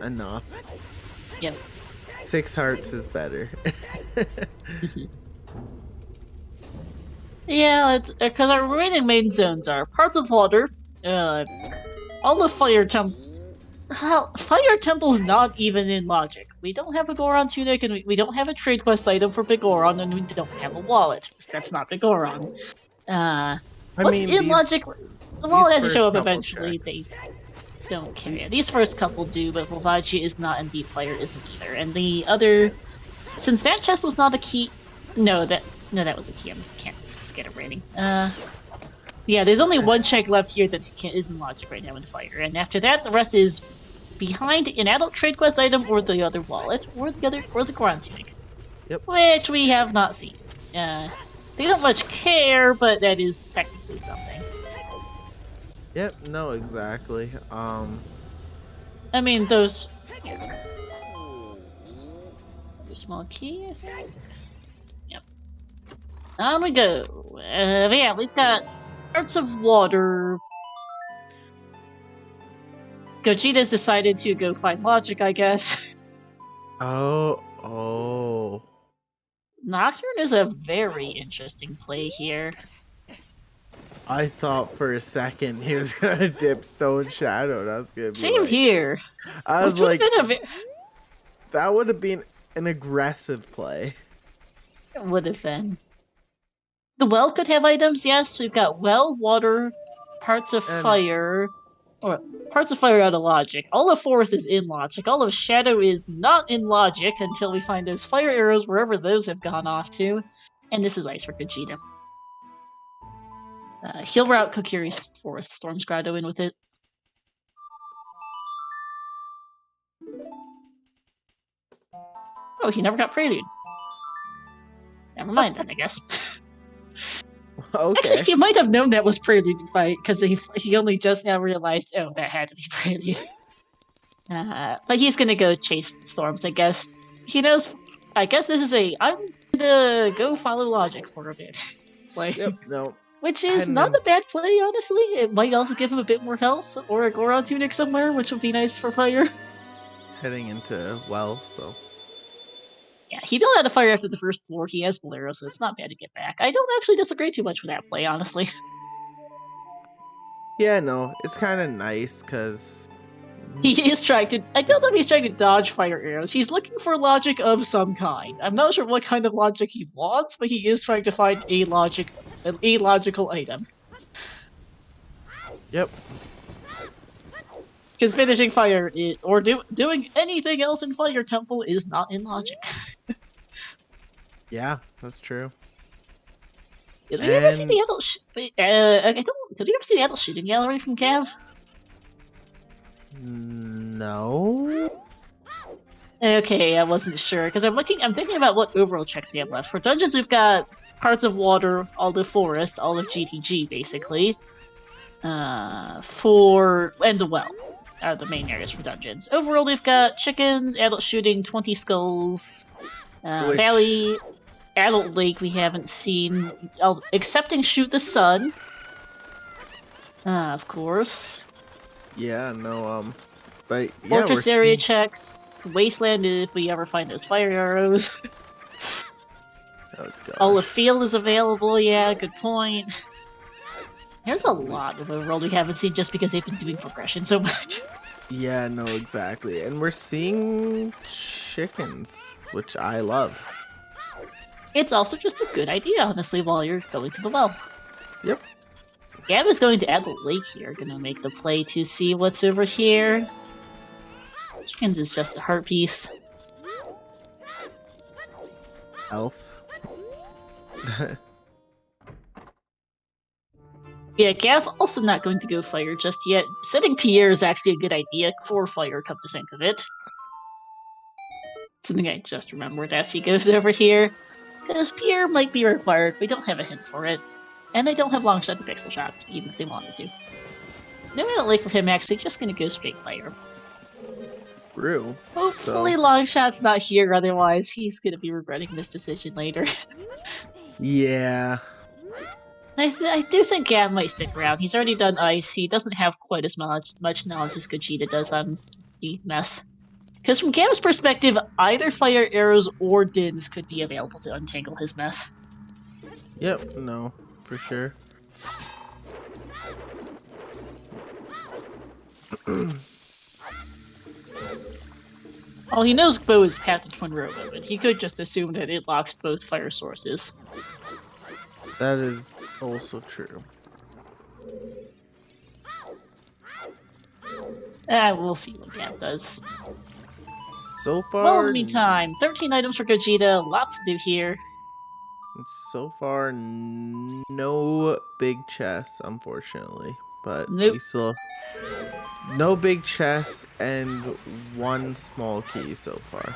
enough. Yep. 6 hearts is better. Yeah, because our remaining main zones are parts of water, all the fire Fire Temple's not even in logic. We don't have a Goron tunic, and we don't have a trade quest item for Big Goron, and we don't have a wallet. That's not Big Goron. What's in logic? The wallet has to show up eventually. They don't care. These first couple do, but Volvagia is not, and Deep Fire isn't either. And the other, since that chest was not a key, no, that was a key. I can't just get a rating. Yeah, there's only 1 check left here that is in logic right now in fire, and after that, the rest is behind an adult trade quest item, or the other wallet, or the Goron tunic. Yep. Which we have not seen. They don't much care, but that is technically something. Yep, no, exactly. I mean, those... Small key, I think? Yep. On we go. Yeah, we've got Hearts of Water. Gogeta's decided to go find logic, I guess. Oh. Nocturne is a very interesting play here. I thought for a second he was gonna dip Stone Shadow. And I was gonna be Same like, here. I was like, that would have been an aggressive play. It would have been. The well could have items, yes. We've got well, water, parts of fire, or parts of fire out of logic. All of forest is in logic. All of shadow is not in logic until we find those fire arrows wherever those have gone off to. And this is ice for Gogeta. He'll route Kokiri's forest Storm's Grotto in with it. Oh, he never got Prelude. Never mind then, I guess. Okay. Actually, he might have known that was Prelude to fight, because he only just now realized, oh, that had to be Prelude. But he's gonna go chase storms, I guess. He knows. I guess this is I'm gonna go follow logic for a bit. Like, Yep. No. which is Heading not in. a bad play, honestly. It might also give him a bit more health, or a Goron tunic somewhere, which would be nice for fire. Heading into well, so. Yeah, he built out a fire after the first floor. He has Bolero, so it's not bad to get back. I don't actually disagree too much with that play, honestly. Yeah, no, it's kind of nice because He is trying to. I don't know if he's trying to dodge fire arrows. He's looking for logic of some kind. I'm not sure what kind of logic he wants, but he is trying to find an illogical item. Yep. Because finishing fire or doing anything else in Fire Temple is not in logic. Yeah, that's true. Did we ever see the adult? I don't. Did we ever see the adult shooting gallery from Cav? No. Okay, I wasn't sure because I'm thinking about what overall checks we have left. For dungeons, we've got Parts of Water, all of Forest, all of GTG, basically. And the Well are the main areas for dungeons. Overall, we've got chickens, adult shooting, 20 skulls, Valley, adult lake. We haven't seen, excepting Shoot the Sun. Of course. Yeah, no. But yeah, Fortress area checks. Wasteland if we ever find those fire arrows. Oh, All of Field is available, yeah, good point. There's a lot of overworld we haven't seen just because they've been doing progression so much. Yeah, no, exactly. And we're seeing chickens, which I love. It's also just a good idea, honestly, while you're going to the well. Yep. Gav is going to Adult Lake here, gonna make the play to see what's over here. Chickens is just a heart piece. Elf. Yeah, Gav also not going to go fire just yet. Setting Pierre is actually a good idea for fire, come to think of it. Something I just remembered as he goes over here. Because Pierre might be required, we don't have a hint for it. And they don't have long shots to pixel shots, even if they wanted to. No Adult Lake for him, actually, just gonna go straight fire. True. Hopefully long shot's not here, otherwise he's gonna be regretting this decision later. Yeah. I do think Gav might stick around. He's already done ice. He doesn't have quite as much knowledge as Gogeta does on the mess. Because from Gav's perspective, either fire arrows or dins could be available to untangle his mess. Yep, no, for sure. Well, he knows Bo is Path to Twin Robo, but he could just assume that it locks both fire sources. That is also true. We'll see what Gav does. So far... Well, in the meantime, 13 items for Gogeta, lots to do here. So far, no big chests, unfortunately. But Nope. we still... No big chests and one small key so far.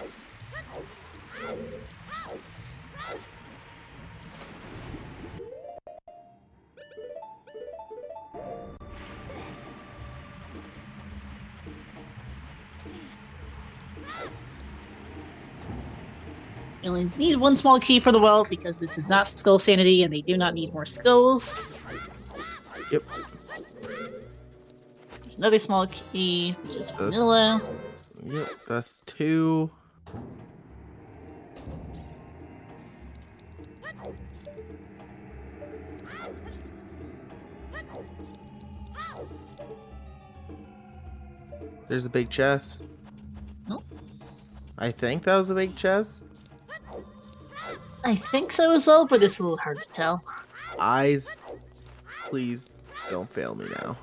You only need one small key for the well, because this is not Skull Sanity, and they do not need more skulls. Yep. There's another small key, which is vanilla. Yep, that's 2. There's a big chest. Oh. I think that was a big chest. I think so as well, but it's a little hard to tell. Eyes, please don't fail me now.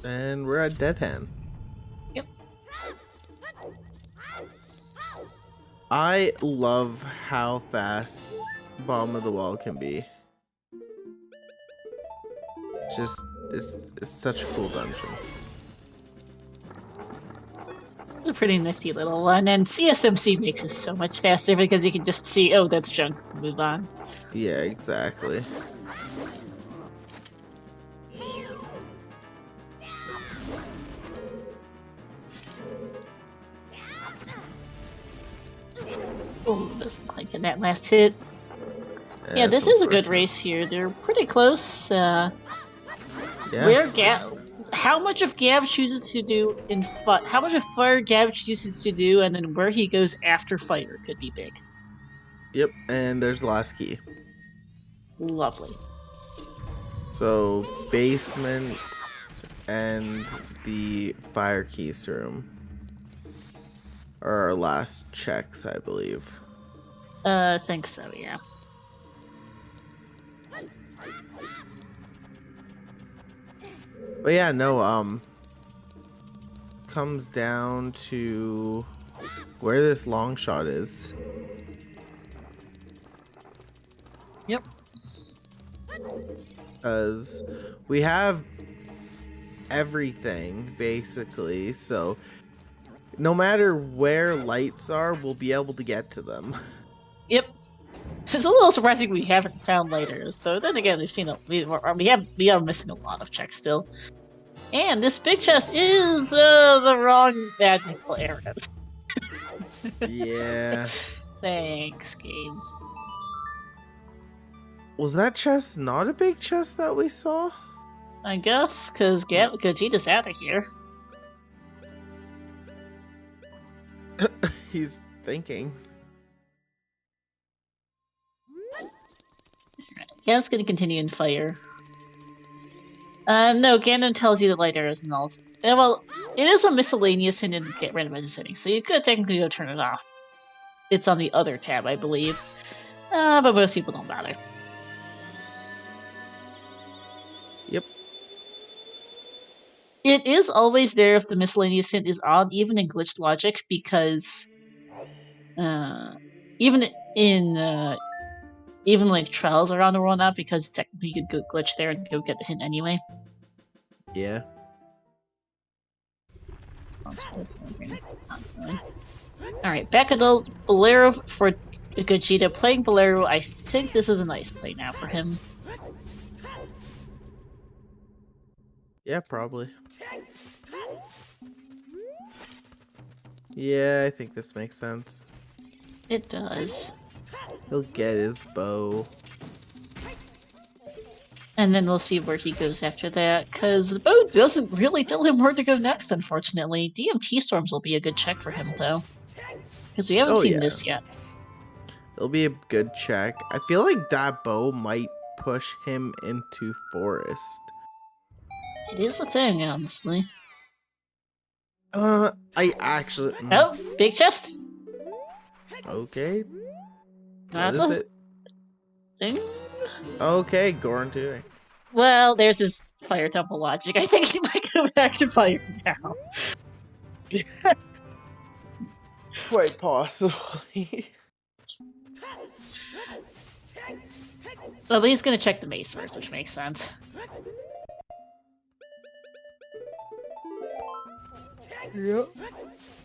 And we're at Dead Hand. Yep. I love how fast bottom of the wall can be. It's such a cool dungeon. It's a pretty nifty little one, and CSMC makes it so much faster because you can just see, oh, that's junk, move on. Yeah, exactly. Oh, doesn't quite get that last hit. Yeah, this is a good race here. They're pretty close. Yeah. How much of Gab chooses to do in how much of Fire Gab chooses to do, and then where he goes after Fire could be big. Yep, and there's the last key. Lovely. So, basement and the fire keys room are our last checks, I believe. I think so, yeah. But yeah, no, comes down to where this long shot is. Yep. Because we have everything, basically, so no matter where lights are, we'll be able to get to them. Yep. It's a little surprising we haven't found lighters, though. Then again, we are missing a lot of checks still. And this big chest is the wrong magical arrows. Yeah. Thanks, game. Was that chest not a big chest that we saw? I guess, because Gogeta's out of here. He's thinking. Gav's gonna continue in fire. No, Ganon tells you the light arrows and all. Well, it is a miscellaneous hint in randomizer settings, so you could technically go turn it off. It's on the other tab, I believe. But most people don't bother. Yep. It is always there if the miscellaneous hint is on, even in glitched logic, because even like trials are on or whatnot, because technically you could go glitch there and go get the hint anyway. Yeah. Alright, back adult Bolero for Gogeta. Playing Bolero, I think this is a nice play now for him. Yeah, probably. Yeah, I think this makes sense. It does. He'll get his bow. And then we'll see where he goes after that, because the bow doesn't really tell him where to go next, unfortunately. DMT Storms will be a good check for him, though. Because we haven't seen this yet. It'll be a good check. I feel like that bow might push him into forest. It is a thing, honestly. I actually... Oh, big chest! Okay. That's what is a it? thing? Okay, Goron too. Well, there's his fire temple logic. I think he might go back to fire now. Quite possibly. Well, he's gonna check the mace first, which makes sense. Yep.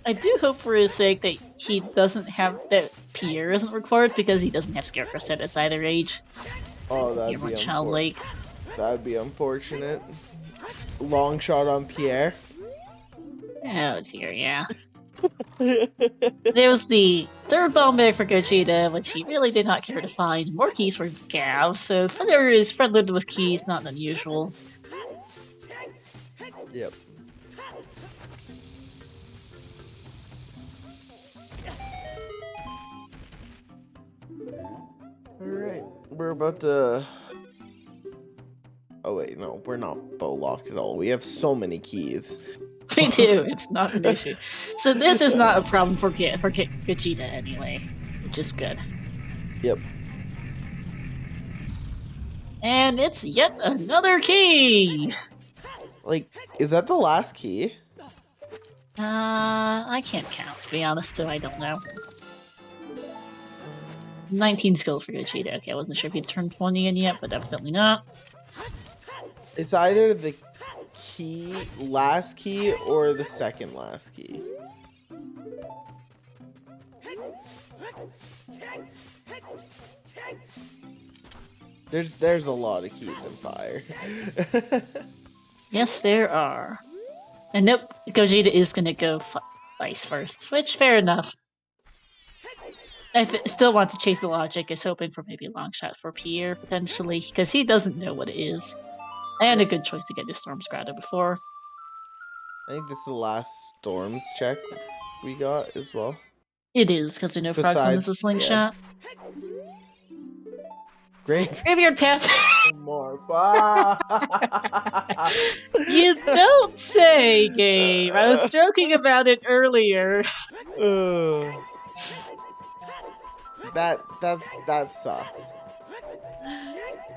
I do hope for his sake that he doesn't have that Pierre isn't required because he doesn't have Scarecrow set at either age. Oh, that'd be childlike. That'd be unfortunate. Long shot on Pierre. Oh dear, yeah. There was the third bomb bag for Gogeta, which he really did not care to find. More keys for Gav, so Feather is friendly with keys, not unusual. Yep. Alright, we're about to... Oh wait, no, we're not bow locked at all. We have so many keys. We do, it's not an issue. So this is not a problem for Gogeta anyway, which is good. Yep. And it's yet another key! Like, is that the last key? I can't count, to be honest, so I don't know. 19 skill for Gogeta. Okay, I wasn't sure if he'd turned 20 in yet, but definitely not. It's either the last key or the second last key. There's a lot of keys in fire. Yes, there are. And nope, Gogeta is gonna go ice first, which fair enough. I still want to chase the logic, is hoping for maybe a long shot for Pierre, potentially, because he doesn't know what it is. And a good choice to get his Storm's Grotto before. I think this is the last Storms check we got as well. It is, because we know Frog's is a slingshot. Yeah. Graveyard Path! More. You don't say, game! I was joking about it earlier. That sucks.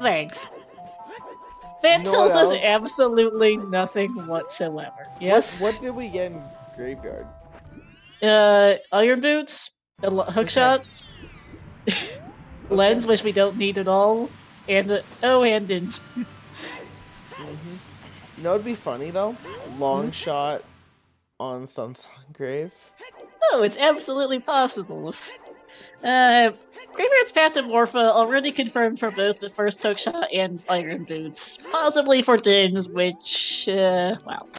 Thanks. That tells us absolutely nothing whatsoever. Yes? What did we get in Graveyard? Iron Boots, a hookshot, Lens, which we don't need at all, and Andins. You know what'd be funny though? Long shot on Sunsong Grave. Oh, it's absolutely possible. Graveyard's Path to Morpha already confirmed for both the first hookshot and Iron Boots. Possibly for Dins, which, well.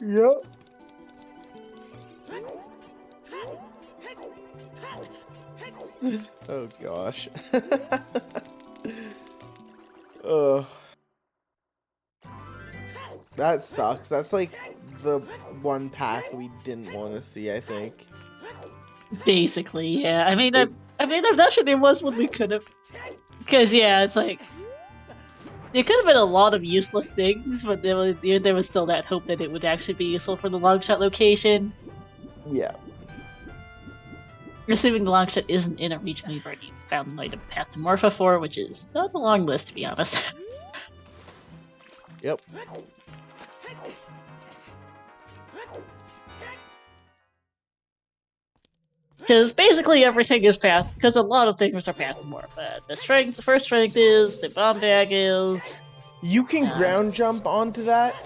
Yep. Oh gosh. That sucks. That's like the one path we didn't want to see, I think. Basically, yeah. I mean, I'm not sure there was one we could have. Because, yeah, it's like. There could have been a lot of useless things, but there was still that hope that it would actually be useful for the longshot location. Yeah. Assuming the longshot isn't in a region we've already found an item Path to Morpha for, which is not a long list, to be honest. Yep. Because basically everything is Path, because a lot of things are Path to Morpha. The first strength is, the bomb bag is... You can ground jump onto that?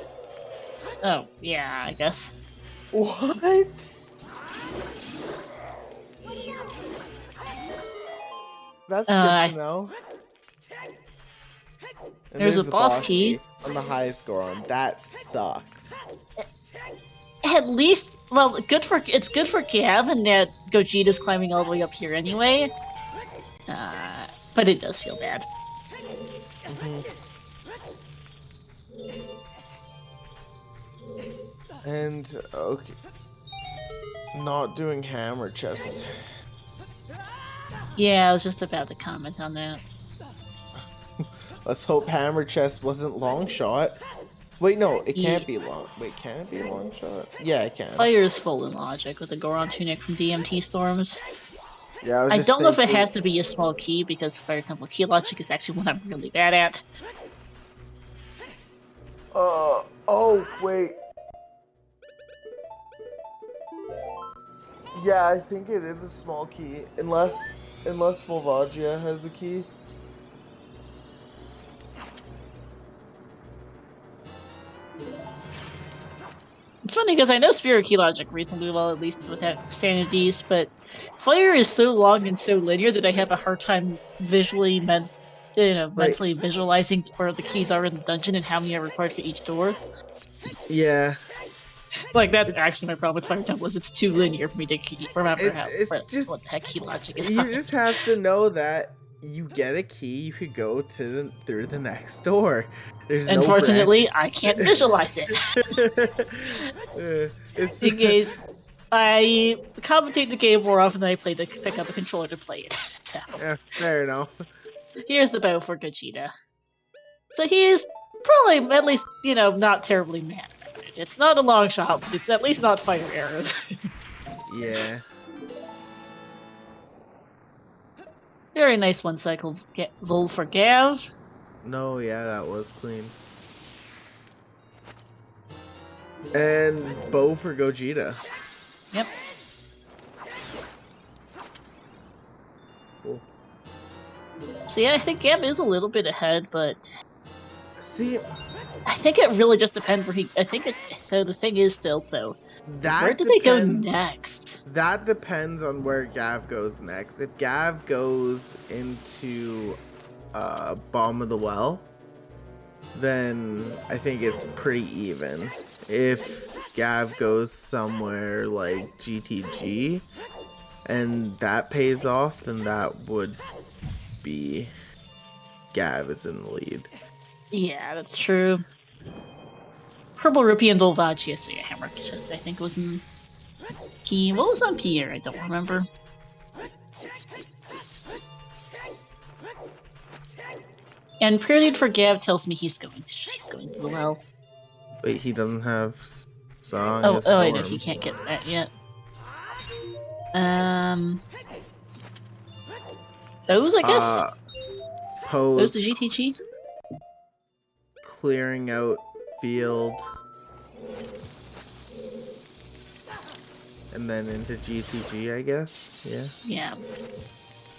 Oh, yeah, I guess. What? That's good to know. And there's a boss key on the highest Goron. That sucks. At least, well, it's good for Gavin that Gogeta's climbing all the way up here anyway. But it does feel bad. And okay, not doing hammer chests. Yeah, I was just about to comment on that. Let's hope hammer chest wasn't long shot. Wait, no, it can't be long. Wait, can it be a long shot? Yeah, it can. Fire is full in logic with the Goron tunic from DMT Storms. Yeah, I don't know if it has to be a small key because Fire Temple key logic is actually what I'm really bad at. Oh wait. Yeah, I think it is a small key, unless Volvagia has a key. It's funny because I know Spirit Key logic reasonably well, at least without sanities, but Fire is so long and so linear that I have a hard time visually, mentally visualizing where the keys are in the dungeon and how many are required for each door. Yeah. Like, that's actually my problem with Fire Temple, is it's too linear for me to remember what the heck key logic is. You just have to know that you get a key, you could go through the next door. Unfortunately, I can't visualize it. In case I commentate the game more often than I pick up a controller to play it. So. Yeah, fair enough. Here's the bow for Gogeta. So he's probably, at least, not terribly mad about it. It's not a long shot, but it's at least not fire arrows. Yeah. Very nice one cycle Vol for Gav. No, yeah, that was clean. And bow for Gogeta. Yep. Cool. So yeah, I think Gab is a little bit ahead, but See, I think it really just depends where he. I think so. The thing is still though, where that do they go depends. next? That depends on where Gav goes next. If Gav goes into Bomb of the Well, then I think it's pretty even. If Gav goes somewhere like GTG and that pays off, then that would be Gav is in the lead. Yeah, that's true. Purple Rupee and Dolvachi, so yeah, Hammer Chest I think was in P. What was on Pierre? I don't remember. And Prelude for Gav tells me he's going to the well. Wait, he doesn't have Song Oh, of Storm. I know he can't get that yet. Those I guess. Pose. Those the GTG. Clearing out field. And then into GTG, I guess. Yeah. Yeah.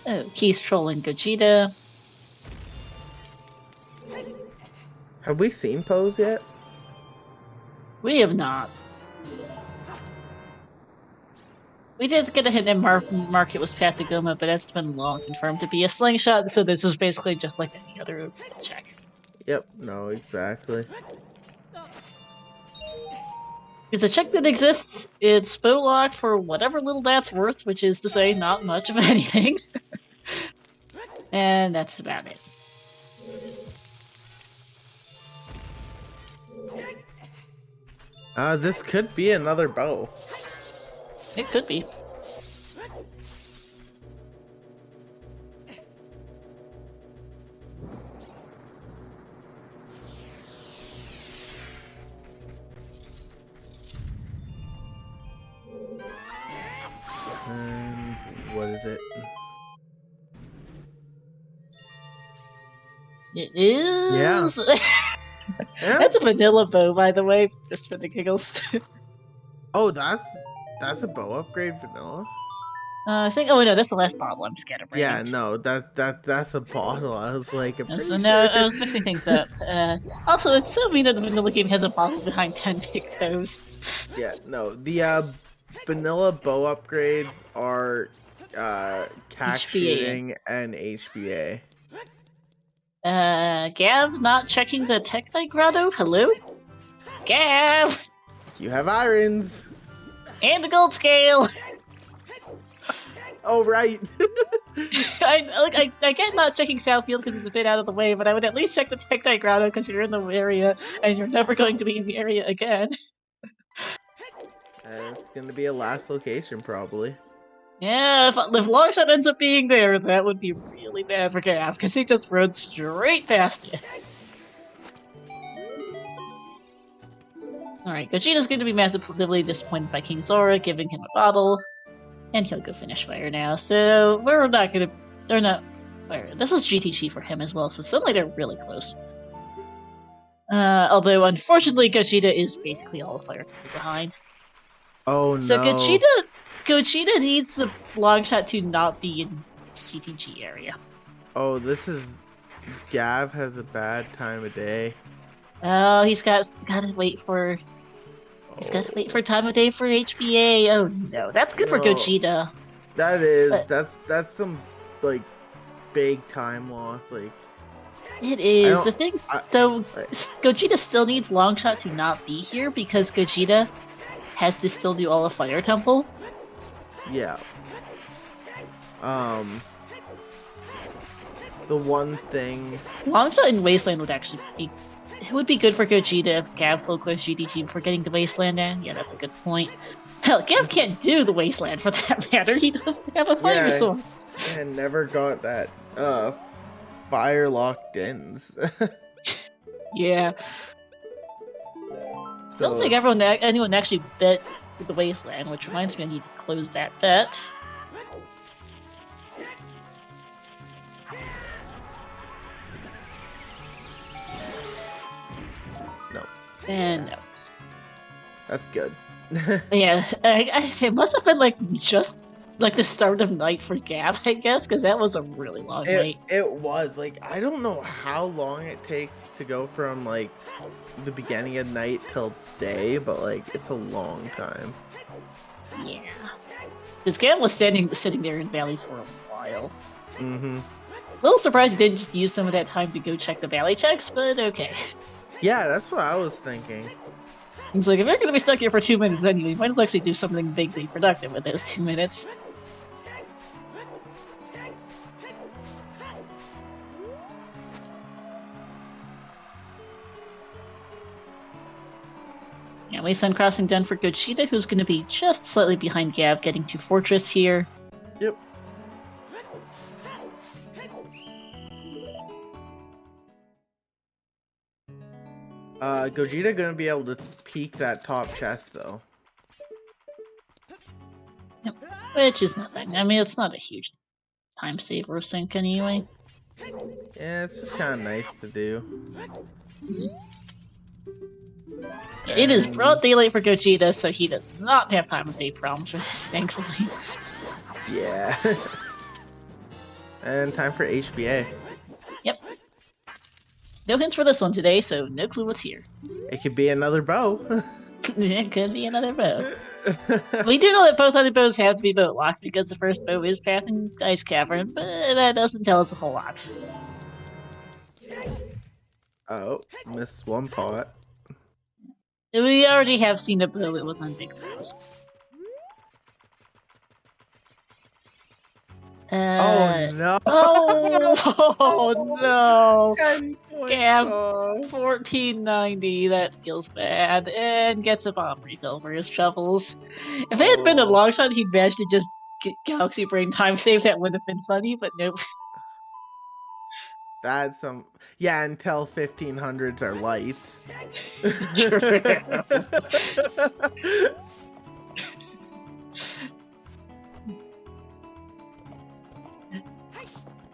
Oh, Keys trolling Gogeta. Have we seen Pose yet? We have not. We did get a hit in Mark it was Patagoma, but that's been long confirmed to be a slingshot, so this is basically just like any other check. Yep, no, exactly. It's a check that exists, it's bow locked for whatever little that's worth, which is to say not much of anything. And that's about it. This could be another bow. It could be. What is it? It is. Yeah. Yeah. That's a vanilla bow, by the way, just for the giggles. Oh, that's a bow upgrade vanilla. I think. Oh no, that's the last bottle. I'm scatterbrained. Yeah, no, that's a bottle. I was like, So no, I was mixing things up. Also, it's so mean that the vanilla game has a bottle behind 10 big toes. Yeah, no, the vanilla bow upgrades are cack shooting and HBA. Gav not checking the Tektite Grotto? Hello? Gav! You have irons! And a gold scale! Oh, right! I get not checking Southfield because it's a bit out of the way, but I would at least check the Tektite Grotto because you're in the area, and you're never going to be in the area again. It's gonna be a last location, probably. Yeah, if Longshot ends up being there, that would be really bad for Gav, because he just rode straight past it. Alright, Gogeta's going to be massively disappointed by King Zora, giving him a bottle, and he'll go finish fire now, so we're not gonna... They're not... This is GTG for him as well, so suddenly they're really close. Although, unfortunately, Gogeta is basically all fire behind. Oh, no. So Gogeta needs the Longshot to not be in GTG area. Oh, this is... Gav has a bad time of day. Oh, he's got to wait for... He's got to wait for time of day for HBA. Oh no, that's good for Gogeta. That is, but that's some, like, big time loss, like... It is. The thing, though, Gogeta still needs Longshot to not be here because Gogeta has to still do all of Fire Temple. Yeah. The one thing... Longshot in Wasteland would actually be... It would be good for Gogeta if Gav focused GTG before getting the Wasteland in. Yeah, that's a good point. Hell, Gav can't do the Wasteland for that matter. He doesn't have a fire source. And never got that, fire locked ins. Yeah. I don't think anyone actually bet with the Wasteland, which reminds me I need to close that bet. No. And no. That's good. Yeah, it must have been like just like the start of night for Gav, I guess, because that was a really long night. It was like, I don't know how long it takes to go from like the beginning of night till day, but like it's a long time. Yeah, because Gav was sitting there in Valley for a while. Mm-hmm. A little surprised he didn't just use some of that time to go check the Valley checks, but okay. Yeah, that's what I was thinking. It's like, if you're gonna be stuck here for 2 minutes anyway, you might as well actually do something vaguely productive with those 2 minutes. Yeah, wasteland crossing done for GOGETA, who's gonna be just slightly behind Gav, getting to Fortress here. Yep. GOGETA gonna be able to peek that top chest though. Yep. Which is nothing. I mean, it's not a huge time saver or sync anyway. Yeah, it's just kind of nice to do. Yeah, it is broad daylight for GOGETA, so he does not have time of day problems for this, thankfully. Yeah. And time for HBA. Yep. No hints for this one today, so no clue what's here. It could be another bow. It could be another bow. We do know that both other bows have to be boat locked because the first bow is Path and Ice Cavern, but that doesn't tell us a whole lot. Oh, missed one pot. We already have seen a bow, it was on big bows. Oh no! Oh no! 10 Gav, points. 1490, that feels bad, and gets a bomb refill for his troubles. If it had been a long shot, he'd managed to just get Galaxy Brain time save, that would have been funny, but nope. That's some... Yeah, until 1500s are lights.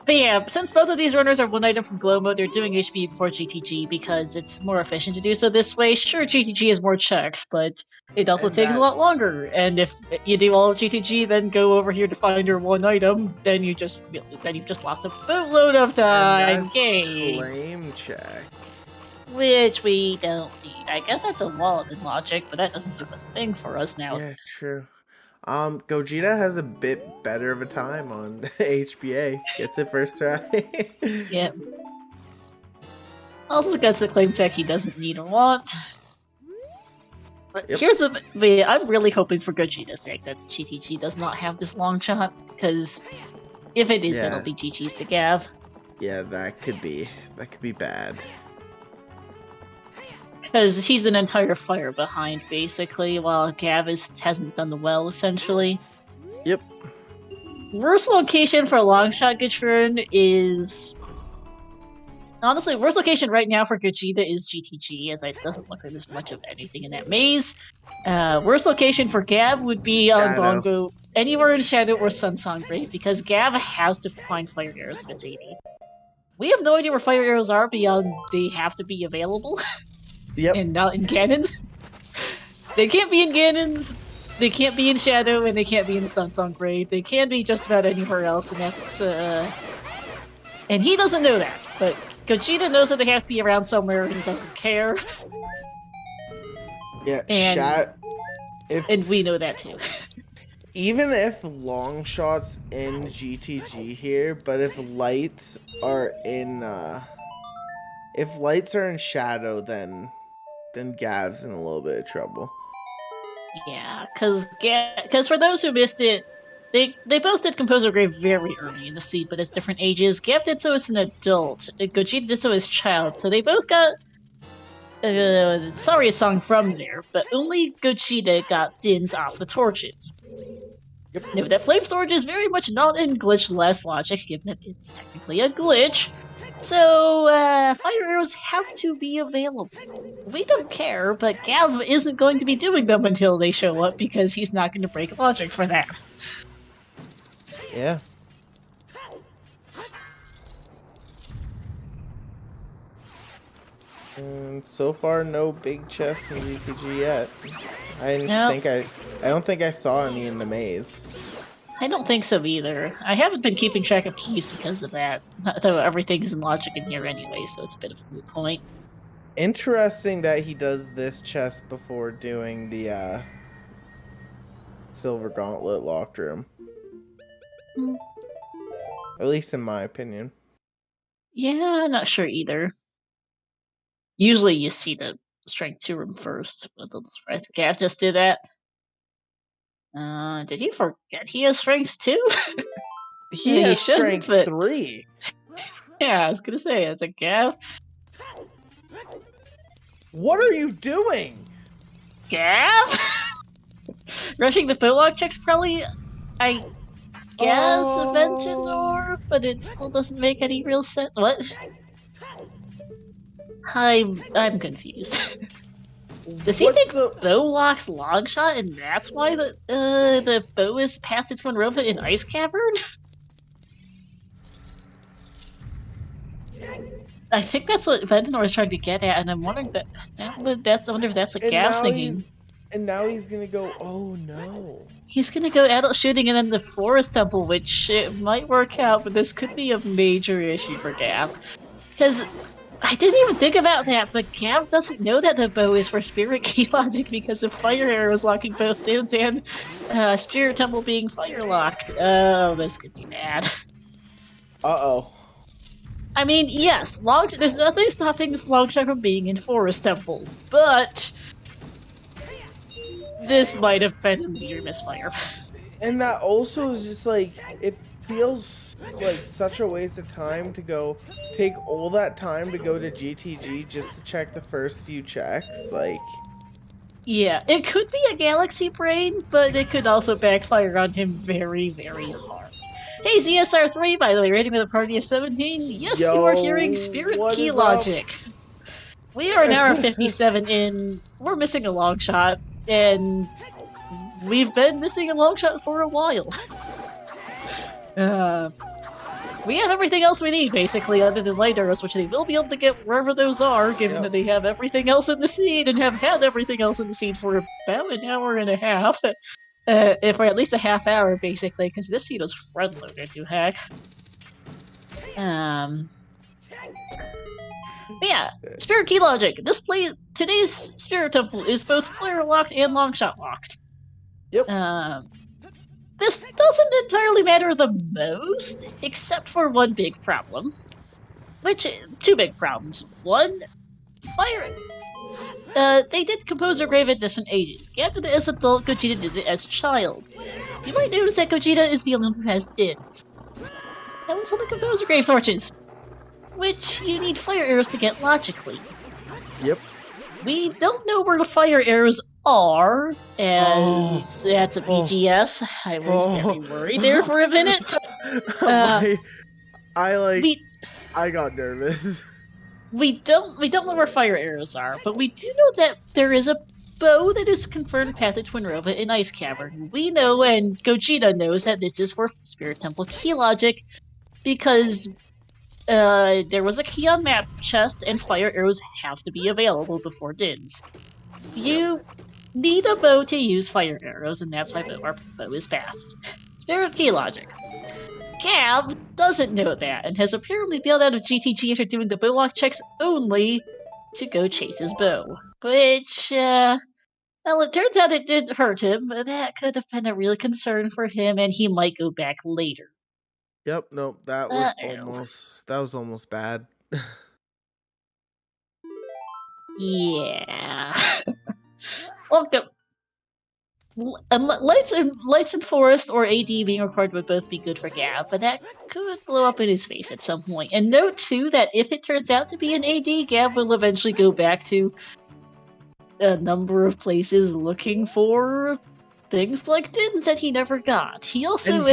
But yeah, since both of these runners are one item from glow mode, they're doing HB before GTG because it's more efficient to do so this way. Sure, GTG has more checks, but it also takes a lot longer. And if you do all of GTG, then go over here to find your one item, then you've just lost a boatload of time. Game. Flame check. Which we don't need. I guess that's a wallet in logic, but that doesn't do a thing for us now. Yeah, true. GOGETA has a bit better of a time on HBA. Gets it first try. Yep. Also gets the claim check he doesn't need or want. But here's a... But I'm really hoping for GOGETA's sake that GTG does not have this long shot, because if it is, that'll be GG's to Gav. Yeah, that could be bad. Because he's an entire fire behind, basically, while Gav hasn't done well, essentially. Yep. Worst location for a long shot Gachurn is... Honestly, worst location right now for GOGETA is GTG, as it doesn't look like there's much of anything in that maze. Worst location for Gav would be on Bongo, anywhere in Shadow or Sunsong Grave, because Gav has to find fire arrows if it's 80. We have no idea where fire arrows are beyond they have to be available. Yep. And not in Ganons. They can't be in Ganons, they can't be in Shadow, and they can't be in the Sunsong Grave. They can be just about anywhere else, and that's, and he doesn't know that, but GOGETA knows that they have to be around somewhere, and he doesn't care. Yeah, and we know that too. Even if long shots in GTG here, but if lights are in, Shadow, then Gav's in a little bit of trouble. Yeah, because for those who missed it, they both did Composer Grave very early in the seed, but at different ages. Gav did so as an adult, GOGETA did so as a child, so they both got sorry a song from there, but only GOGETA got dins off the torches. Yep. Now, that flame storage is very much not in glitch-less logic, given that it's technically a glitch. So, fire arrows have to be available. We don't care, but Gav isn't going to be doing them until they show up, because he's not going to break logic for that. Yeah. And so far, no big chests in GTG yet. I don't think I saw any in the maze. I don't think so either. I haven't been keeping track of keys because of that. Though everything is in logic in here anyway, so it's a bit of a moot point. Interesting that he does this chest before doing the Silver Gauntlet locked room. At least in my opinion. Yeah, I'm not sure either. Usually you see the Strength 2 room first, but I'm surprised Gav just did that. Did he forget he has Strength 2? He has shouldn't, Strength but 3. yeah, I was gonna say, it's a Gav. What are you doing? Gav? Rushing the footlock check's probably, I guess, a Ventinor, but it still doesn't make any real sense. What? I'm confused. Does he think bow locks long shot, and that's why the bow is past its Monrova in Ice Cavern? I think that's what Ventinor is trying to get at, and I'm wondering I wonder if that's a Gav's thinking. And now he's gonna go, oh no. He's gonna go adult shooting and then the Forest Temple, which it might work out, but this could be a major issue for Gav. Because I didn't even think about that, but Gav doesn't know that the bow is for Spirit Key logic because of Fire Arrows locking both Dins and Spirit Temple being fire locked. Oh, this could be bad. Uh-oh. I mean, yes, there's nothing stopping Longshot from being in Forest Temple, but this might have been a major misfire. And that also is just like, it feels like such a waste of time to take all that time to go to GTG just to check the first few checks, like... Yeah, it could be a Galaxy Brain, but it could also backfire on him very, very hard. Hey, ZSR3, by the way, rating with a party of 17. Yes, you are hearing Spirit Key logic. We are an hour 57 in. We're missing a long shot, and we've been missing a long shot for a while. We have everything else we need, basically, other than light arrows, which they will be able to get wherever those are, given that they have everything else in the seed, and have had everything else in the seed for about an hour and a half. For at least a half hour, basically, because this seed was front-loaded to heck. But yeah, Spirit Key logic. Today's Spirit Temple is both flare locked and longshot locked. Yep. This doesn't entirely matter the most, except for one big problem. Two big problems. One, fire. They did Composer Grave at different ages. Gav did it as adult, Gogeta did it as child. You might notice that Gogeta is the only one who has Dins. That was on the Composer Grave torches, which you need fire arrows to get logically. Yep. We don't know where the fire arrows are, as that's a BGS. I was very worried there for a minute. I got nervous. We don't know where fire arrows are, but we do know that there is a bow that is confirmed path to Twinrova in Ice Cavern. We know, and Gogeta knows, that this is for Spirit Temple key logic, because there was a key on map chest, and fire arrows have to be available before Dins. You need a bow to use fire arrows, and that's why our bow is path. Spirit key logic. Gav doesn't know that, and has apparently bailed out of GTG after doing the bowlock checks only to go chase his bow. Which, well, it turns out it didn't hurt him, but that could have been a real concern for him, and he might go back later. Yep, nope, that was almost bad. Yeah. Welcome. Lights and Forest or AD being required would both be good for Gav, but that could blow up in his face at some point. And note too that if it turns out to be an AD, Gav will eventually go back to a number of places looking for things like Dins that he never got. He also,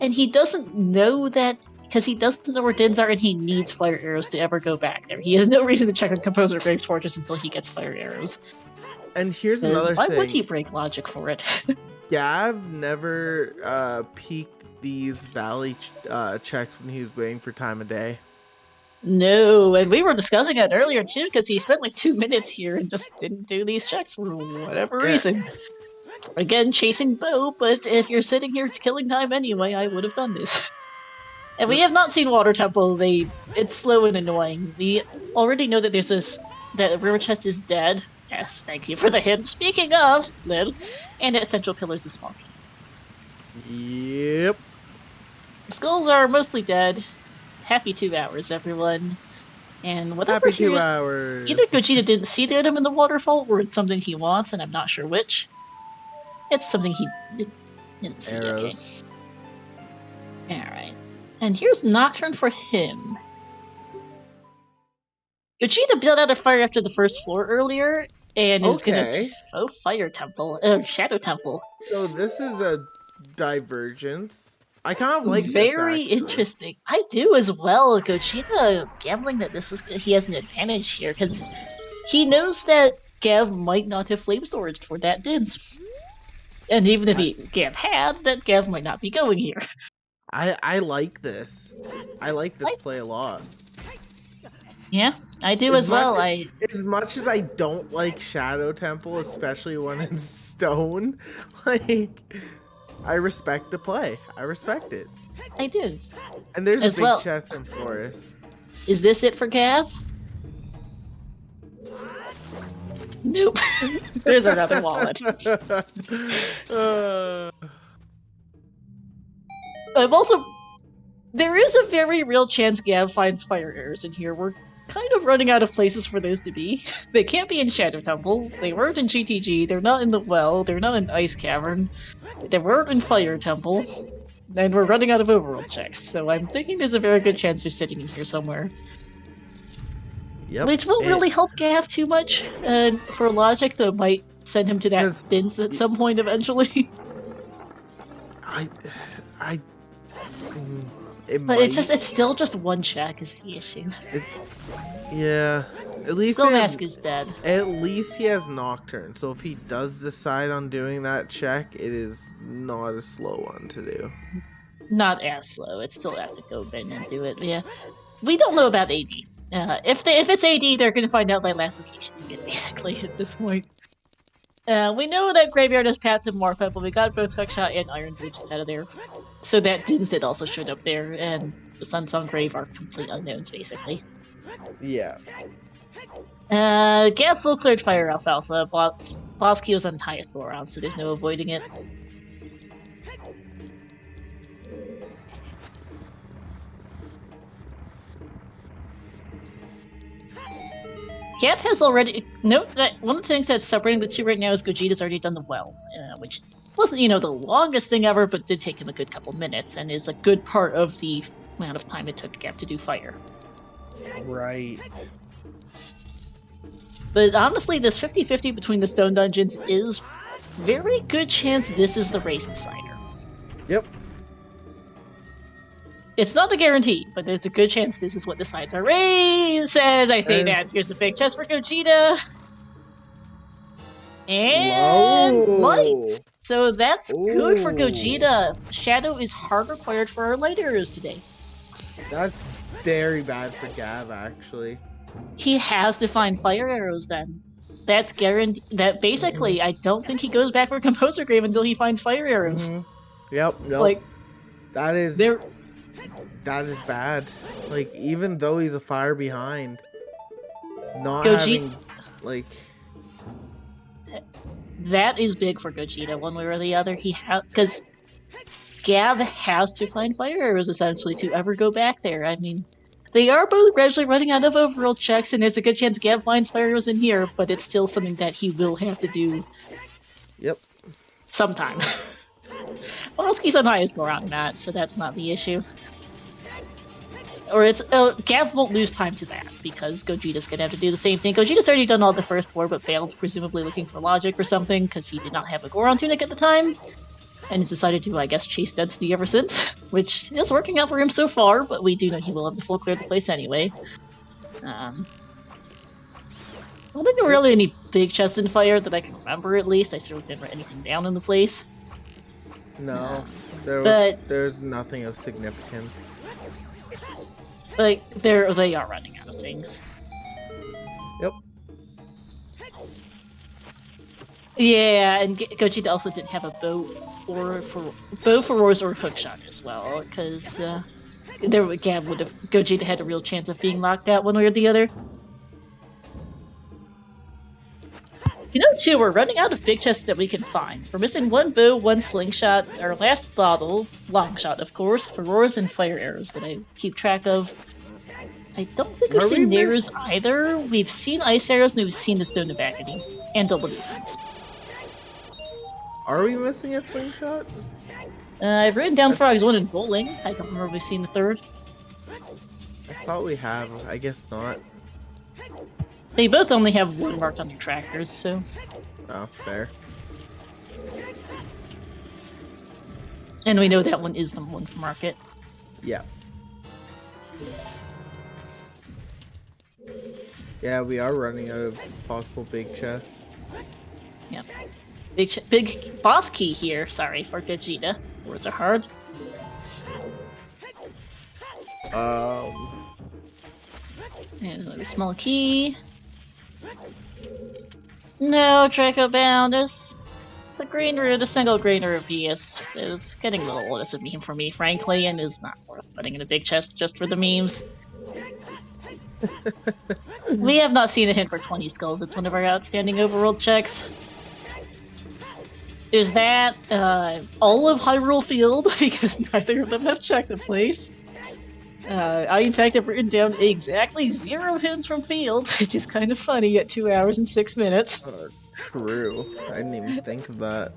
and he doesn't know that, because he doesn't know where Dins are, and he needs fire arrows to ever go back there. He has no reason to check on Composer Grave Torches until he gets fire arrows. And here's another thing. Why would he break logic for it? Gav never peeked these valley checks when he was waiting for time of day. No, and we were discussing that earlier too, because he spent like 2 minutes here and just didn't do these checks for whatever reason. Again, chasing Bo, but if you're sitting here killing time anyway, I would have done this. And we have not seen Water Temple. It's slow and annoying. We already know that that River Chest is dead. Yes, thank you for the hint. Speaking of, Lil, and that Central Pillar's a small key. Yep. Skulls are mostly dead. Happy 2 hours, everyone. And whatever Happy 2 hours. Either Gogeta didn't see the item in the waterfall, or it's something he wants, and I'm not sure which. It's something he didn't see. Arrows. Okay. Alright. And here's Nocturne for him. Gogeta built out a fire after the first floor earlier, and is gonna Fire Temple, Shadow Temple. So this is a divergence. I kind of like very this, interesting. I do as well. Gogeta gambling that he has an advantage here because he knows that Gav might not have flame storage for that Dins, and even if Gav had, that Gav might not be going here. I like this. I like this play a lot. Yeah, I do as well. As much as I don't like Shadow Temple, especially when it's stone, like, I respect the play. I respect it. I do. And there's a big chest in Forest. Is this it for Gav? Nope. There's another wallet. There is a very real chance Gav finds fire arrows in here. We're kind of running out of places for those to be. They can't be in Shadow Temple. They weren't in GTG. They're not in the well. They're not in Ice Cavern. They weren't in Fire Temple. And we're running out of overworld checks. So I'm thinking there's a very good chance they're sitting in here somewhere. Yep. Which won't really help Gav too much for logic, though it might send him to that Dins at some point eventually. It's still just one check is the issue. Yeah. At least Skullmask is dead. At least he has Nocturne, so if he does decide on doing that check, it is not a slow one to do. Not as slow. It still has to go in and do it. Yeah. We don't know about AD. If it's AD, they're going to find out by last location again, basically, at this point. We know that Graveyard has Path to Morph, but we got both Hookshot and Iron Boots out of there. So that Dins did also showed up there, and the Sunsong Grave are complete unknowns, basically. Yeah. Gav full cleared Fire Alfalfa. Boss Key was on the highest floor round, so there's no avoiding it. Gav has already... Note that one of the things that's separating the two right now is Gogeta's already done the well, which wasn't, the longest thing ever, but did take him a good couple minutes, and is a good part of the amount of time it took Gav to do fire. Right. But honestly, this 50-50 between the stone dungeons is very good chance this is the race decider. Yep. It's not a guarantee, but there's a good chance this is what decides our race. As I say that, here's a big chest for Gogeta. And lights. So that's good for Gogeta. Shadow is hard required for our light arrows today. That's very bad for Gav, actually. He has to find fire arrows then. That's guaranteed. That basically, I don't think he goes back for Composer Grave until he finds fire arrows. Yep. Nope. Like, that is bad. Like, even though he's a fire behind, not having, like... That is big for Gogeta, one way or the other. Because Gav has to find fire arrows, essentially, to ever go back there. I mean, they are both gradually running out of overworld checks, and there's a good chance Gav finds fire arrows in here, but it's still something that he will have to do... Yep. Sometime. Bosky's on highest score on that, so that's not the issue. Or it's... Gav won't lose time to that, because Gogeta's gonna have to do the same thing. Gogeta's already done all the first floor, but failed, presumably looking for logic or something, because he did not have a Goron tunic at the time. And has decided to, I guess, chase Density ever since, which is working out for him so far, but we do know he will have the full clear of the place anyway. I don't think there were really any big chests in fire that I can remember, at least. I certainly didn't write anything down in the place. No, there's nothing of significance. Like, they are running out of things. Yep. Yeah, and Gogeta also didn't have a bow for roars or hookshot as well, because Gogeta had a real chance of being knocked out one way or the other. You know, too, we're running out of big chests that we can find. We're missing one bow, one slingshot, our last bottle, long shot, of course, for roars and fire arrows that I keep track of. I don't think we've seen Neros either. We've seen ice arrows and we've seen the stone of agony and double defense. Are we missing a slingshot? I've written down Frogs 1 and bowling. I don't remember if we've seen the third. I thought we have. I guess not. They both only have one marked on their trackers, so... Oh, fair. And we know that one is the one for market. Yeah. Yeah, we are running out of possible big chests. Yeah. Big boss key here, sorry, for Gogeta. Words are hard. And another small key. No, Draco Bound is the single green ruby is getting a little old as a meme for me, frankly, and is not worth putting in a big chest just for the memes. We have not seen a hint for 20 skulls. It's one of our outstanding overworld checks. Is that all of Hyrule Field? Because neither of them have checked a place. I, in fact, have written down exactly 0 hints from Field, which is kind of funny at 2 hours and 6 minutes. True. I didn't even think of that.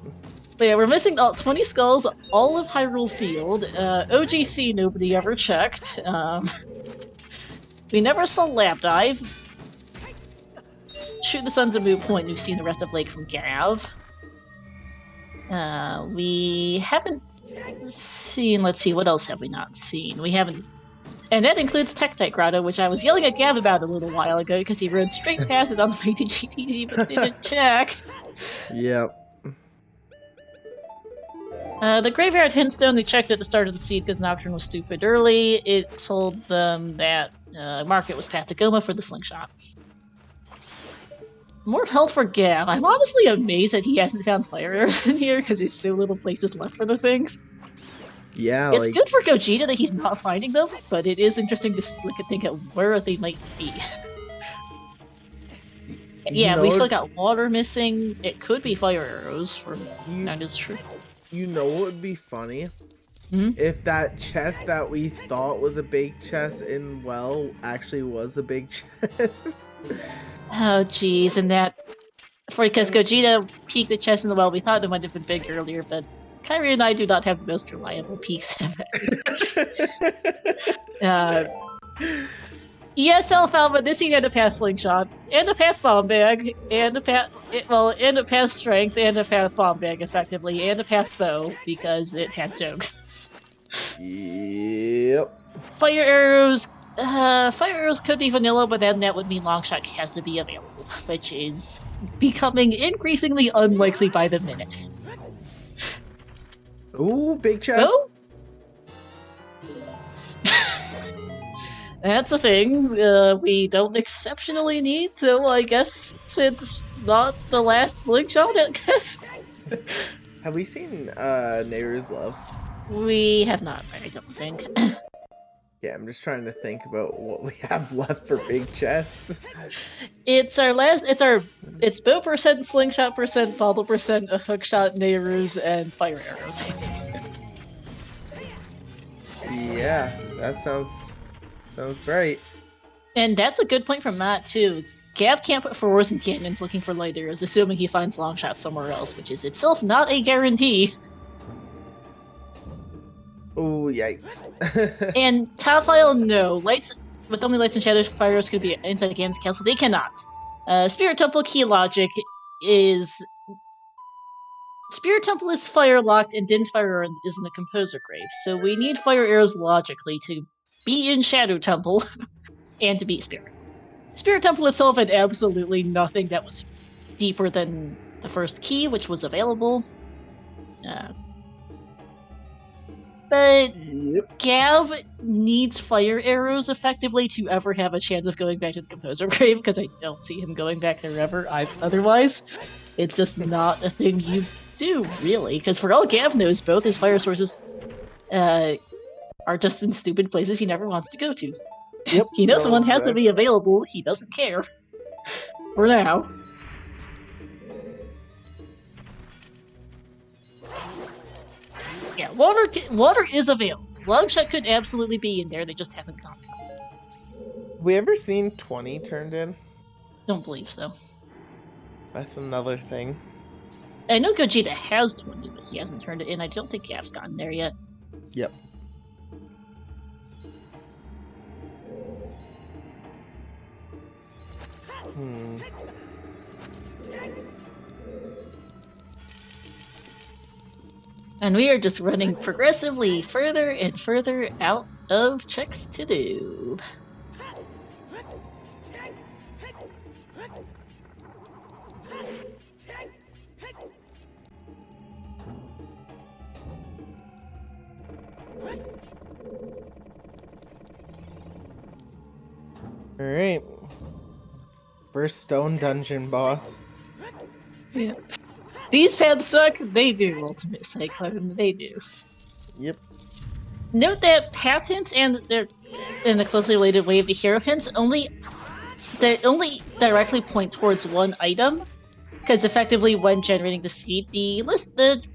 But yeah, we're missing 20 skulls, all of Hyrule Field. OGC, nobody ever checked. We never saw Lab Dive. Shoot the Sun's a moot point, we've seen the rest of Lake from Gav. We haven't seen, let's see, what else have we not seen? We haven't... And that includes Tektite Grotto, which I was yelling at Gav about a little while ago because he rode straight past it on the way to GTG but didn't check. Yep. The Graveyard Hintstone, we checked at the start of the seed because Nocturne was stupid early. It told them that Market was Path to Goma for the Slingshot. More health for Gav. I'm honestly amazed that he hasn't found fire arrows in here because there's so little places left for the things. Yeah, it's good for Gogeta that he's not finding them, but it is interesting to look and think of where they might be. Yeah, we still got water missing. It could be fire arrows. That is true. You know what would be funny? If that chest that we thought was a big chest in Well actually was a big chest. Oh, jeez, and that... Because Gogeta peeked the chest in the Well, we thought it might have been big earlier, but Kyrie and I do not have the most reliable peeks ever. Yes, Alfalfa, this scene had a Path Slingshot, and a Path Bomb Bag, and a Path... and a Path Strength, and a Path Bomb Bag, effectively, and a Path Bow, because it had jokes. Yep. Fire arrows could be vanilla, but then that would mean Longshot has to be available, which is becoming increasingly unlikely by the minute. Ooh, big chest. Oh? That's a thing we don't exceptionally need, so I guess it's not the last slingshot, I guess. Have we seen Neighbor's Love? We have not, I don't think. Yeah, I'm just trying to think about what we have left for big chests. It's bow percent, slingshot percent, bottle percent, a hookshot, Nehru's, and fire arrows, I think. Yeah, that sounds right. And that's a good point from Matt, too. Gav can't put fours and cannons looking for light arrows, assuming he finds long shots somewhere else, which is itself not a guarantee. Oh, yikes. And top file, no. Lights, with only lights and shadows, fire arrows could be inside Ganon's castle. They cannot. Spirit Temple key logic is... Spirit Temple is fire locked, and Din's fire arrow is in the Composer Grave, so we need fire arrows logically to be in Shadow Temple and to beat Spirit. Spirit Temple itself had absolutely nothing that was deeper than the first key, which was available. But Yep. Gav needs fire arrows effectively to ever have a chance of going back to the Composer Grave, because I don't see him going back there ever otherwise. It's just not a thing you do, really, because for all Gav knows, both his fire sources are just in stupid places he never wants to go to. Yep. He knows no, one has to be exactly. available, he doesn't care. For now. Yeah, water is available. Longshot could absolutely be in there, they just haven't gone. We ever seen 20 turned in? Don't believe so. That's another thing. I know Gogeta has 20, but he hasn't turned it in. I don't think Gav's gotten there yet. Yep. And we are just running progressively further and further out of checks to do. Alright. First stone dungeon boss. Yeah. These paths suck, they do, Ultimate Cyclone, they do. Yep. Note that path hints and the closely related Way of the Hero hints only directly point towards one item, because effectively when generating the seed, the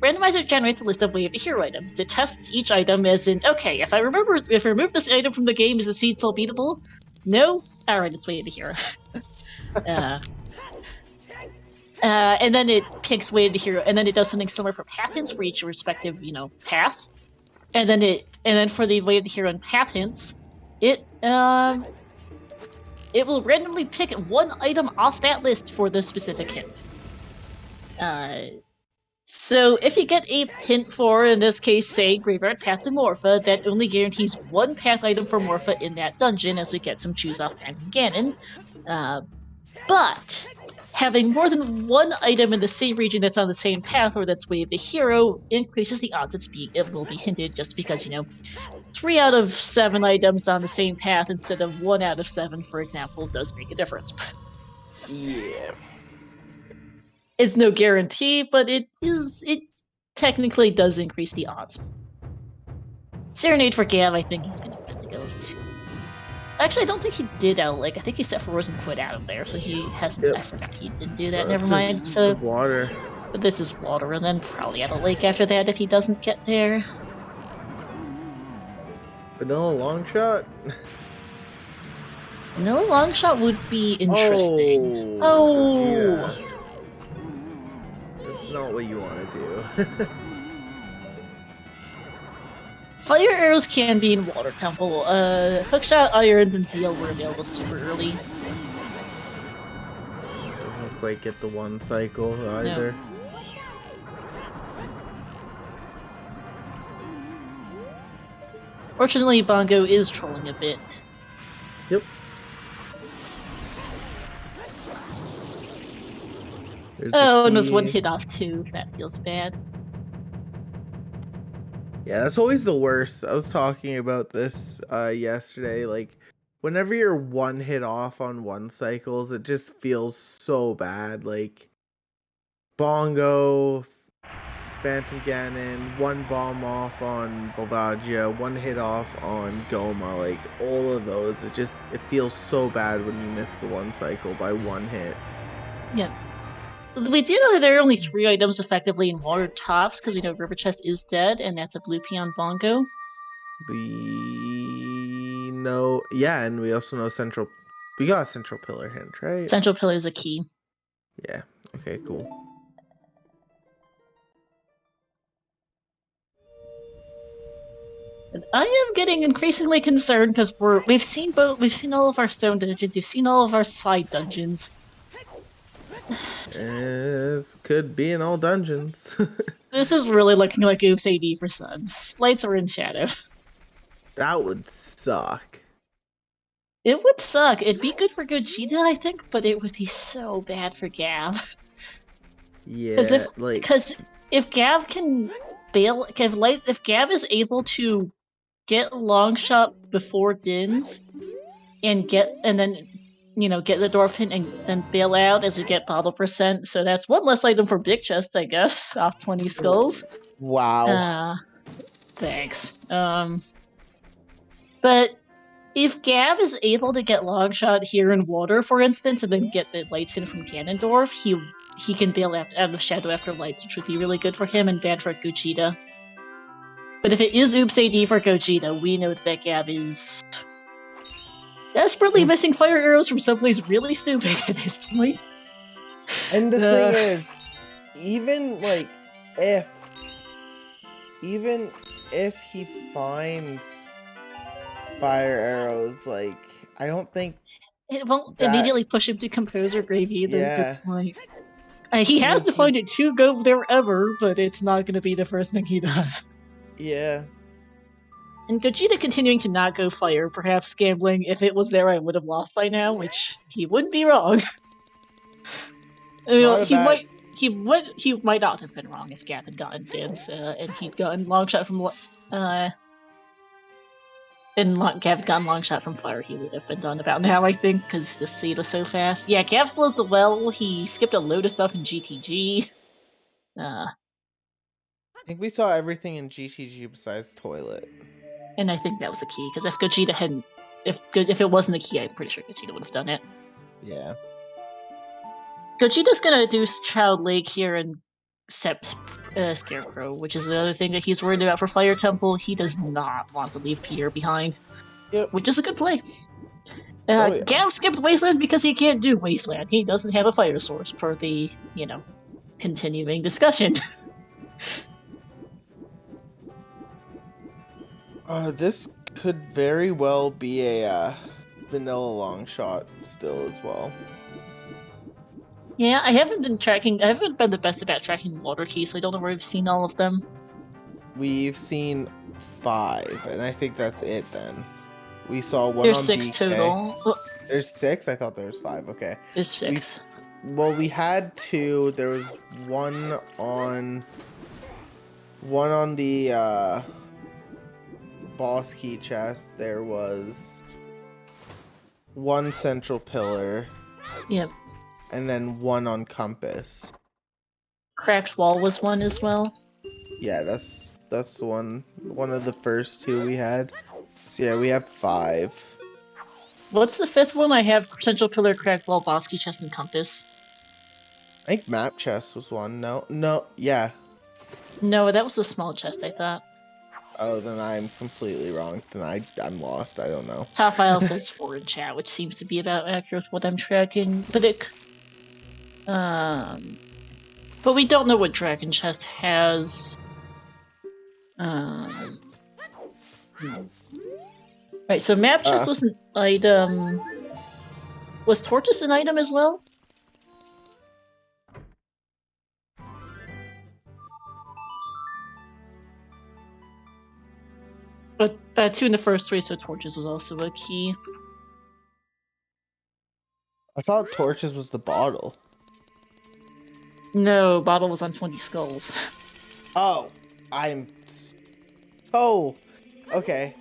randomizer generates a list of Way of the Hero items. It tests each item as in, okay, if I remove this item from the game, is the seed still beatable? No? Alright, it's Way of the Hero. And then it picks Way of the Hero, and then it does something similar for path hints for each respective, path. And then for the Way of the Hero and path hints, it will randomly pick one item off that list for the specific hint. So if you get a hint for, in this case, say, Graveyard Path to Morpha, that only guarantees one path item for Morpha in that dungeon, as we get some Choose Off Phantom Ganon. But having more than one item in the same region that's on the same path or that's Way of the Hero increases the odds it will be hinted, just because, 3 out of 7 items on the same path instead of 1 out of 7, for example, does make a difference. Yeah. It's no guarantee, but it technically does increase the odds. Serenade for Gav, I think he's gonna finally go to. Actually, I don't think he did out Lake. I think he set for Rose and quit out of there, so he hasn't. Yep. I forgot he didn't do that. Never mind. So water. But this is water, and then probably at a lake after that if he doesn't get there. Vanilla long shot. Vanilla long shot would be interesting. Oh. That's not what you want to do. Fire arrows can be in Water Temple. Hookshot, Irons, and Zeal were available super early. Doesn't quite get the one cycle either. No. Fortunately, Bongo is trolling a bit. Yep. And was one hit off too. That feels bad. Yeah, that's always the worst. I was talking about this yesterday. Like, whenever you're one hit off on one cycles, it just feels so bad. Like, Bongo, Phantom Ganon, one bomb off on Volvagia, one hit off on Goma. Like, all of those, it feels so bad when you miss the one cycle by one hit. Yeah. We do know that there are only 3 items effectively in Water Tops, because we know River Chest is dead, and that's a Blue Peon Bongo. We know, yeah, and we also know Central. We got a Central Pillar hint, right? Central Pillar is a key. Yeah. Okay. Cool. I am getting increasingly concerned because we've seen all of our stone dungeons, we've seen all of our side dungeons. This could be in all dungeons. This is really looking like Oops AD for Suns. Lights are in shadow. That would suck. It would suck. It'd be good for Gogeta, I think, but it would be so bad for Gav. Yeah, Because if Gav can if Gav is able to get Longshot before Dins and then get the dwarf hint and then bail out as you get bottle percent. So that's one less item for big chests, I guess, off 20 skulls. Wow. Thanks. But if Gav is able to get Longshot here in water, for instance, and then get the lights in from Ganondorf, he can bail out of Shadow after lights, which would be really good for him and bad for Gogeta. But if it is Oops AD for Gogeta, we know that Gav is desperately missing fire arrows from someplace really stupid at this point. And the thing is, even if he finds fire arrows, I don't think it won't immediately push him to Composer Grave either. Yeah. Good point. He has to find it to go there ever, but it's not going to be the first thing he does. Yeah. And Gogeta continuing to not go fire, perhaps gambling, if it was there I would have lost by now, which he wouldn't be wrong. He might not have been wrong if Gav had gotten Dins, and he'd gotten Longshot from Gav had gotten Longshot from fire, he would have been done about now, I think, because the seed was so fast. Yeah, Gav slows the well, he skipped a load of stuff in GTG. I think we saw everything in GTG besides toilet. And I think that was a key, because if Gogeta hadn't... If it wasn't a key, I'm pretty sure Gogeta would have done it. Yeah. Gogeta's gonna do Child Lake here and Scarecrow, which is the other thing that he's worried about for Fire Temple. He does not want to leave Peter behind, which is a good play. Gav skipped Wasteland because he can't do Wasteland. He doesn't have a fire source for the, continuing discussion. This could very well be a vanilla long shot still as well. Yeah, I haven't been the best about tracking water keys, so I don't know where I've seen all of them. We've seen 5, and I think that's it then. We saw one There's on 6 BK. total. There's 6? I thought there was 5, okay. There's 6. We had 2. There was one on the boss key chest. There was one central pillar. Yep. And then one on compass. Cracked wall was one as well. Yeah, that's one of the first 2 we had. So yeah, we have 5. What's the 5th one? I have central pillar, cracked wall, boss key chest, and compass. I think map chest was one. No, yeah. No, that was a small chest, I thought. Oh, then I'm completely wrong. Then I'm lost. I don't know. Top file says 4 in chat, which seems to be about accurate with what I'm tracking. But but we don't know what Dragon Chest has. Right, so map chest was an item. Was Tortoise an item as well? But 2 in the first 3, so Torches was also a key. I thought torches was the bottle. No, bottle was on 20 skulls. Oh, I'm so okay.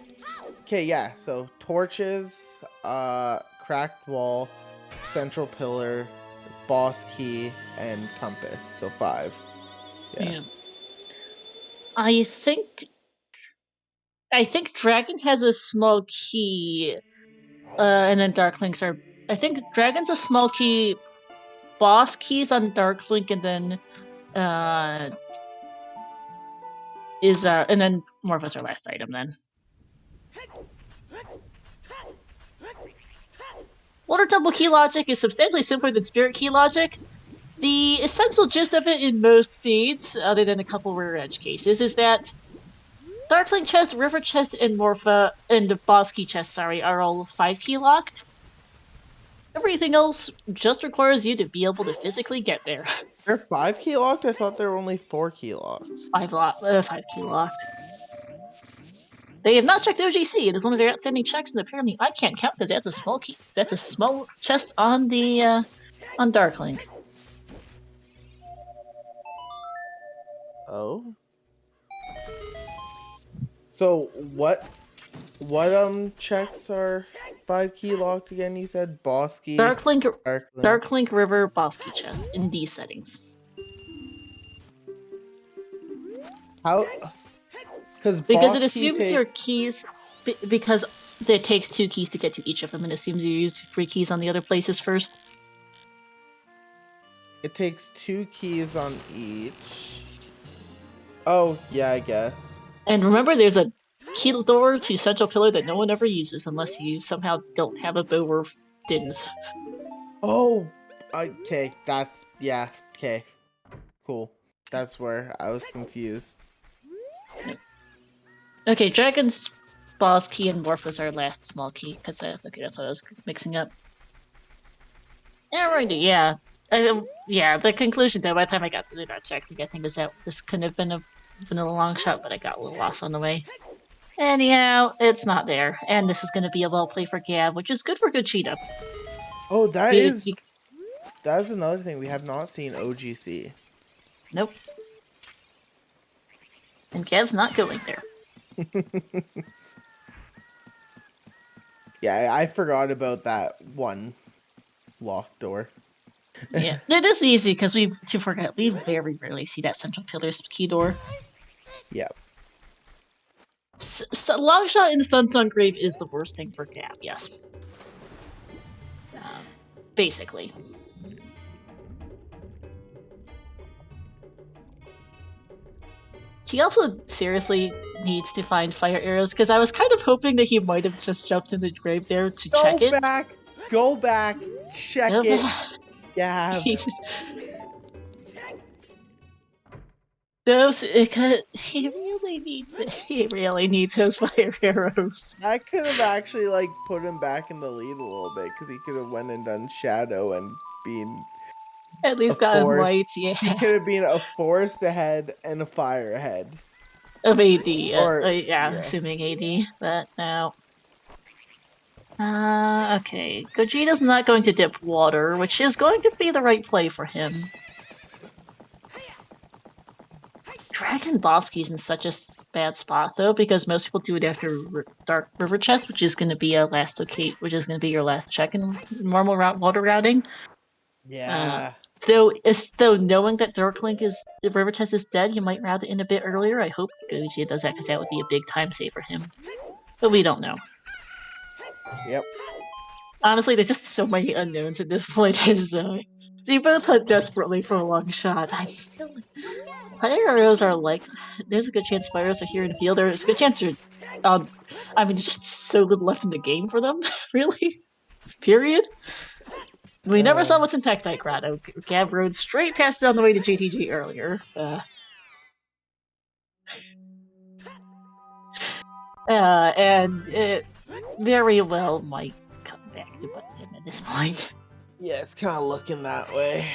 Okay, yeah. So torches, cracked wall, central pillar, boss key, and compass. So 5. Yeah. I think Dragon has a small key, and then Dark Links are. I think Dragon's a small key. Boss keys on Dark Link, and then and then Morpho's our last item then. Water Temple key logic is substantially simpler than Spirit key logic. The essential gist of it in most seeds, other than a couple rare edge cases, is that Darkling chest, River chest, and Morpha, and the boss key chest, are all 5 key locked. Everything else just requires you to be able to physically get there. They're 5 key locked? I thought they were only 4 key locked. 5 key locked. They have not checked OGC. It is one of their outstanding checks, and apparently I can't count because that's a small key. That's a small chest on the on Darklink. Oh. So what checks are 5 key locked again? You said boss key, Dark Link River boss key chest in these settings. How? Because it assumes your keys, because it takes 2 keys to get to each of them, and assumes you use 3 keys on the other places first. It takes 2 keys on each. Oh, yeah, I guess. And remember, there's a key door to Central Pillar that no one ever uses unless you somehow don't have a bow or dims. Oh, okay, yeah, okay. Cool. That's where I was confused. Okay, Dragon's boss key and Morph was our last small key, because that's what I was mixing up. Yeah, right, yeah. Yeah, the conclusion, though, by the time I got to the Dutch checking, I think is that this couldn't have been a vanilla long shot, but I got a little lost on the way. Anyhow, it's not there, and this is going to be a well play for Gav, which is good for GOGETA. Oh, that's another thing. We have not seen OGC. Nope. And Gav's not going there. Yeah, I forgot about that one locked door. Yeah, it is easy because we very rarely see that Central Pillar's key door. Yeah. So long shot in Sun Grave is the worst thing for Gav, yes. Basically. He also seriously needs to find fire arrows, because I was kind of hoping that he might have just jumped in the grave there to check it. Go back, check it. Yeah. He really needs those fire arrows. I could have actually like put him back in the lead a little bit, because he could have went and done Shadow and been at least got him right. Yeah, he could have been a forest ahead and a fire ahead of AD. Yeah, assuming AD, but no. Okay. Gogeta's not going to dip water, which is going to be the right play for him. Dragon boss key's in such a bad spot though, because most people do it after Dark River chest, which is going to be your last check in normal water routing. Yeah. Though knowing that Dark Link River chest is dead, you might route it in a bit earlier. I hope Gogeta does that, because that would be a big time save for him. But we don't know. Yep. Honestly, there's just so many unknowns at this point. So you both hunt desperately for a long shot. Fire arrows are there's a good chance fire arrows are here in the field. There's a good chance there's just so little left in the game for them, really. Period. We never saw what's in Tektite Grotto. Gav rode straight past it on the way to GTG earlier. And it very well might come back to bite him at this point. Yeah, it's kind of looking that way.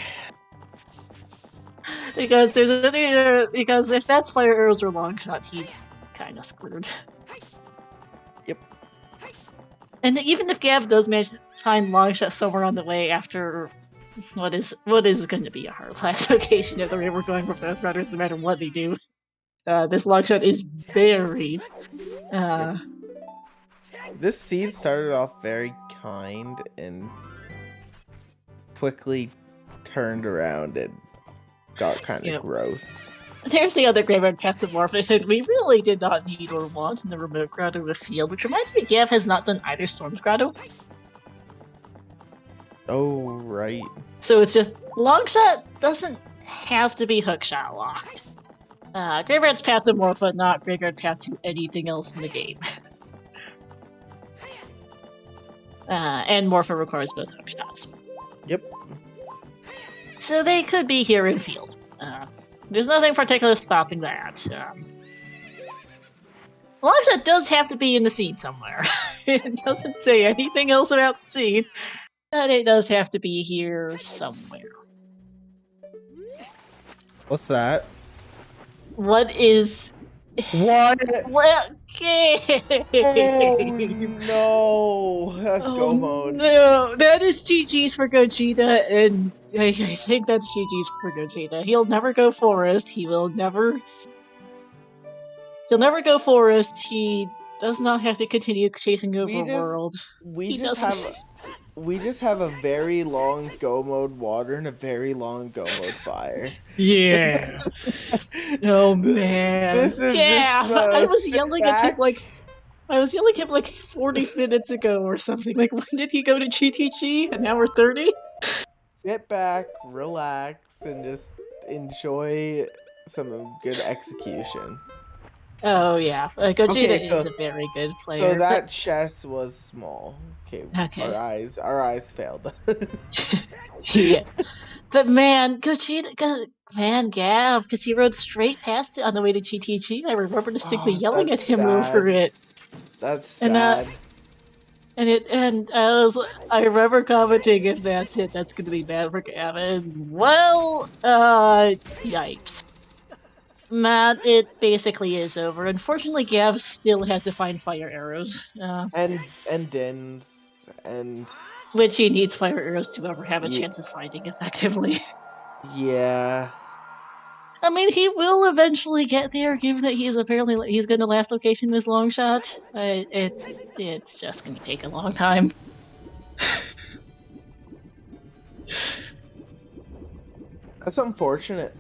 Because if that's fire arrows or long shot, he's kind of screwed. Yep. And even if Gav does manage to find long shot somewhere on the way after what is going to be a hard last location if we're going for both runners, no matter what they do, this long shot is buried. This seed started off very kind and quickly turned around and got kind of gross. There's the other Graveyard Path to Morph. We really did not need or want in the remote grotto of the field, which reminds me Gav has not done either Storm's Grotto. Oh, right. So it's just, Longshot doesn't have to be Hookshot locked. Graveyard's Path to Morph, but not Graveyard Path to anything else in the game. And Morpha requires both Hookshots. Yep. So they could be here in field. There's nothing particular stopping that. Longshot does have to be in the scene somewhere. It doesn't say anything else about the scene, but it does have to be here somewhere. What's that? What is... What? What? Oh no! That's go mode. No, that is GG's for Gogeta, and I think that's GG's for Gogeta. He'll never go forest. He will never He'll never go forest. He does not have to continue chasing over world. We just have a very long go mode water and a very long go mode fire. Yeah. Oh man. This is just I was yelling at him like 40 minutes ago or something. Like, when did he go to GTG? An hour 30? Sit back, relax, and just enjoy some good execution. Oh yeah, Gogeta is a very good player. So that chess was small. Okay. Our eyes failed. Yeah, but man, Gav, because he rode straight past it on the way to GTG. I remember distinctly yelling at him over it. That's sad. And I remember commenting, if that's it, that's gonna be bad for Gavin. Well, yikes. Matt, it basically is over. Unfortunately, Gav still has to find fire arrows. And Dins, and... which he needs fire arrows to ever have a chance of fighting effectively. Yeah. I mean, he will eventually get there, given that he's going to last location this long shot. It's just going to take a long time. That's unfortunate.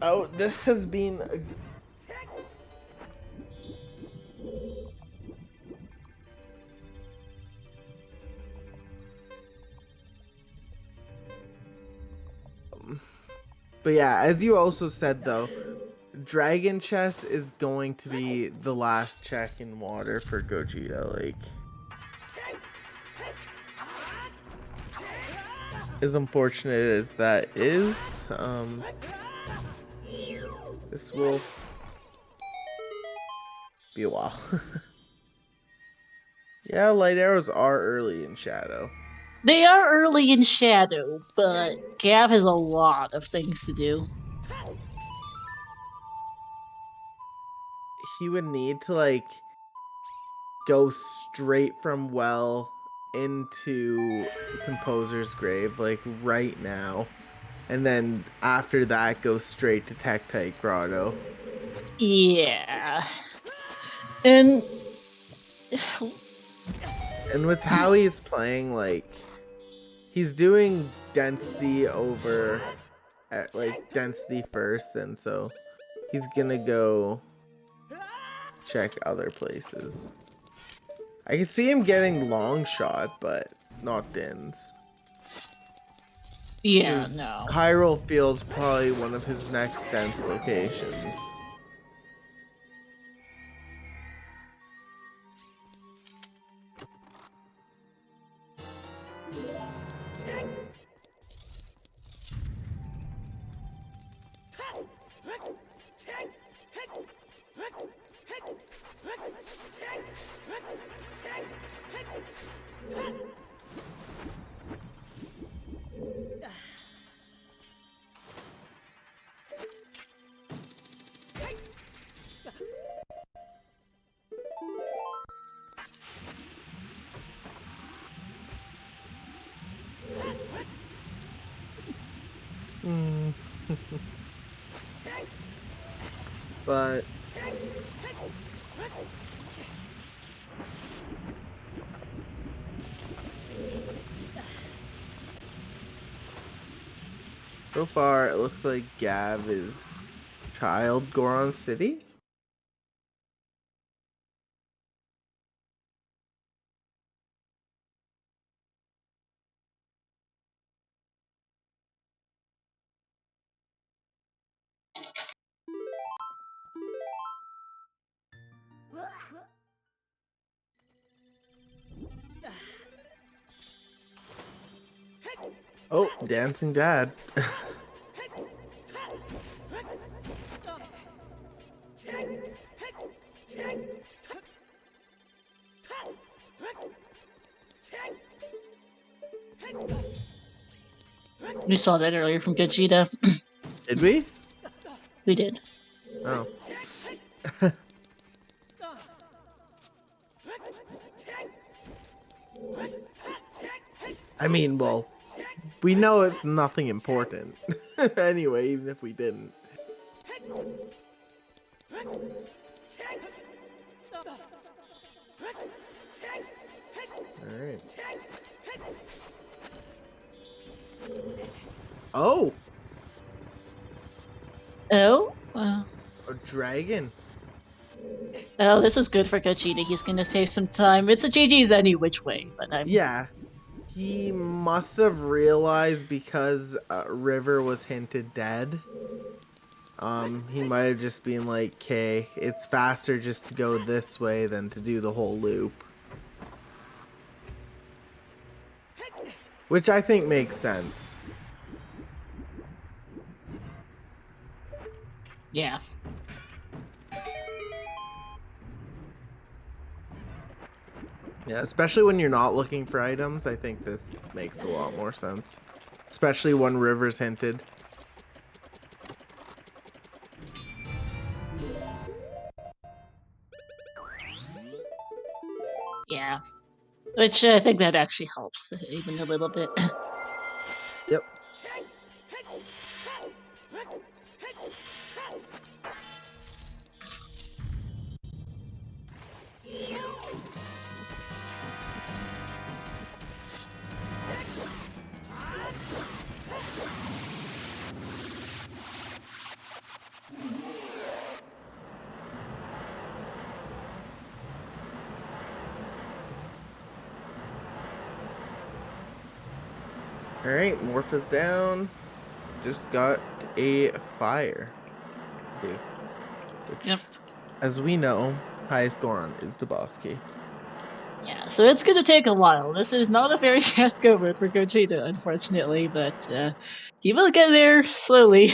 Oh, this has been But yeah, as you also said though, Dragon Chess is going to be the last check in water for Gogeta. Like, as unfortunate as that is, this will be a while. Yeah, light arrows are early in Shadow. They are early in Shadow, but Gav has a lot of things to do. He would need to, like, go straight from Well into Composer's Grave, like, right now. And then after that, go straight to Tektite Grotto. Yeah. And with how he's playing, like, he's doing density over, like, density first, and so he's gonna go check other places. I can see him getting long shot, but not Dins. Yeah, no. Hyrule Field's probably one of his next dense locations. But so far, it looks like Gav is Child Goron City. Oh, Dancing Dad. We saw that earlier from Gogeta. Did we? We did. Oh. I mean, well, we know it's nothing important. Anyway, even if we didn't. Alright. Oh! Oh? Well. A dragon. Oh, this is good for Gogeta. He's gonna save some time. It's a GG's any which way, but I'm... Yeah. He must have realized because River was hinted dead. He might have just been like, okay, it's faster just to go this way than to do the whole loop. Which I think makes sense. Yeah. Yeah, especially when you're not looking for items, I think this makes a lot more sense. Especially when River's hinted. Yeah. Which I think that actually helps, even a little bit. Yep. Alright, Morph is down. Just got a fire. Which, Yep. as we know, highest score on is the boss key. Yeah, so it's gonna take a while. This is not a very fast go mode for Gogeta, unfortunately, but he will get there slowly.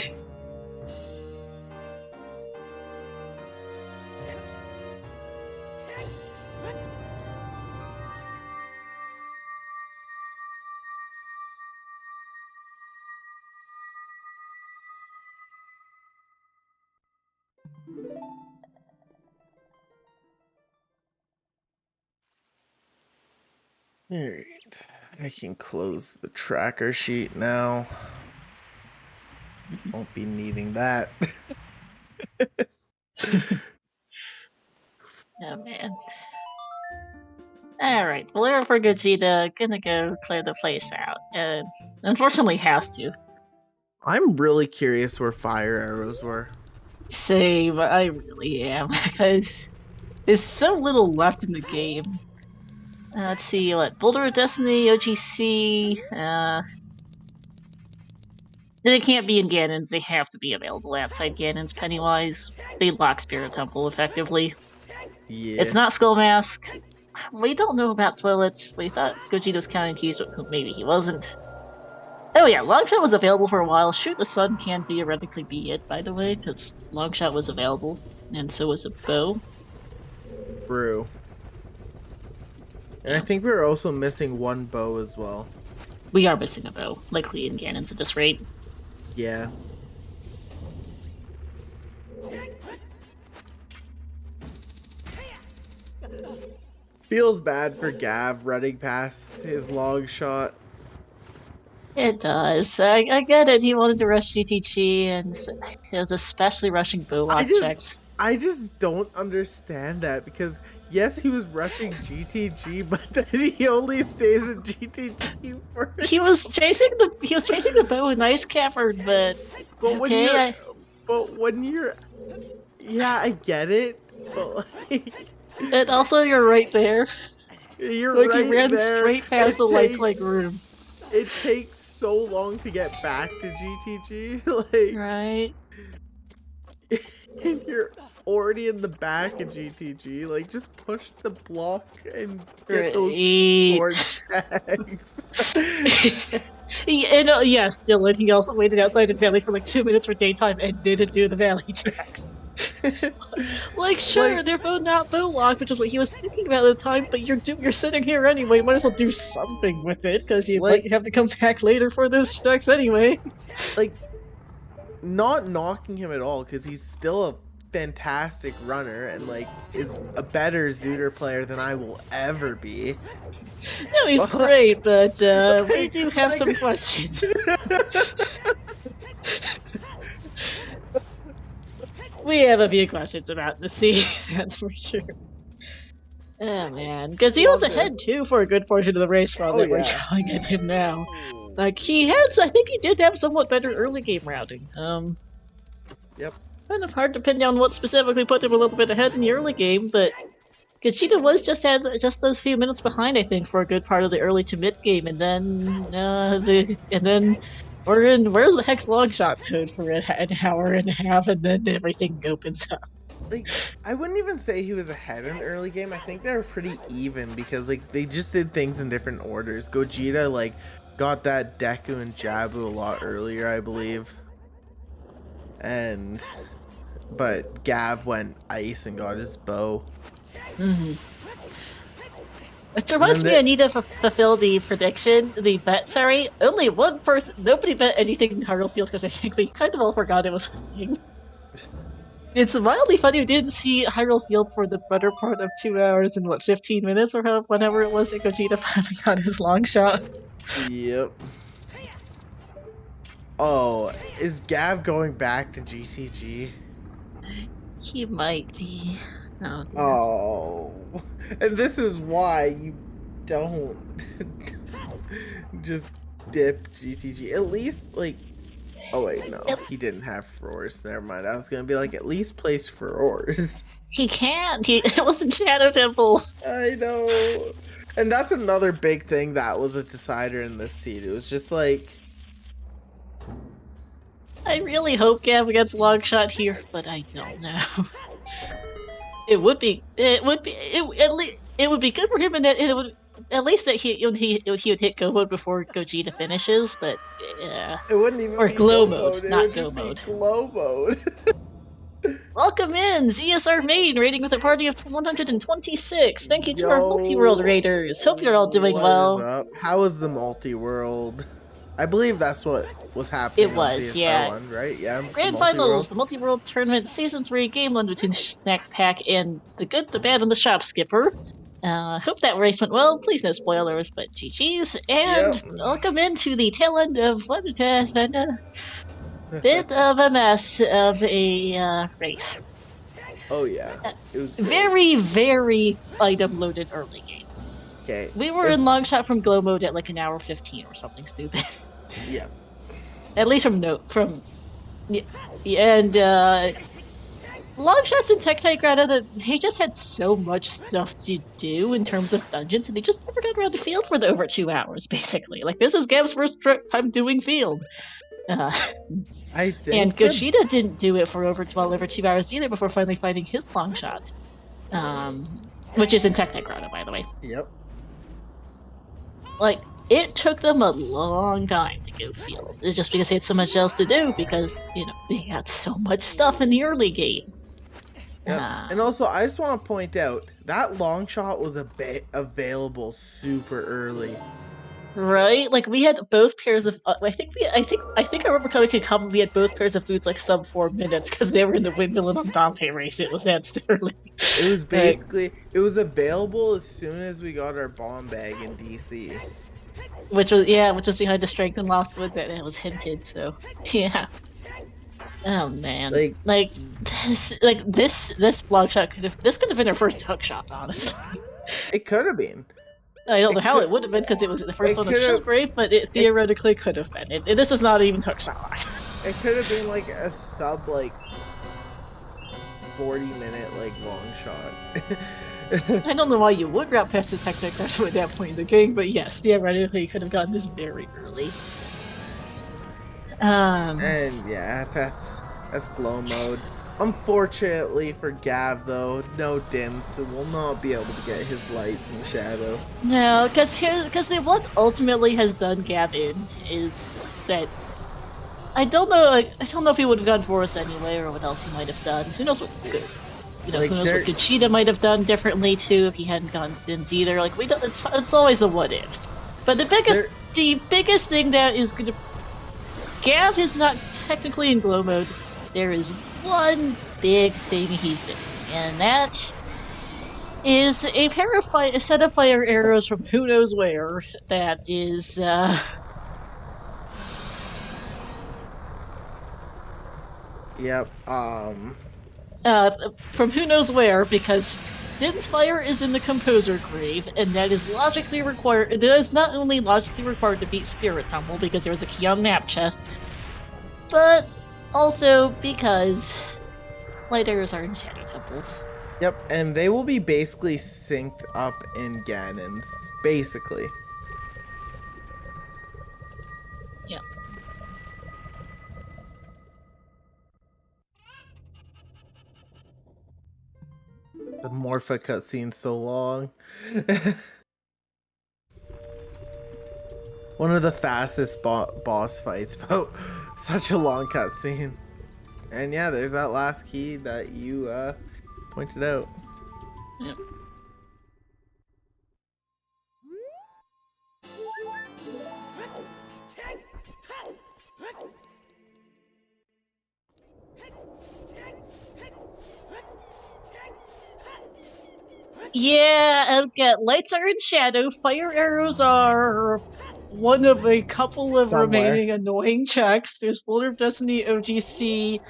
Alright, I can close the tracker sheet now. Won't be needing that. Oh man. Alright, Bolero for Gogeta, gonna go clear the place out. Unfortunately has to. I'm really curious where fire arrows were. Same, I really am, because there's so little left in the game. Let's see, what? Boulder of Destiny, OGC, they can't be in Ganon's, they have to be available outside Ganon's Pennywise. They lock Spirit Temple effectively. Yeah. It's not Skull Mask. We don't know about Toilets. We thought Gogeta's counting keys, but maybe he wasn't. Oh yeah, Longshot was available for a while. Shoot the Sun can theoretically be it, by the way, because Longshot was available, and so was a bow. True. And I think we were also missing one bow as well. We are missing a bow, likely in Ganon's at this rate. Yeah. Feels bad for Gav running past his long shot. It does. I get it. He wanted to rush GTG, and he was especially rushing bow lock checks. I just don't understand that, because yes, he was rushing GTG, but then he only stays in GTG for. He was chasing the bow in Ice Cavern, but okay. When you're, yeah, I get it, but like. And also, you're right there. You're like right he ran there. straight past the lifelike room. It takes so long to get back to GTG, like. Right. And you're already in the back of GTG, like just push the block and get those 4 checks. Yes, Dylan, he also waited outside the valley for like 2 minutes for daytime and didn't do the valley checks. Like, sure, like, they're both not bow locked, which is what he was thinking about at the time, but you're sitting here anyway, you might as well do something with it, because you might have to come back later for those checks anyway. Like, not knocking him at all, because he's still a fantastic runner and like is a better Zooter player than I will ever be. No, he's great, but we do have some questions. We have a few questions about the sea, that's for sure. Oh man, because he was Loved ahead it. too for a good portion of the race while Oh, that we're yeah. yelling at him now. Like I think he did have somewhat better early game routing. Yep. Kind of hard to pin down what specifically put him a little bit ahead in the early game, but Gogeta was just those few minutes behind, I think, for a good part of the early to mid game, and then we're in where's the heck's long shot code for an hour and a half, and then everything opens up. Like, I wouldn't even say he was ahead in the early game. I think they were pretty even because like they just did things in different orders. Gogeta like got that Deku and Jabu a lot earlier, I believe. But Gav went ice and got his bow. Mm-hmm. It reminds me I need to fulfill the prediction, the bet, sorry. Only one person, nobody bet anything in Hyrule Field because I think we kind of all forgot it was a thing. It's mildly funny we didn't see Hyrule Field for the better part of 2 hours and 15 minutes or whenever it was that Gogeta finally got his long shot. Yep. Oh, is Gav going back to GCG? He might be. Oh, dear. Oh, and this is why you don't just dip GTG. At least, like, oh wait, no, he didn't have Furors. Never mind. I was gonna be like, at least place Furors. He can't. It was in Shadow Temple. I know, and that's another big thing that was a decider in this seed. It was just like, I really hope Gav gets long shot here, but I don't know. It would be good for him, and that it would at least that he would hit Go mode before Gogeta finishes. But yeah, it wouldn't even or be Glow mode, not Go just be mode. Glow mode. Welcome in, ZSR main raiding with a party of 126. Thank you to our multi-world raiders. Hope you're all doing well. What is up? How is the multi-world? I believe that's what was happening. It was, yeah. 1, right? Yeah. Grand Finals, the Multi-World Tournament Season 3 Game 1 between Snack Pack and the Good, the Bad, and the Shop Skipper. Hope that race went well. Please no spoilers, but GG's. And welcome into the tail end of what has been a bit of a mess of a race. Oh, yeah. It was very, very item-loaded early game. Okay. We were in long shot from Glow mode at like an hour 15 or something stupid. Yeah. At least and long shots in Tectite Grata, that they just had so much stuff to do in terms of dungeons, and they just never got around to field for over 2 hours, basically. Like, this is Gav's first time doing field. I think and Gogeta didn't do it for over 2 hours either before finally finding his long shot. Which is in Tectite Grata, by the way. Yep. Like, it took them a long time to go field. It's just because they had so much else to do, because, you know, they had so much stuff in the early game. Yep. And also, I just want to point out, that long shot was available super early. Right? Like, we had both pairs of... I think I remember coming to comment we had both pairs of foods like sub 4 minutes, because they were in the Windmill and Andante race. It was that early. It was basically... It was available as soon as we got our bomb bag in DC. Which was behind the Strength and Lost Woods that it was hinted, so... Yeah. Oh, man. This block shot could have been our first hook shot, honestly. It could have been. I don't know how it would have been because it was the first one of Shieldgrave, but it theoretically could have been. This is not even hook shot. It could have been like a sub 40-minute long shot. I don't know why you would route past the Tectite Grata at that point in the game, but yes, theoretically you could have gotten this very early. And yeah, that's Glow mode. Unfortunately for Gav, though, no Dim, so we'll not be able to get his lights in shadow. No, because what ultimately has done Gav in is that I don't know if he would have gone for us anyway, or what else he might have done. Who knows what who knows what Gogeta might have done differently too if he hadn't gone Dins either. Like, we don't. It's always the what ifs. But the biggest thing that is going to Gav is not technically in Glow mode. There is one big thing he's missing, and that is a set of fire arrows from who knows where that is, Yep, from who knows where, because Din's fire is in the Composer Grave, and that is logically required. That is not only logically required to beat Spirit Temple because there was a key on map chest, but also because light arrows are in Shadow Temple. Yep, and they will be basically synced up in Ganon's, basically. Yep. The Morpha cutscene's so long. One of the fastest boss fights, but such a long cutscene. And yeah, there's that last key that you pointed out. Yep. Yeah, lights are in shadow, fire arrows are one of a couple of remaining annoying checks. There's Boulder of Destiny, OGC,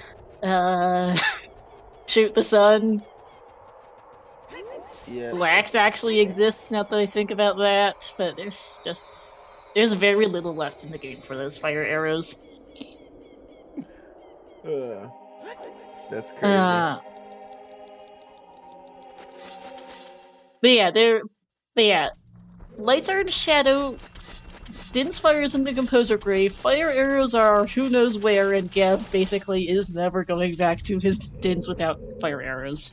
Shoot the Sun. Yeah. Wax actually exists, now that I think about that, but there's very little left in the game for those fire arrows. That's crazy. But yeah, lights are in shadow, Din's fire is in the Composer Grave, fire arrows are who knows where, and Gav basically is never going back to his Dins without fire arrows.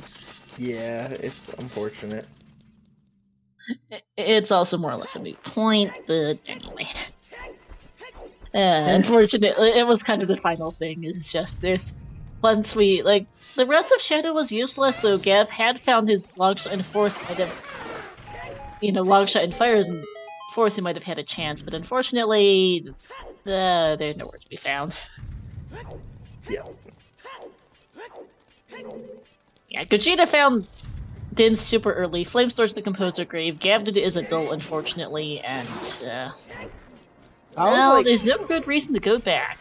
Yeah, it's unfortunate. It's also more or less a moot point, but anyway. Unfortunately, it was kind of the final thing, is just this. Once we, the rest of Shadow was useless, so Gav had found his Longshot and Force might have, Longshot and Fires and Force he might have had a chance, but unfortunately, they're nowhere to be found. Yeah. Yeah, Gogeta found Din super early, Flamestorch the Composer Grave, Gav did it as a dull, unfortunately, and, there's no good reason to go back.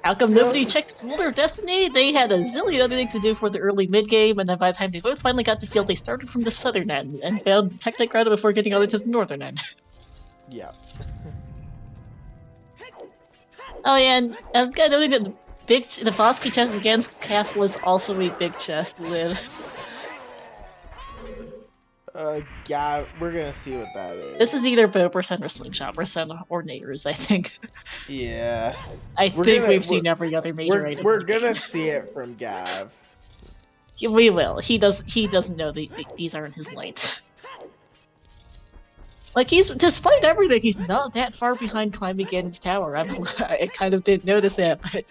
How come nobody checked Boulder of Destiny? They had a zillion other things to do for the early mid-game, and then by the time they both finally got to field, they started from the southern end, and found Tectite Grotto before getting on to the northern end. Yeah. Oh yeah, and I'm kind of noting that the Bosky chest against Castle is also a big chest to live. Yeah, we're gonna see what that is. This is either Bow percent or Slingshot percent or Naders, I think. Yeah. I think we've seen every other major item. We're gonna see it from Gav. We will. He doesn't know these aren't his lights. Despite everything, he's not that far behind climbing Ganon's tower. I kind of didn't notice that, but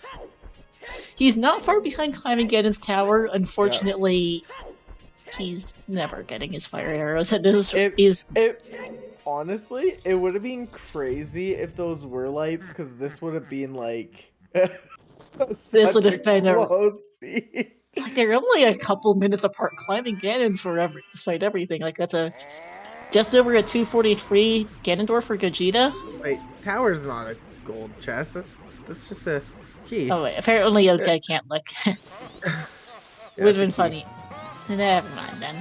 he's not far behind climbing Ganon's tower. Unfortunately, he's never getting his fire arrows. Honestly, it would have been crazy if those were lights, because this would have been this would have been they're only a couple minutes apart climbing Ganon's despite everything. That's just over a 243 Ganondorf for Gogeta. Wait, tower's not a gold chest. That's just a key. Oh wait, apparently I can't look. Would have been funny. Never mind then.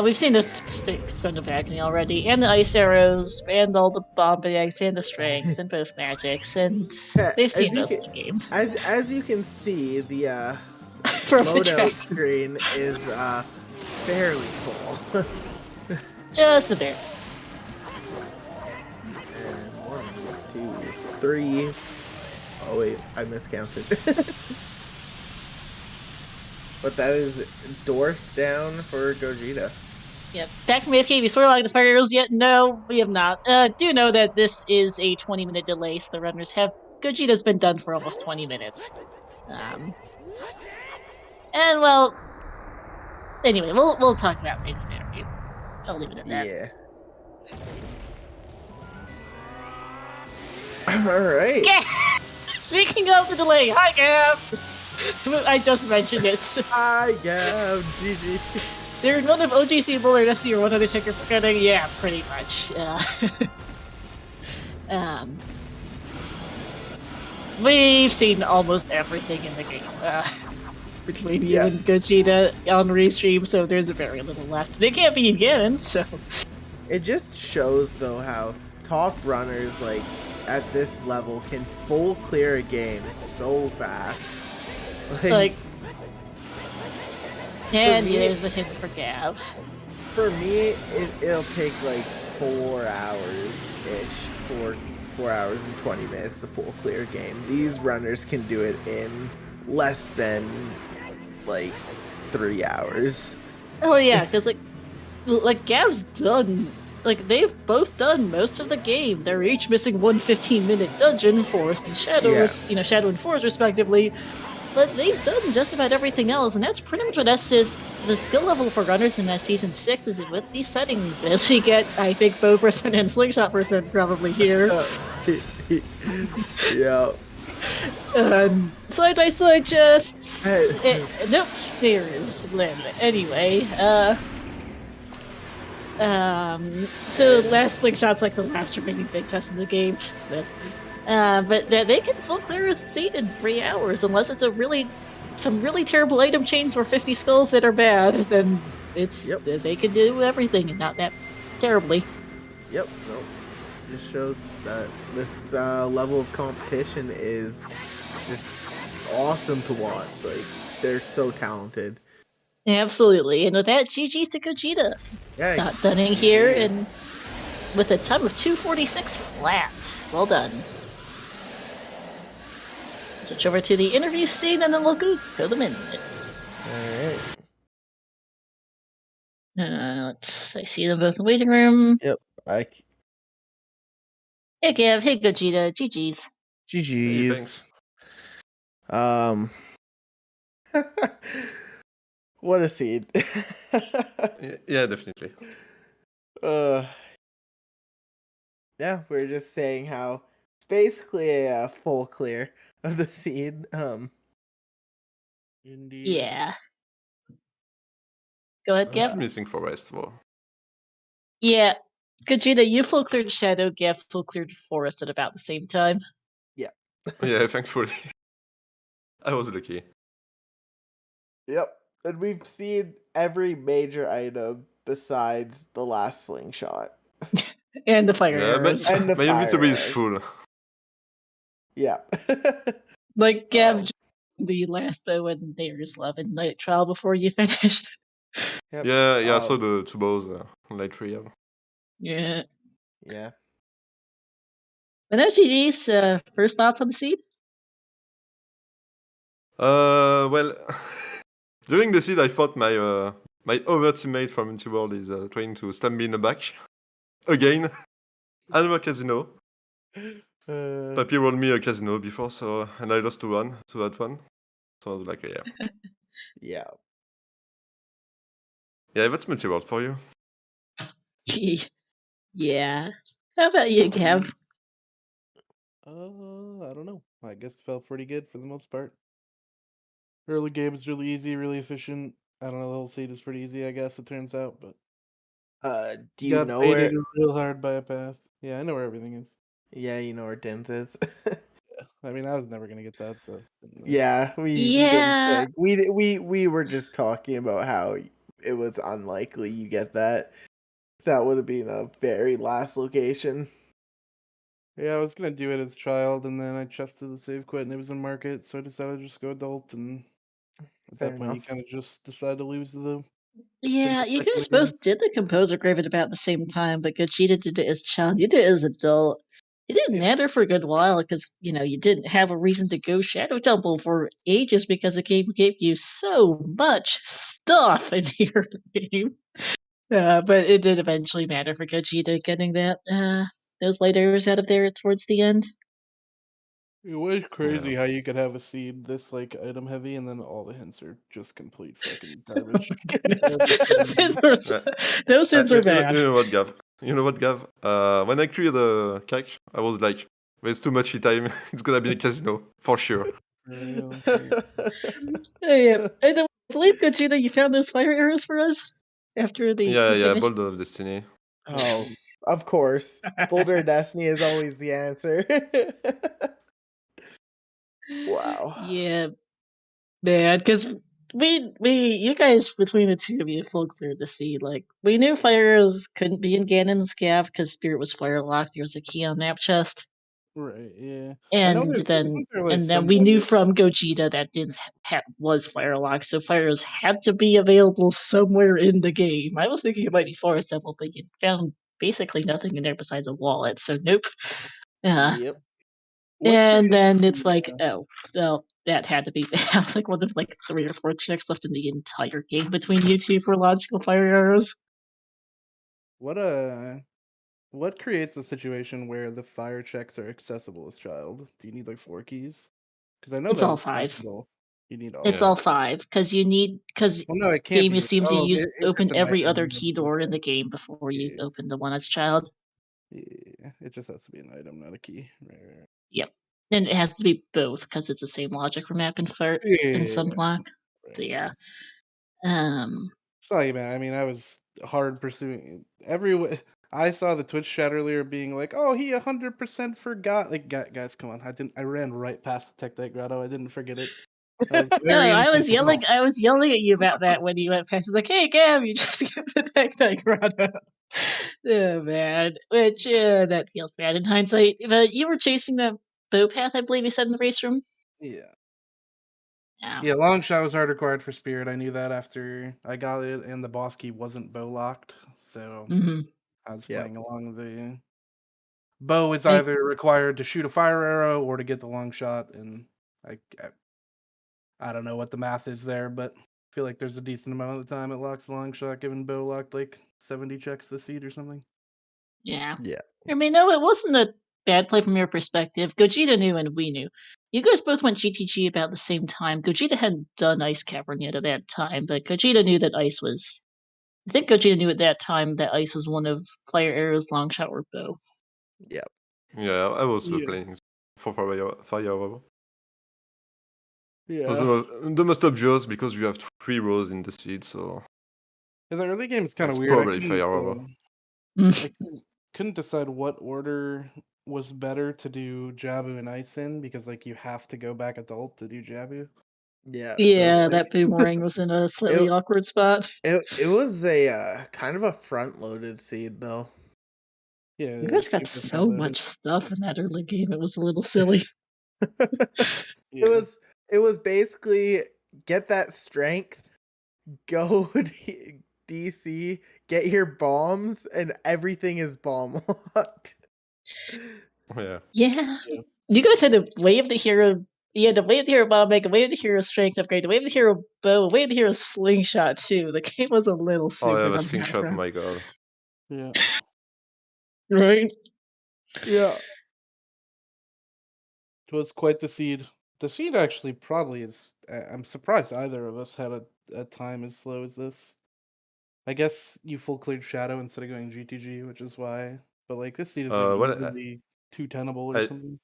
We've seen this Stone of Agony already, and the Ice Arrows, and all the Bomb Bags, and the Strengths, and both Magics, and they've seen most of the game. As you can see, the loadout screen is fairly full. Just a bit. And 1, 2, 3. Oh wait, I miscounted. But that is Dwarf down for Gogeta. Yep. Back from AFK, we sort of like the fire arrows yet? No, we have not. Do know that this is a 20-minute delay, so the runners have... Gogeta's been done for almost 20 minutes. And, well... Anyway, we'll talk about things in the interview. I'll leave it at that. Yeah. Alright. Speaking of the delay, hi Gav! I just mentioned this. Hi Gav, GG. There's one of OGC Boulder Destiny or one other checker forgetting. Yeah, pretty much. We've seen almost everything in the game. between you and Gogeta on restream, so there's very little left. They can't be again, so It just shows though how top runners like at this level can full clear a game so fast. like, and me- there's the hint for Gav. For me, it'll take like 4 hours ish, 4 hours and 20 minutes to full clear a game. These runners can do it in less than like 3 hours. Oh yeah, because like Gav's done. Like they've both done most of the game. They're each missing one 15-minute dungeon, Forest and Shadow, Shadow and Forest respectively. But they've done just about everything else, and that's pretty much what that says. The skill level for runners in season 6 is with these settings. As we get, I think, bow percent and slingshot percent probably here. Yeah. Side by side, just nope. There is Lynn. Anyway, so last slingshot's like the last remaining big test in the game. But they can full clear a seed in 3 hours unless it's some really terrible item chains for 50 skulls that are bad. Then they can do everything and not that terribly. Yep. Nope. Just shows that this level of competition is just awesome to watch. Like they're so talented. Absolutely, and with that, GG's to Gogeta. Yeah. Not done in here, and with a time of 2:46 flat. Well done. Switch over to the interview scene, and then we'll go to the minute. All right. I see them both in the waiting room. Yep. Hey Gav, hey Gogeta, GG's. GG's. What a scene. Yeah, definitely. Yeah, we're just saying how it's basically a full clear of the scene. Indeed. Yeah. Go ahead, I'm Gav. still missing Forest. Well, Yeah. Gogeta, you full cleared Shadow, Gav full cleared Forest at about the same time. Yeah. yeah, thankfully. I was lucky. Yep. And we've seen every major item besides the last slingshot. And the fire Yeah, arrows. And the my fire inventory is arrows. full. Yeah. Like Gav, the last bow and there's love and night trial before you finished. Yep. Yeah, I saw the two bows light trial. Yeah. Yeah. But no, GG's, first thoughts on the seed? Well, during the seed, I thought my other teammate from Multiworld is trying to stab me in the back again. Another casino. Papi rolled me a casino before, and I lost to that one. So I was like, yeah. Yeah. Yeah, that's Multiworld for you. Yeah. How about you, Gav? I don't know. I guess it felt pretty good for the most part. Early game is really easy, really efficient. I don't know, the whole seed is pretty easy, I guess it turns out, but do you got know where? baited real hard by a path. Yeah, I know where everything is. Yeah, you know where Dins is. Yeah, I mean, I was never gonna get that, so. Yeah, we didn't think. We were just talking about how it was unlikely you get that. That would have been a very last location. Yeah, I was gonna do it as child, and then I trusted the save quit, and it was in market, so I decided to just go adult, and at Fair that point, you enough. kind of just decide to lose the. Yeah, you guys speculator. both did the Composer Grave at about the same time, but Gogeta did it as child. You did it as adult. It didn't matter for a good while because, you didn't have a reason to go Shadow Temple for ages because the game gave you so much stuff in your game. But it did eventually matter for Gogeta getting those light arrows out of there towards the end. It was crazy Yeah. how you could have a seed this like item heavy, and then all the hints are just complete fucking garbage. Those hints are bad. You know what, Gav? When I cleared the CAC, I was like, there's too much time. It's gonna be a casino, for sure. Yeah. And I believe, Gogeta, you found those fire arrows for us after the Yeah, finished. Boulder of Destiny. Oh, of course. Boulder of Destiny is always the answer. Wow. Yeah, man, because you guys between the two of you full cleared the seed. Like we knew fire arrows couldn't be in Ganon's Gav because Spirit was fire locked. There was a key on map chest, Right, yeah. I know and wasn't there, like, some we knew edit- from Gogeta that didn't was fire locked, so fire arrows had to be available somewhere in the game. I was thinking it might be Forest Temple, but you found basically nothing in there besides a wallet. So nope. Yep. what And created then the, it's like, oh, well, that had to be. I was like one of like 3 or 4 checks left in the entire game between you two for logical fire arrows. what creates a situation where the fire checks are accessible as child? Do you need like 4 keys? Because I know It's that all it's 5. possible. You need all It's Yeah. all 5. 5 because Well, no, it can't game be. assumes you It's just open an every item. other You have key to look door in at. the game before you Yeah, open the one as child. yeah. It just has to be an item, not a key. Right. Yep, and it has to be both because it's the same logic for map and fart and Yeah, sunblock. So right. yeah, um, Sorry, man. I mean, I was hard pursuing I saw the Twitch chat earlier being like, "Oh, he 100% forgot." Like, guys, come on. I ran right past the Tech Grotto. I didn't forget it. I was no, very intentional. I was yelling at you about that when you went past. It's like, hey, Gab, you just got the neck grotto. Oh man, which that feels bad in hindsight. But you were chasing the bow path, I believe you said in the race room. Yeah. Yeah. Yeah, long shot was hard required for Spirit. I knew that after I got it, and the boss key wasn't bow locked, so Mm-hmm. I was Yep. playing along the bow is I, either required to shoot a fire arrow or to get the long shot, and I don't know what the math is there, but I feel like there's a decent amount of the time it locks the long shot, given bow locked like 70 checks this seed or something. yeah. Yeah. I mean, no, it wasn't a bad play from your perspective. Gogeta knew and we knew. You guys both went GTG about the same time. Gogeta hadn't done Ice Cavern yet at that time, but Gogeta knew that Ice was. I think Gogeta knew at that time that Ice was one of Fire Arrow's long shot or bow. Yep. Yeah, I was Yeah. playing for fire arrow. It was Yeah. the most obvious because you have 3 rows in the seed, so The early game's kind of it's weird. I probably couldn't, fire arrow. Mm. I couldn't decide what order was better to do Jabu and Ice in because like you have to go back adult to do Jabu. Yeah. Yeah, like- that boomerang was in a slightly It, awkward spot. it was a kind of a front loaded seed though. Yeah, You guys got super so front-loaded. much stuff in that early game. It was a little silly. Yeah. It was basically get that strength, go DC, get your bombs, and everything is bomb locked. Yeah. Yeah. Yeah. You guys had to wave the hero. You had to wave the hero bomb, make a wave the hero strength upgrade, to wave the hero bow, wave the hero slingshot too. The game was a little Oh yeah, stupid the on that slingshot, front. my god. Yeah. Right? Yeah. It was quite the seed. The seed actually probably is. I'm surprised either of us had a time as slow as this. I guess you full cleared Shadow instead of going GTG, which is why. But like this seed is like Well, easily 2 tenable or I something.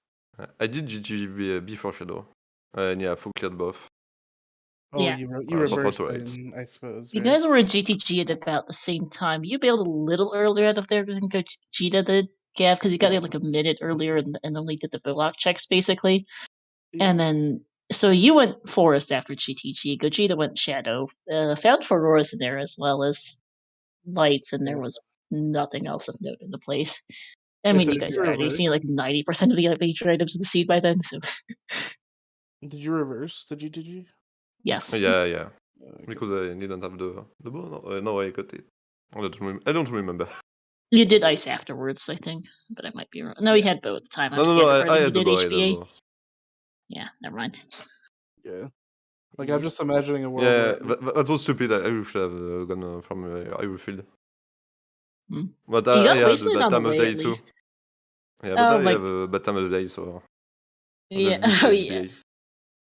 I did GG before Shadow, and yeah, full cleared both. Oh, Yeah. you Both reversed auto-hits. then, I suppose, You right? guys were in GTG at about the same time. You bailed a little earlier out of there than Gogeta did, Gav, because you got there like a minute earlier and only did the block checks basically. Yeah. And then, so you went Forest after GTG. Gogeta went Shadow. Found Auroras in there as well as Lights, and there Yeah. was nothing else of note in the place. I Wait, mean, so you did guys you had already reverse? seen like 90% of the major items in the seed by then, so Did you reverse the GTG? yes. Yeah, Okay. because I didn't have the bow. No, I got it. I don't remember. You did Ice afterwards, I think, but I might be wrong. No, you Yeah. had bow at the time. I'm No, scared of I everything you had the did bow. I had the HBA. bow. Yeah, never mind. Yeah. Like I'm Yep. just imagining a world Yeah, where that was stupid. I should have gone from Ironfield. Hmm. But You I got had a wasted bad on the time of way day at too. least. Yeah, but Oh I my, have a bad time of the day, so I yeah, just beat oh yeah. HBA.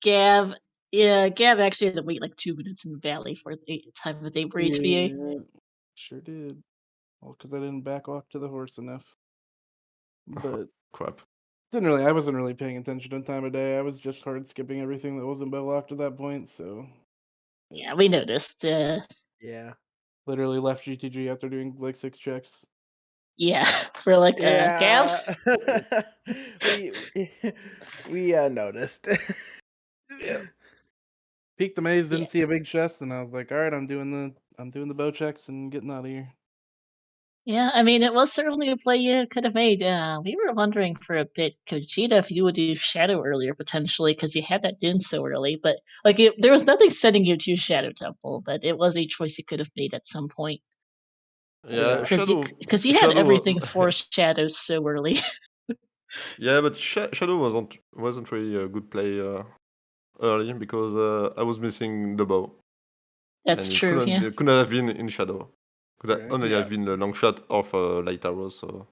Gav, yeah, Gav actually had to wait like 2 minutes in the valley for the time of day for HBA. Yeah, sure did. Well, because I didn't back off to the horse enough. But Crap. I wasn't really paying attention on time of day. I was just hard skipping everything that wasn't bow locked at that point, so Yeah, we noticed. Yeah. literally left GTG after doing like 6 checks. Yeah, we're like, Gav? Yeah. we noticed. Yeah. Peeked the maze, didn't Yeah. see a big chest, and I was like, all right, I'm doing the bow checks and getting out of here. Yeah, I mean, it was certainly a play you could have made. We were wondering for a bit, Gogeta, if you would do Shadow earlier potentially, because you had that Din so early. But like, there was nothing setting you to Shadow Temple, but it was a choice you could have made at some point Yeah, because you had Shadow. everything for Shadows so early. Yeah, but Shadow wasn't really a good play early because I was missing the bow, That's and it true. Yeah, couldn't have been in Shadow. Could have Right. only Yeah. have been the long shot of light arrows. So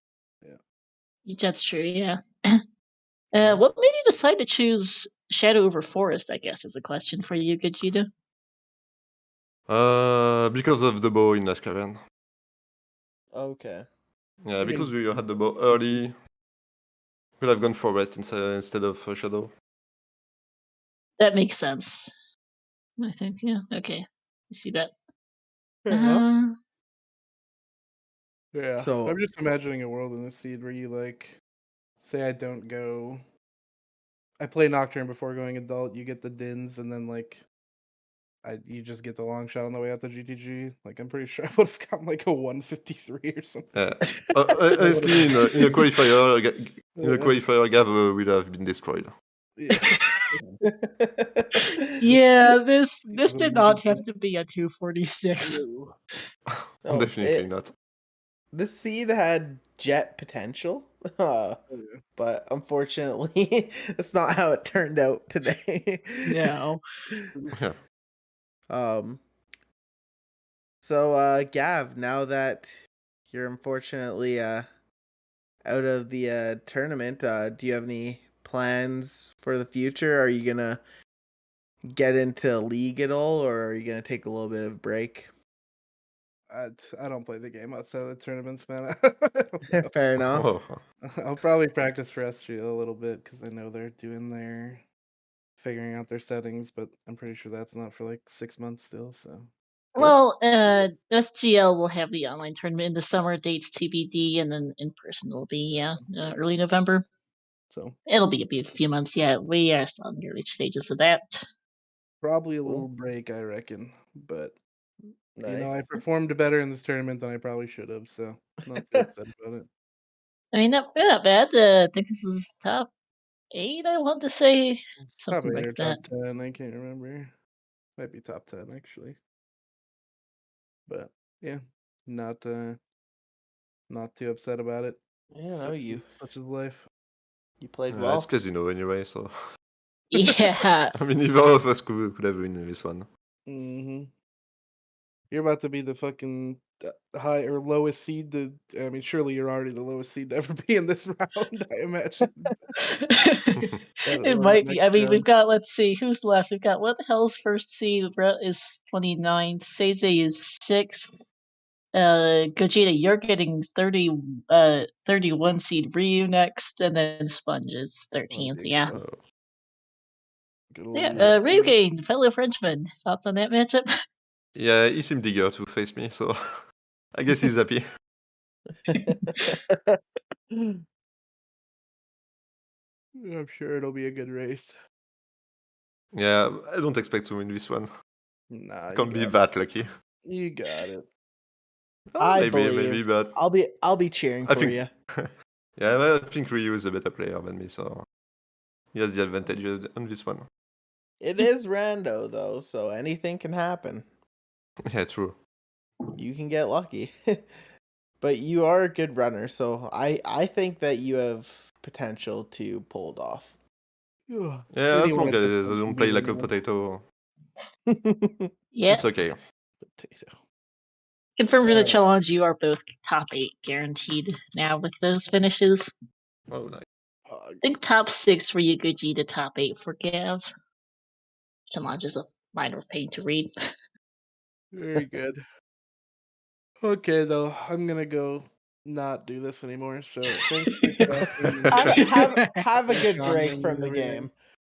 that's true. Yeah. Yeah. What made you decide to choose Shadow over Forest? I guess is a question for you, Gogeta. because of the bow in Last Cavern. Okay. Yeah, I because mean, we had the bow early, could have gone Forest instead of Shadow. That makes sense. I think. Yeah. Okay. I see that. Fair enough. yeah. So I'm just imagining a world in the seed where you like, say I don't go, I play Nocturne before going adult. You get the Dins, and then like, you just get the long shot on the way out the GTG. Like, I'm pretty sure I would have gotten like a 153 or something. Yeah. Honestly, in a qualifier, Gav would have been destroyed. Yeah. Yeah, this did not have to be a 246. No, Definitely not. the seed had jet potential, but unfortunately, that's not how it turned out today. No. Yeah. Um. So, Gav, now that you're unfortunately out of the tournament, do you have any plans for the future? Are you gonna get into league at all, or are you gonna take a little bit of a break? I don't play the game outside of the tournaments, man. Fair enough. Oh. I'll probably practice for SG a little bit because I know they're doing their figuring out their settings, but I'm pretty sure that's not for like 6 months still. So Well, SGL will have the online tournament in the summer, dates TBD, and then in person will be early November. so It'll be a few months. Yeah, we are still in the early stages of that. probably a Cool. little break, I reckon. But you know, I Nice. performed better in this tournament than I probably should have, so not too upset about it. I mean, not bad. I think this is top 8. I want to say something Probably like their that. top 10. I can't remember. Might be top 10 actually. But yeah, not not too upset about it. Yeah, no, Such is life. you played It's well. casino anyway, so Yeah. I mean, either of us could have win this one. Mm-hmm. You're about to be the fucking high or lowest seed. I mean, surely you're already the lowest seed to ever be in this round. I imagine. It might be. I mean, we've got, let's see, who's left? We've got, what the hell's first seed is 29. Seize is 6th. Gogeta, you're getting 31 seed. Ryu next, and then Sponge is 13th. Yeah. Oh. Good So old yeah, Ryu gained, fellow Frenchman. Thoughts on that matchup? Yeah, he seemed eager to face me, so I guess he's happy. I'm sure it'll be a good race. Yeah, I don't expect to win this one. Nah, Can't be that lucky. You got it. Oh, I maybe, believe. but I'll be cheering I for think. you. Yeah, well, I think Ryu is a better player than me, so he has the advantage on this one. It is rando though, so anything can happen. Yeah, true. You can get lucky. But you are a good runner, so I think that you have potential to pull it off. Yeah, Pretty as long much as I a don't play like a minimum. potato, Yeah. it's okay. Potato. Confirmed for the challenge, you are both top 8 guaranteed now with those finishes. Oh, nice. I think top 6 for you, Gogeta, top 8 for Gav. Challenge is a minor pain to read. Very good. Okay, though, I'm gonna go not do this anymore. So thanks for talking. have a good break Charming from and the everything.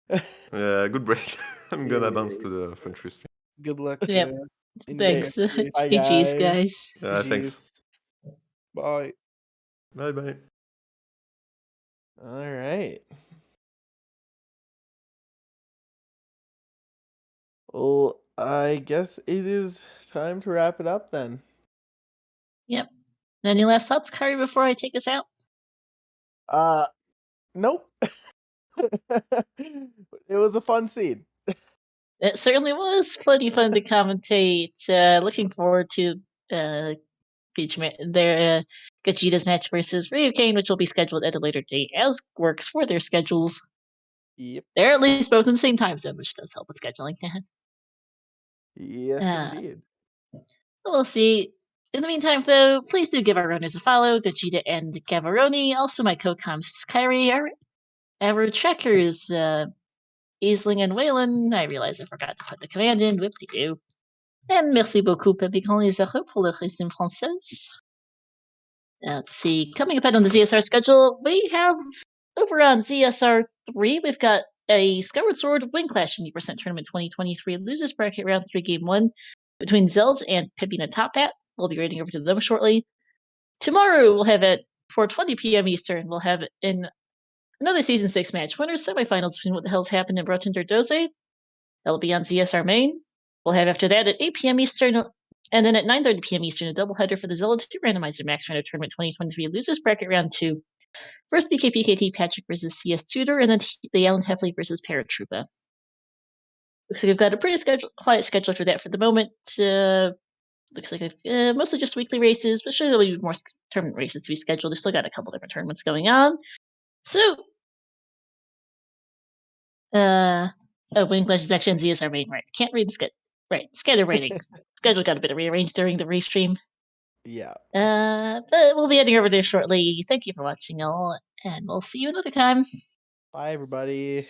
game. Yeah, good break. I'm Yeah, gonna bounce to the French Fist. good luck. Yep. In your Thanks. next race. Bye GG's, guys. guys. Yeah, thanks. Jeez. Bye. Bye bye. All right. Well, I guess it is time to wrap it up then. Yep. Any last thoughts, Kari, before I take us out? Nope. It was a fun scene. It certainly was plenty fun to commentate. Looking forward to their Gogeta's match versus Ryukane, which will be scheduled at a later date, as works for their schedules. Yep. They're at least both in the same time zone, which does help with scheduling. Yes, indeed. We'll see. In the meantime, though, please do give our runners a follow, Gogeta and Gavaroni. Also, my co-comps, Kyrie, our checkers, Aisling and Waylon. I realize I forgot to put the command in. Whip-de-doo. And merci beaucoup, Pepicon les heureux pour le reste en français. Let's see. Coming up on the ZSR schedule, we have over on ZSR 3, we've got a Skyward Sword Wing Clash 90% Tournament 2023 Losers Bracket Round 3 Game 1 between Zelda and Pepina Top Hat. We'll be raiding over to them shortly. Tomorrow, we'll have at 4:20 p.m. Eastern, we'll have in another Season 6 match, winners semifinals between What the Hell's Happened in Brotinder Doze. That'll be on ZSR Main. We'll have after that at 8 p.m. Eastern, and then at 9:30 p.m. Eastern, a doubleheader for the Zelda 2 Randomizer Max Random Tournament 2023 Losers Bracket Round 2. First BKPKT Patrick versus CS Tudor, and then the Alan Heffley versus Paratroopa. Looks like we've got a pretty quiet schedule for that for the moment. Looks like mostly just weekly races, but should be more tournament races to be scheduled. They've still got a couple different tournaments going on. So, Wing Clash is actually on ZSR main, right? Can't read the schedule. Right, schedule rating. Schedule got a bit rearranged during the restream. Yeah. But we'll be heading over there shortly. Thank you for watching, all, and we'll see you another time. Bye, everybody.